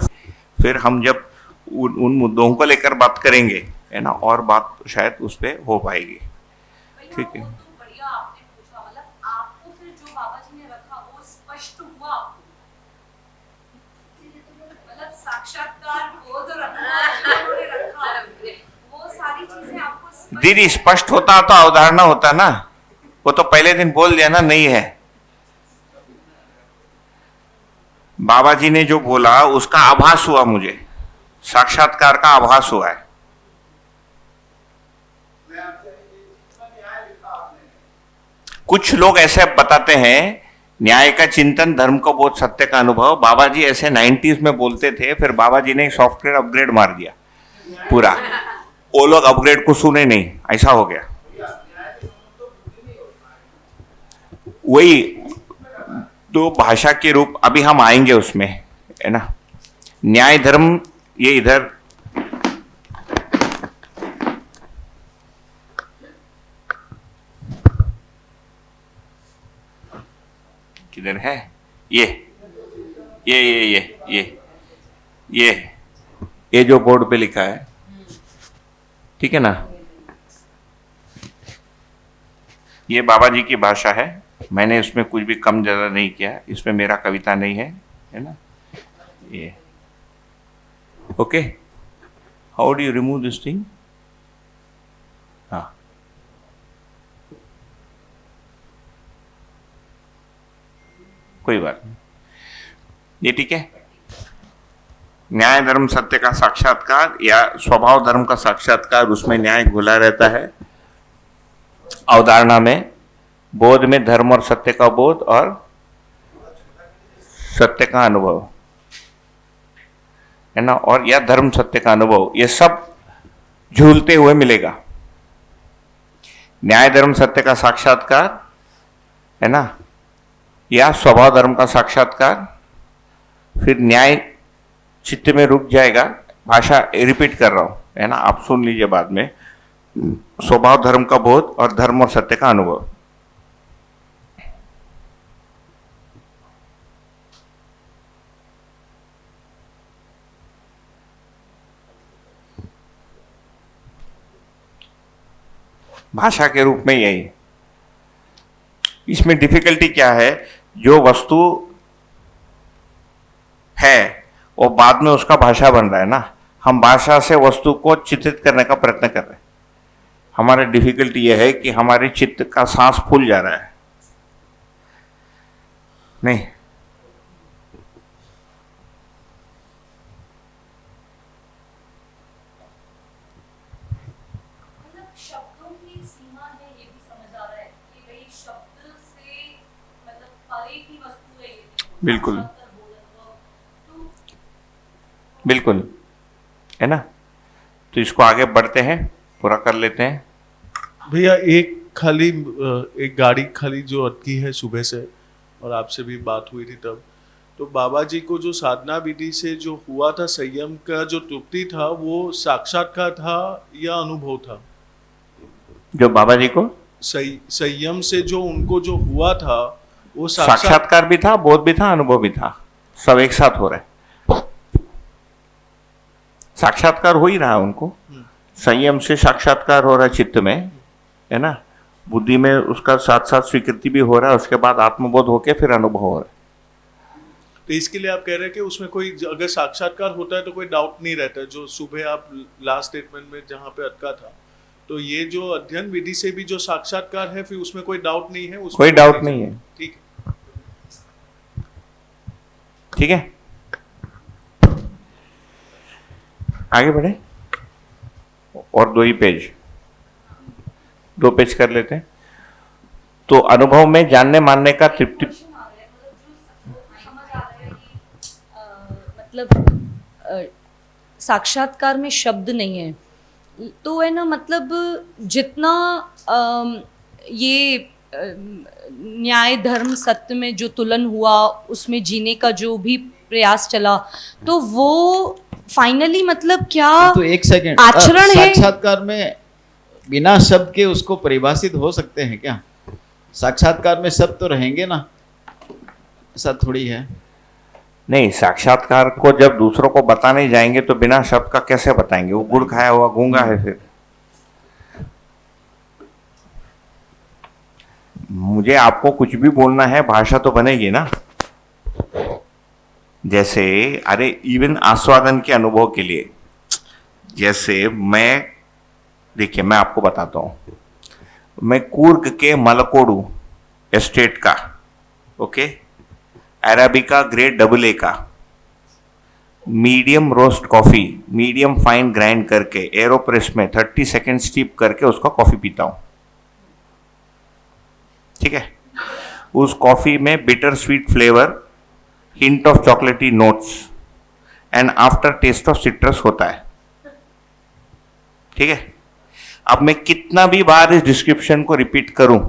फिर हम जब उन मुद्दों को लेकर बात करेंगे, है ना, और बात शायद उस पर हो पाएगी। ठीक है, तो बढ़िया आपने पूछा, मतलब आपको फिर जो बाबा जी ने रखा वो स्पष्ट हुआ आपको, मतलब साक्षात्कार बोध और अनुभव उन्होंने रखा, वो सारी चीजें आपको दीदी स्पष्ट होता तो अवधारणा होता ना, वो तो पहले दिन बोल दिया ना, नहीं है। बाबा जी ने जो बोला उसका आभास हुआ, मुझे साक्षात्कार का आभास हुआ है। कुछ लोग ऐसे बताते हैं, न्याय का चिंतन, धर्म का बोध, सत्य का अनुभव। बाबा जी ऐसे 90s में बोलते थे, फिर बाबा जी ने सॉफ्टवेयर अपग्रेड मार दिया पूरा, वो लोग अपग्रेड को सुने नहीं, ऐसा हो गया। वही दो भाषा के रूप, अभी हम आएंगे उसमें, है ना। न्याय धर्म, ये इधर किधर है, ये जो बोर्ड पे लिखा है, ठीक है ना, ये बाबा जी की भाषा है। मैंने इसमें कुछ भी कम ज्यादा नहीं किया, इसमें मेरा कविता नहीं है ना। ये okay, how do you remove this thing? हाँ, कोई बात नहीं, ये ठीक है। न्याय धर्म सत्य का साक्षात्कार या स्वभाव धर्म का साक्षात्कार, उसमें न्याय घुला रहता है। अवधारणा में, बोध में धर्म और सत्य का बोध और सत्य का अनुभव, है ना, और या धर्म सत्य का अनुभव, ये सब झूलते हुए मिलेगा। न्याय धर्म सत्य का साक्षात्कार, है ना, या स्वभाव धर्म का साक्षात्कार, फिर न्याय चित्त में रुक जाएगा। भाषा रिपीट कर रहा हूं, है ना, आप सुन लीजिए बाद में। स्वभाव धर्म का बोध और धर्म और सत्य का अनुभव। भाषा के रूप में यही। इसमें डिफिकल्टी क्या है, जो वस्तु है वो बाद में उसका भाषा बन रहा है ना, हम भाषा से वस्तु को चित्रित करने का प्रयत्न कर रहे हैं। हमारी डिफिकल्टी यह है कि हमारे चित्त का सांस फूल जा रहा है। नहीं, शब्दों की सीमा है, ये भी समझ आ रहा है कि भाई शब्द से मतलब परे की वस्तु है ये। बिल्कुल बिल्कुल, है ना। तो इसको आगे बढ़ते हैं, पूरा कर लेते हैं। भैया एक गाड़ी खाली जो अटकी है सुबह से, और आपसे भी बात हुई थी तब, तो बाबा जी को जो साधना विधि से जो हुआ था, संयम का जो तृप्ति था, वो साक्षात्कार था या अनुभव था? जो बाबा जी को संयम से जो उनको जो हुआ था, वो साक्षात्कार भी था, बोध भी था, अनुभव भी था, सब एक साथ हो रहा है। साक्षात्कार हो ही रहा है उनको, संयम से साक्षात्कार हो रहा है चित्त में, है ना, बुद्धि में उसका साथ साथ स्वीकृति भी हो रहा है, उसके बाद आत्मबोध होके फिर अनुभव हो रहा है। तो इसके लिए आप कह रहे हैं कि उसमें कोई अगर साक्षात्कार होता है तो कोई डाउट नहीं रहता, जो सुबह आप लास्ट स्टेटमेंट में जहाँ पे अटका था, तो ये जो अध्ययन विधि से भी जो साक्षात्कार है, फिर उसमें कोई डाउट नहीं है, उसमें कोई डाउट नहीं है। ठीक है। ठीक है, आगे बढ़े। और 2 ही पेज, 2 पेज कर लेते हैं। तो अनुभव में जानने मानने का तृप्ति, मतलब साक्षात्कार में शब्द नहीं है, तो है ना, मतलब जितना ये न्याय धर्म सत्य में जो तुलन हुआ, उसमें जीने का जो भी प्रयास चला, तो वो फाइनली मतलब क्या तो एक सेकंड, आचरण है। साक्षात्कार में बिना शब्द के उसको परिभाषित हो सकते हैं क्या? साक्षात्कार में शब्द तो रहेंगे ना, ऐसा थोड़ी है। नहीं, साक्षात्कार को जब दूसरों को बताने जाएंगे तो बिना शब्द का कैसे बताएंगे? वो गुड़ खाया हुआ गूंगा है। फिर मुझे आपको कुछ भी बोलना है, भाषा तो बनेगी ना। जैसे अरे इवन आस्वादन के अनुभव के लिए, जैसे देखिए मैं आपको बताता हूं, मैं कूर्ग के मलकोडू एस्टेट का, ओके, अरेबिका ग्रेड AA का medium roast coffee, medium fine grind करके एरोप्रेस में 30 सेकेंड स्टीप करके उसका कॉफी पीता हूं। ठीक है, उस कॉफी में bitter sweet flavour, hint of chocolatey notes and aftertaste of citrus होता है। ठीक है, अब मैं कितना भी बार इस डिस्क्रिप्शन को रिपीट करूं,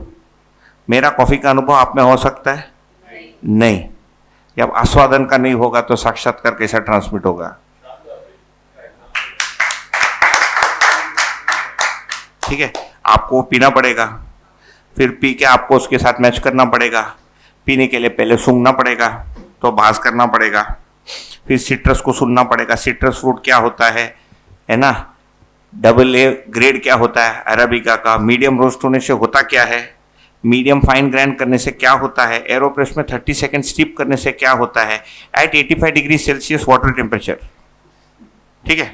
मेरा कॉफी का अनुभव आप में हो सकता है? नहीं। जब आस्वादन का नहीं होगा तो साक्षात्कार कैसा ट्रांसमिट होगा? ठीक है, आपको पीना पड़ेगा, फिर पी के आपको उसके साथ मैच करना पड़ेगा। पीने के लिए पहले सूंघना पड़ेगा, तो भास करना पड़ेगा, फिर सिट्रस को सुनना पड़ेगा, सिट्रस फ्रूट क्या होता है ना, AA ग्रेड क्या होता है अरेबिका का, मीडियम रोस्ट होने से होता क्या है, मीडियम फाइन ग्राइंड करने से क्या होता है, एरोप्रेस में 30 सेकेंड स्टीप करने से क्या होता है, at 85 degree Celsius water temperature. ठीक है,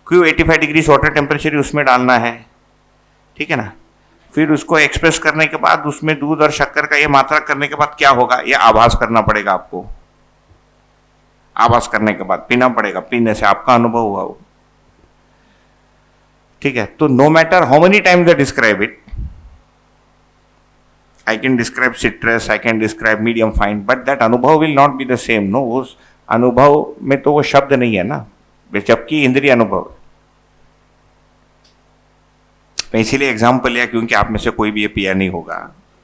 क्यों 85 डिग्री वाटर टेम्परेचर उसमें डालना है? ठीक है ना, फिर उसको एक्सप्रेस करने के बाद उसमें दूध और शक्कर का ये मात्रा करने के बाद क्या होगा, ये आभास करना पड़ेगा आपको। आभास करने के बाद पीना पड़ेगा, पीने से आपका अनुभव हुआ वो। ठीक है, तो no matter how many times they describe it, I can describe citrus, I can describe medium fine, but that अनुभव will not be the same, no। उस अनुभव में तो वो शब्द नहीं है ना, जबकि इंद्रिय अनुभव। मैं इसीलिए एग्जाम्पल लिया क्योंकि आप में से कोई भी ये पिया नहीं होगा,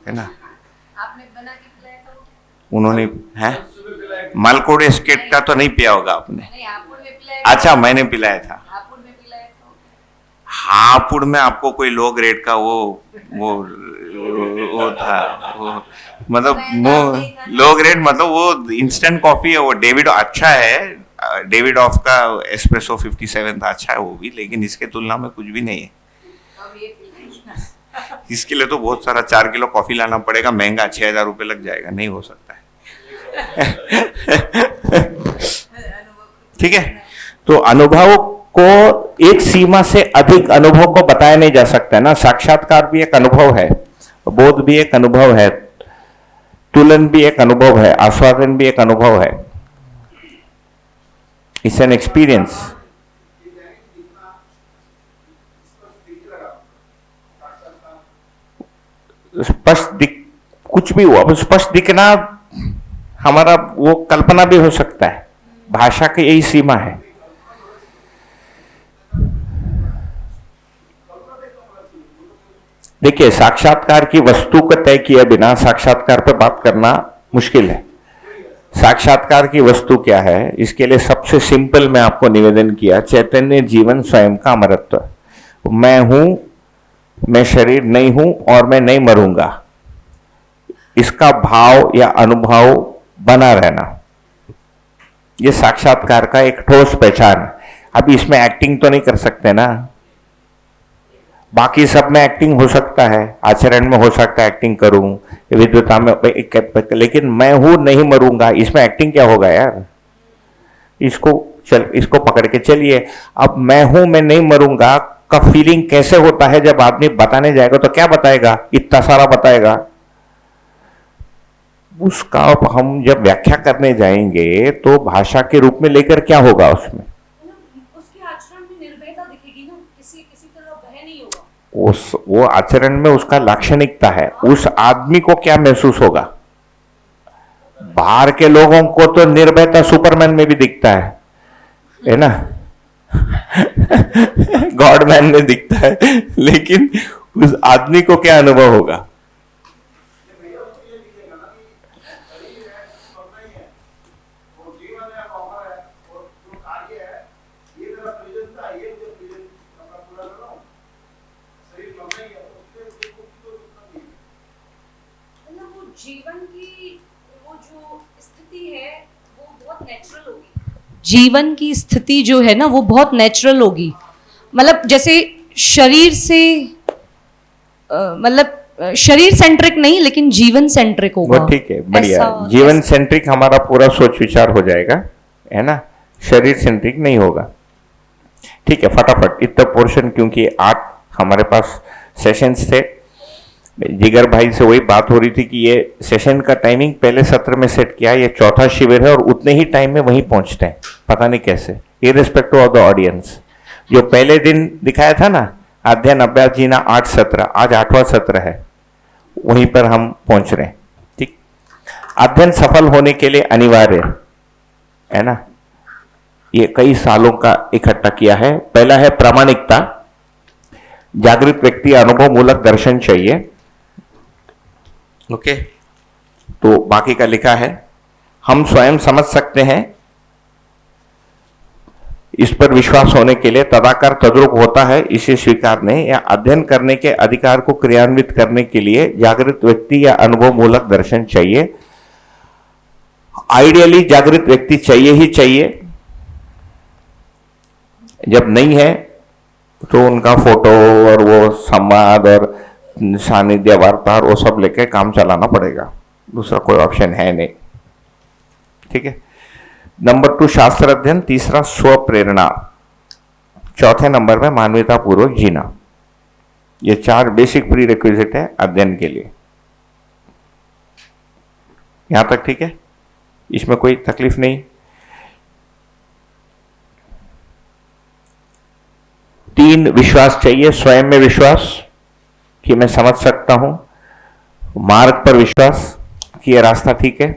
है ना। आपने बना के पिलाया था? उन्होंने है मालकोड एस्टेट का तो नहीं पिया होगा आपने? नहीं, हापुड़ में पिलाया। अच्छा, मैंने पिलाया था। हापुड़ में पिलाया था। हापुड़ में आपको कोई लो ग्रेड का वो था, वो मतलब वो लो ग्रेड, मतलब वो इंस्टेंट कॉफी है। वो डेविड अच्छा है, डेविड ऑफ का एस्प्रेसो 57 था, अच्छा है वो भी, लेकिन इसके तुलना में कुछ भी नहीं है। इसके लिए तो बहुत सारा 4 किलो कॉफी लाना पड़ेगा, महंगा, 6,000 रुपये लग जाएगा, नहीं हो सकता है। ठीक है, तो अनुभव को एक सीमा से अधिक अनुभव को बताया नहीं जा सकता है ना। साक्षात्कार भी एक अनुभव है, बोध भी एक अनुभव है, तुलन भी एक अनुभव है, आस्वादन भी एक अनुभव है। It's an experience. स्पष्ट दिख, कुछ भी हुआ, अब स्पष्ट दिखना हमारा वो कल्पना भी हो सकता है, भाषा की यही सीमा है। देखिए, साक्षात्कार की वस्तु को तय किए बिना साक्षात्कार पर बात करना मुश्किल है। साक्षात्कार की वस्तु क्या है, इसके लिए सबसे सिंपल मैं आपको निवेदन किया, चैतन्य जीवन स्वयं का अमरत्व। मैं हूं, मैं शरीर नहीं हूं और मैं नहीं मरूंगा, इसका भाव या अनुभव बना रहना, ये साक्षात्कार का एक ठोस पहचान है। अभी इसमें एक्टिंग तो नहीं कर सकते ना, बाकी सब में एक्टिंग हो सकता है, आचरण में हो सकता है एक्टिंग करूं, विद्वता में, लेकिन मैं हूं नहीं मरूंगा, इसमें एक्टिंग क्या होगा यार। इसको पकड़ के चलिए। अब मैं हूं, मैं नहीं मरूंगा, का फीलिंग कैसे होता है जब आदमी बताने जाएगा तो क्या बताएगा, इतना सारा बताएगा। उसका हम जब व्याख्या करने जाएंगे तो भाषा के रूप में लेकर क्या होगा उसमें, उसके आचरण में निर्भयता दिखेगी ना, किसी तरह भय नहीं होगा। वो आचरण में उसका लाक्षणिकता है। उस आदमी को क्या महसूस होगा? बाहर के लोगों को तो निर्भयता सुपरमैन में भी दिखता है ना गॉडमैन में दिखता है, लेकिन उस आदमी को क्या अनुभव होगा? जीवन की वो जो स्थिति है वो बहुत नेचुरल होगी। जीवन की स्थिति जो है ना वो बहुत नेचुरल होगी। मतलब जैसे शरीर से मतलब शरीर सेंट्रिक नहीं लेकिन जीवन सेंट्रिक होगा। वो ठीक है, बढ़िया। जीवन सेंट्रिक हमारा पूरा सोच विचार हो जाएगा, है ना, शरीर सेंट्रिक नहीं होगा। ठीक है, फटाफट इतना पोर्शन, क्योंकि 8 हमारे पास सेशंस थे। जिगर भाई से वही बात हो रही थी कि ये सेशन का टाइमिंग पहले सत्र में सेट किया, ये चौथा शिविर है और उतने ही टाइम में वहीं पहुंचते हैं, पता नहीं कैसे, इररिस्पेक्टिव ऑफ द ऑडियंस। जो पहले दिन दिखाया था ना, अध्ययन अभ्यास जीना 8 सत्र, आज 8वां सत्र है, वहीं पर हम पहुंच रहे हैं। ठीक, अध्ययन सफल होने के लिए अनिवार्य है ना, ये कई सालों का इकट्ठा किया है। पहला है प्रामाणिकता, जागृत व्यक्ति अनुभव मूलक दर्शन चाहिए। ओके, तो बाकी का लिखा है, हम स्वयं समझ सकते हैं, इस पर विश्वास होने के लिए तदाकार तद्रुप होता है, इसे स्वीकारने या अध्ययन करने के अधिकार को क्रियान्वित करने के लिए जागृत व्यक्ति या अनुभव मूलक दर्शन चाहिए। आइडियली जागृत व्यक्ति चाहिए ही चाहिए, जब नहीं है तो उनका फोटो और वो संवाद और सानिध्य वार्ता और वो सब लेके काम चलाना पड़ेगा, दूसरा कोई ऑप्शन है नहीं। ठीक है, नंबर 2 शास्त्र अध्ययन, तीसरा स्व प्रेरणा, चौथे नंबर में मानवता पूर्वक जीना। ये 4 बेसिक प्री रिक्विजिट है अध्ययन के लिए। यहां तक ठीक है, इसमें कोई तकलीफ नहीं। 3 विश्वास चाहिए, स्वयं में विश्वास कि मैं समझ सकता हूं, मार्ग पर विश्वास कि यह रास्ता ठीक है,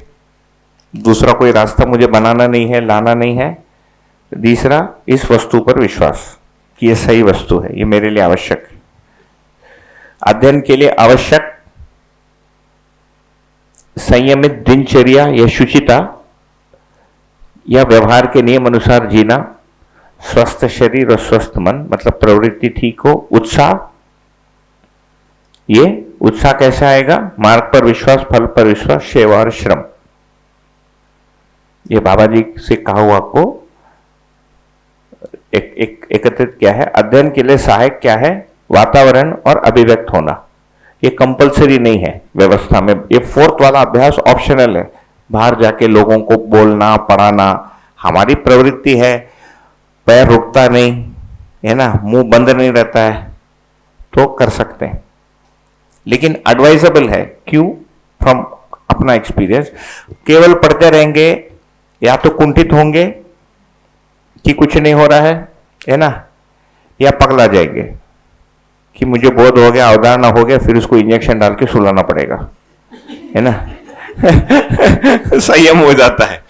दूसरा कोई रास्ता मुझे बनाना नहीं है, लाना नहीं है। तीसरा, इस वस्तु पर विश्वास कि यह सही वस्तु है, यह मेरे लिए आवश्यक है। अध्ययन के लिए आवश्यक संयमित दिनचर्या या शुचिता या व्यवहार के नियम अनुसार जीना, स्वस्थ शरीर और स्वस्थ मन, मतलब प्रवृत्ति ठीक हो, उत्साह। ये उत्साह कैसे आएगा? मार्ग पर विश्वास, फल पर विश्वास, सेवा और श्रम। ये बाबा जी से कहा हुआ को एकत्रित किया है। अध्ययन के लिए सहायक क्या है? वातावरण और अभिव्यक्त होना। ये कंपलसरी नहीं है व्यवस्था में। ये 4th वाला अभ्यास ऑप्शनल है, बाहर जाके लोगों को बोलना पढ़ाना। हमारी प्रवृत्ति है, पैर रुकता नहीं है ना, मुंह बंद नहीं रहता है, तो कर सकते हैं, लेकिन एडवाइजेबल है। क्यों? फ्रॉम अपना एक्सपीरियंस, केवल पढ़ते रहेंगे या तो कुंठित होंगे कि कुछ नहीं हो रहा है ना, या पगला जाएंगे कि मुझे बोध हो गया, अवधारणा हो गया, फिर उसको इंजेक्शन डाल के सुलाना पड़ेगा, है ना संयम हो जाता है,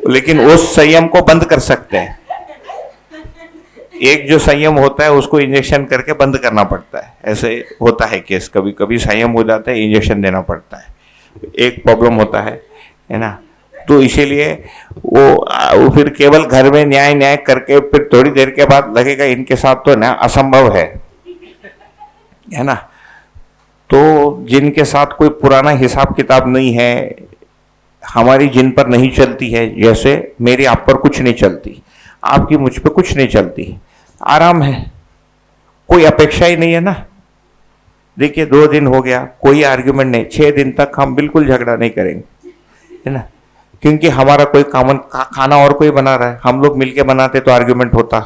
लेकिन उस संयम को बंद कर सकते हैं। एक जो संयम होता है उसको इंजेक्शन करके बंद करना पड़ता है, ऐसे होता है केस। कभी कभी संयम हो जाता है, इंजेक्शन देना पड़ता है, एक प्रॉब्लम होता है ना। तो इसीलिए वो फिर केवल घर में न्याय करके फिर थोड़ी देर के बाद लगेगा इनके साथ तो ना असंभव है ना। तो जिनके साथ कोई पुराना हिसाब किताब नहीं है, हमारी जिन पर नहीं चलती है, जैसे मेरी आप पर कुछ नहीं चलती, आपकी मुझ पर कुछ नहीं चलती, आराम है, कोई अपेक्षा ही नहीं है ना। देखिए 2 दिन हो गया, कोई आर्ग्यूमेंट नहीं, 6 दिन तक हम बिल्कुल झगड़ा नहीं करेंगे, है ना, क्योंकि हमारा कोई कॉमन खाना और कोई बना रहा है, हम लोग मिलके बनाते तो आर्ग्यूमेंट होता,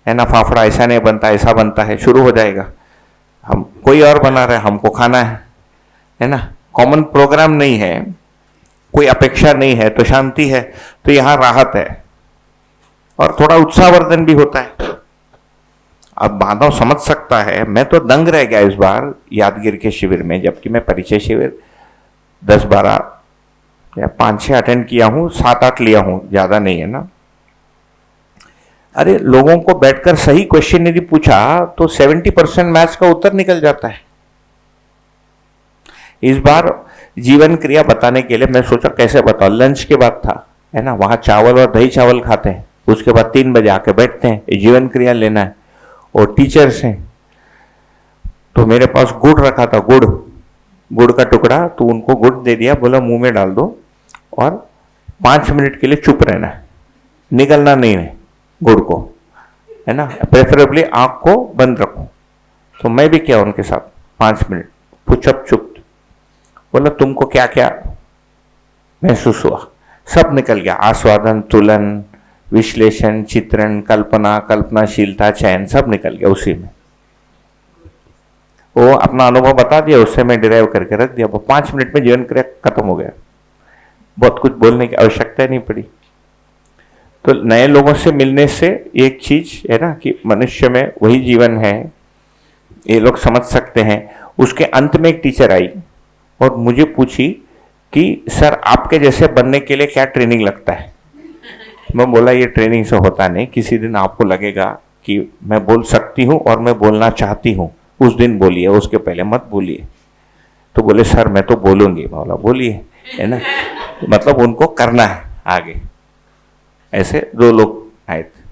है ना, फाफड़ा ऐसा नहीं बनता, ऐसा बनता है, शुरू हो जाएगा। हम कोई और बना रहे, हमको खाना है ना, कॉमन प्रोग्राम नहीं है, कोई अपेक्षा नहीं है, तो शांति है, तो यहाँ राहत है और थोड़ा उत्साहवर्धन भी होता है। अब माधव समझ सकता है, मैं तो दंग रह गया इस बार यादगिर के शिविर में, जबकि मैं परिचय शिविर 10-12 या 5-6 अटेंड किया हूँ, 7-8 लिया हूँ, ज्यादा नहीं है ना। अरे लोगों को बैठकर सही क्वेश्चन यदि पूछा तो 70% मैथ्स का उत्तर निकल जाता है। इस बार जीवन क्रिया बताने के लिए मैं सोचा कैसे बताऊं, लंच के बाद था, है ना, वहां चावल और दही चावल खाते हैं, उसके बाद 3 बजे आके बैठते हैं, जीवन क्रिया लेना है, और टीचर्स हैं, तो मेरे पास गुड़ रखा था, गुड़ का टुकड़ा, तो उनको गुड़ दे दिया, बोला मुंह में डाल दो और 5 मिनट के लिए चुप रहना है, निकलना नहीं है गुड़ को, है ना, प्रेफरेबली आंख को बंद रखो। तो मैं भी किया उनके साथ 5 मिनट, पुचअप चुप, बोला तुमको क्या क्या महसूस हुआ, सब निकल गया, आस्वादन, तुलन, विश्लेषण, चित्रण, कल्पना, कल्पनाशीलता, चयन, सब निकल गया उसी में। वो अपना अनुभव बता दिया, उससे मैं डिराइव करके रख दिया, वो 5 मिनट में जीवन क्रिया खत्म हो गया, बहुत कुछ बोलने की आवश्यकता नहीं पड़ी। तो नए लोगों से मिलने से एक चीज है ना कि मनुष्य में वही जीवन है, ये लोग समझ सकते हैं। उसके अंत में एक टीचर आई और मुझे पूछी कि सर आपके जैसे बनने के लिए क्या ट्रेनिंग लगता है। मैं बोला ये ट्रेनिंग से होता नहीं, किसी दिन आपको लगेगा कि मैं बोल सकती हूँ और मैं बोलना चाहती हूँ, उस दिन बोलिए, उसके पहले मत बोलिए। तो बोले सर मैं तो बोलूंगी। बोला बोलिए, है ना, मतलब उनको करना है आगे। ऐसे 2 लोग आए थे,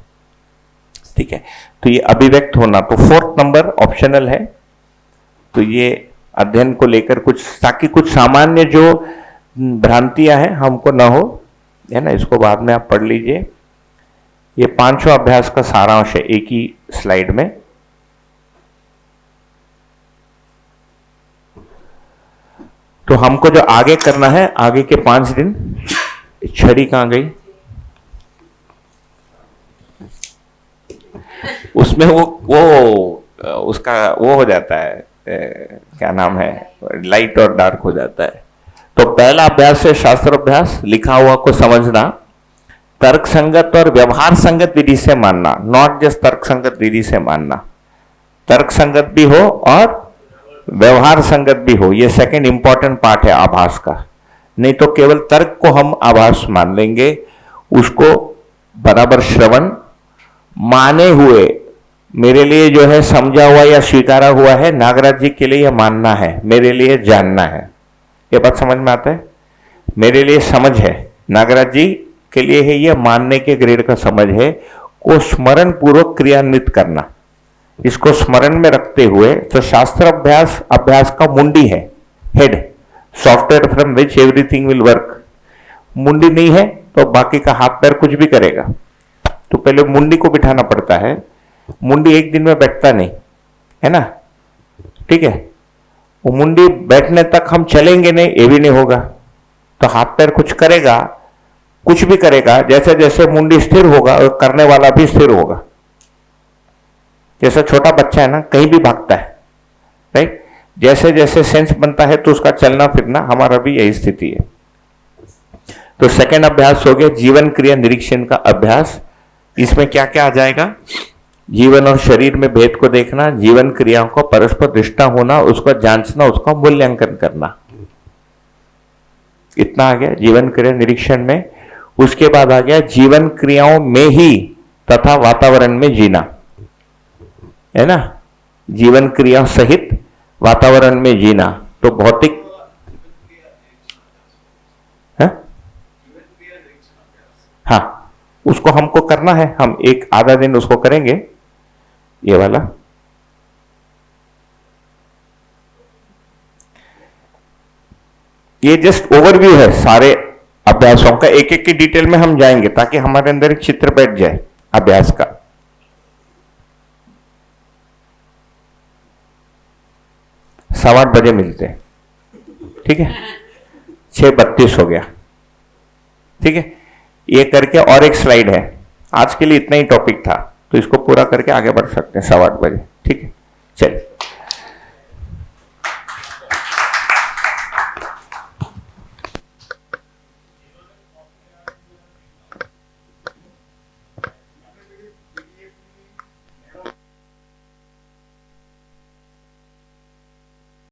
ठीक है। तो ये अभिव्यक्त होना, तो 4th नंबर ऑप्शनल है। तो ये अध्ययन को लेकर कुछ, ताकि कुछ सामान्य जो भ्रांतियां हैं हमको ना हो, है ना, इसको बाद में आप पढ़ लीजिए। ये 5वां अभ्यास का सारांश है एक ही स्लाइड में। तो हमको जो आगे करना है, आगे के 5 दिन, छड़ी कहां गई, उसमें वो उसका वो हो जाता है, क्या नाम है, लाइट और डार्क हो जाता है। तो पहला अभ्यास है शास्त्र अभ्यास, लिखा हुआ को समझना, तर्क संगत और व्यवहार संगत विधि से मानना, नॉट जस्ट तर्क संगत विधि से मानना, तर्क संगत भी हो और व्यवहार संगत भी हो। ये सेकंड इंपॉर्टेंट पार्ट है आभास का। नहीं तो केवल तर्क को हम आभास मान लेंगे, उसको बराबर श्रवण, माने हुए, मेरे लिए जो है समझा हुआ या स्वीकारा हुआ है, नागराज जी के लिए यह मानना है, मेरे लिए जानना है। ये बात समझ में आता है? मेरे लिए समझ है, नागराज जी के लिए है यह मानने के ग्रेड का समझ है, को स्मरण पूर्वक क्रियान्वित करना। इसको स्मरण में रखते हुए, तो शास्त्र अभ्यास अभ्यास का मुंडी है, head, software from which everything will work. मुंडी नहीं है तो बाकी का हाथ पैर कुछ भी करेगा। तो पहले मुंडी को बिठाना पड़ता है, मुंडी एक दिन में बैठता नहीं, है ना, ठीक है। वो मुंडी बैठने तक हम चलेंगे नहीं, ये भी नहीं होगा। तो हाथ पैर कुछ करेगा, कुछ भी करेगा, जैसे जैसे मुंडी स्थिर होगा और करने वाला भी स्थिर होगा। जैसा छोटा बच्चा है ना, कहीं भी भागता है, राइट, जैसे जैसे सेंस बनता है तो उसका चलना फिरना, हमारा भी यही स्थिति है। तो सेकंड अभ्यास हो गया जीवन क्रिया निरीक्षण का अभ्यास। इसमें क्या क्या आ जाएगा? जीवन और शरीर में भेद को देखना, जीवन क्रियाओं को परस्पर दृष्टा होना, उसको जांचना, उसका मूल्यांकन करना, इतना आ गया जीवन क्रिया निरीक्षण में। उसके बाद आ गया जीवन क्रियाओं में ही तथा वातावरण में जीना, है ना, जीवन क्रिया सहित वातावरण में जीना। तो भौतिक है? हाँ, उसको हमको करना है, हम एक आधा दिन उसको करेंगे, ये वाला। ये जस्ट ओवरव्यू है सारे अभ्यासों का, एक एक की डिटेल में हम जाएंगे ताकि हमारे अंदर एक चित्र बैठ जाए अभ्यास का। 8:15 बजे मिलते हैं, ठीक है, 6:32 हो गया, ठीक है। ये करके और एक स्लाइड है, आज के लिए इतना ही टॉपिक था। तो इसको पूरा करके आगे बढ़ सकते हैं 8:15 बजे। ठीक है, चलिए।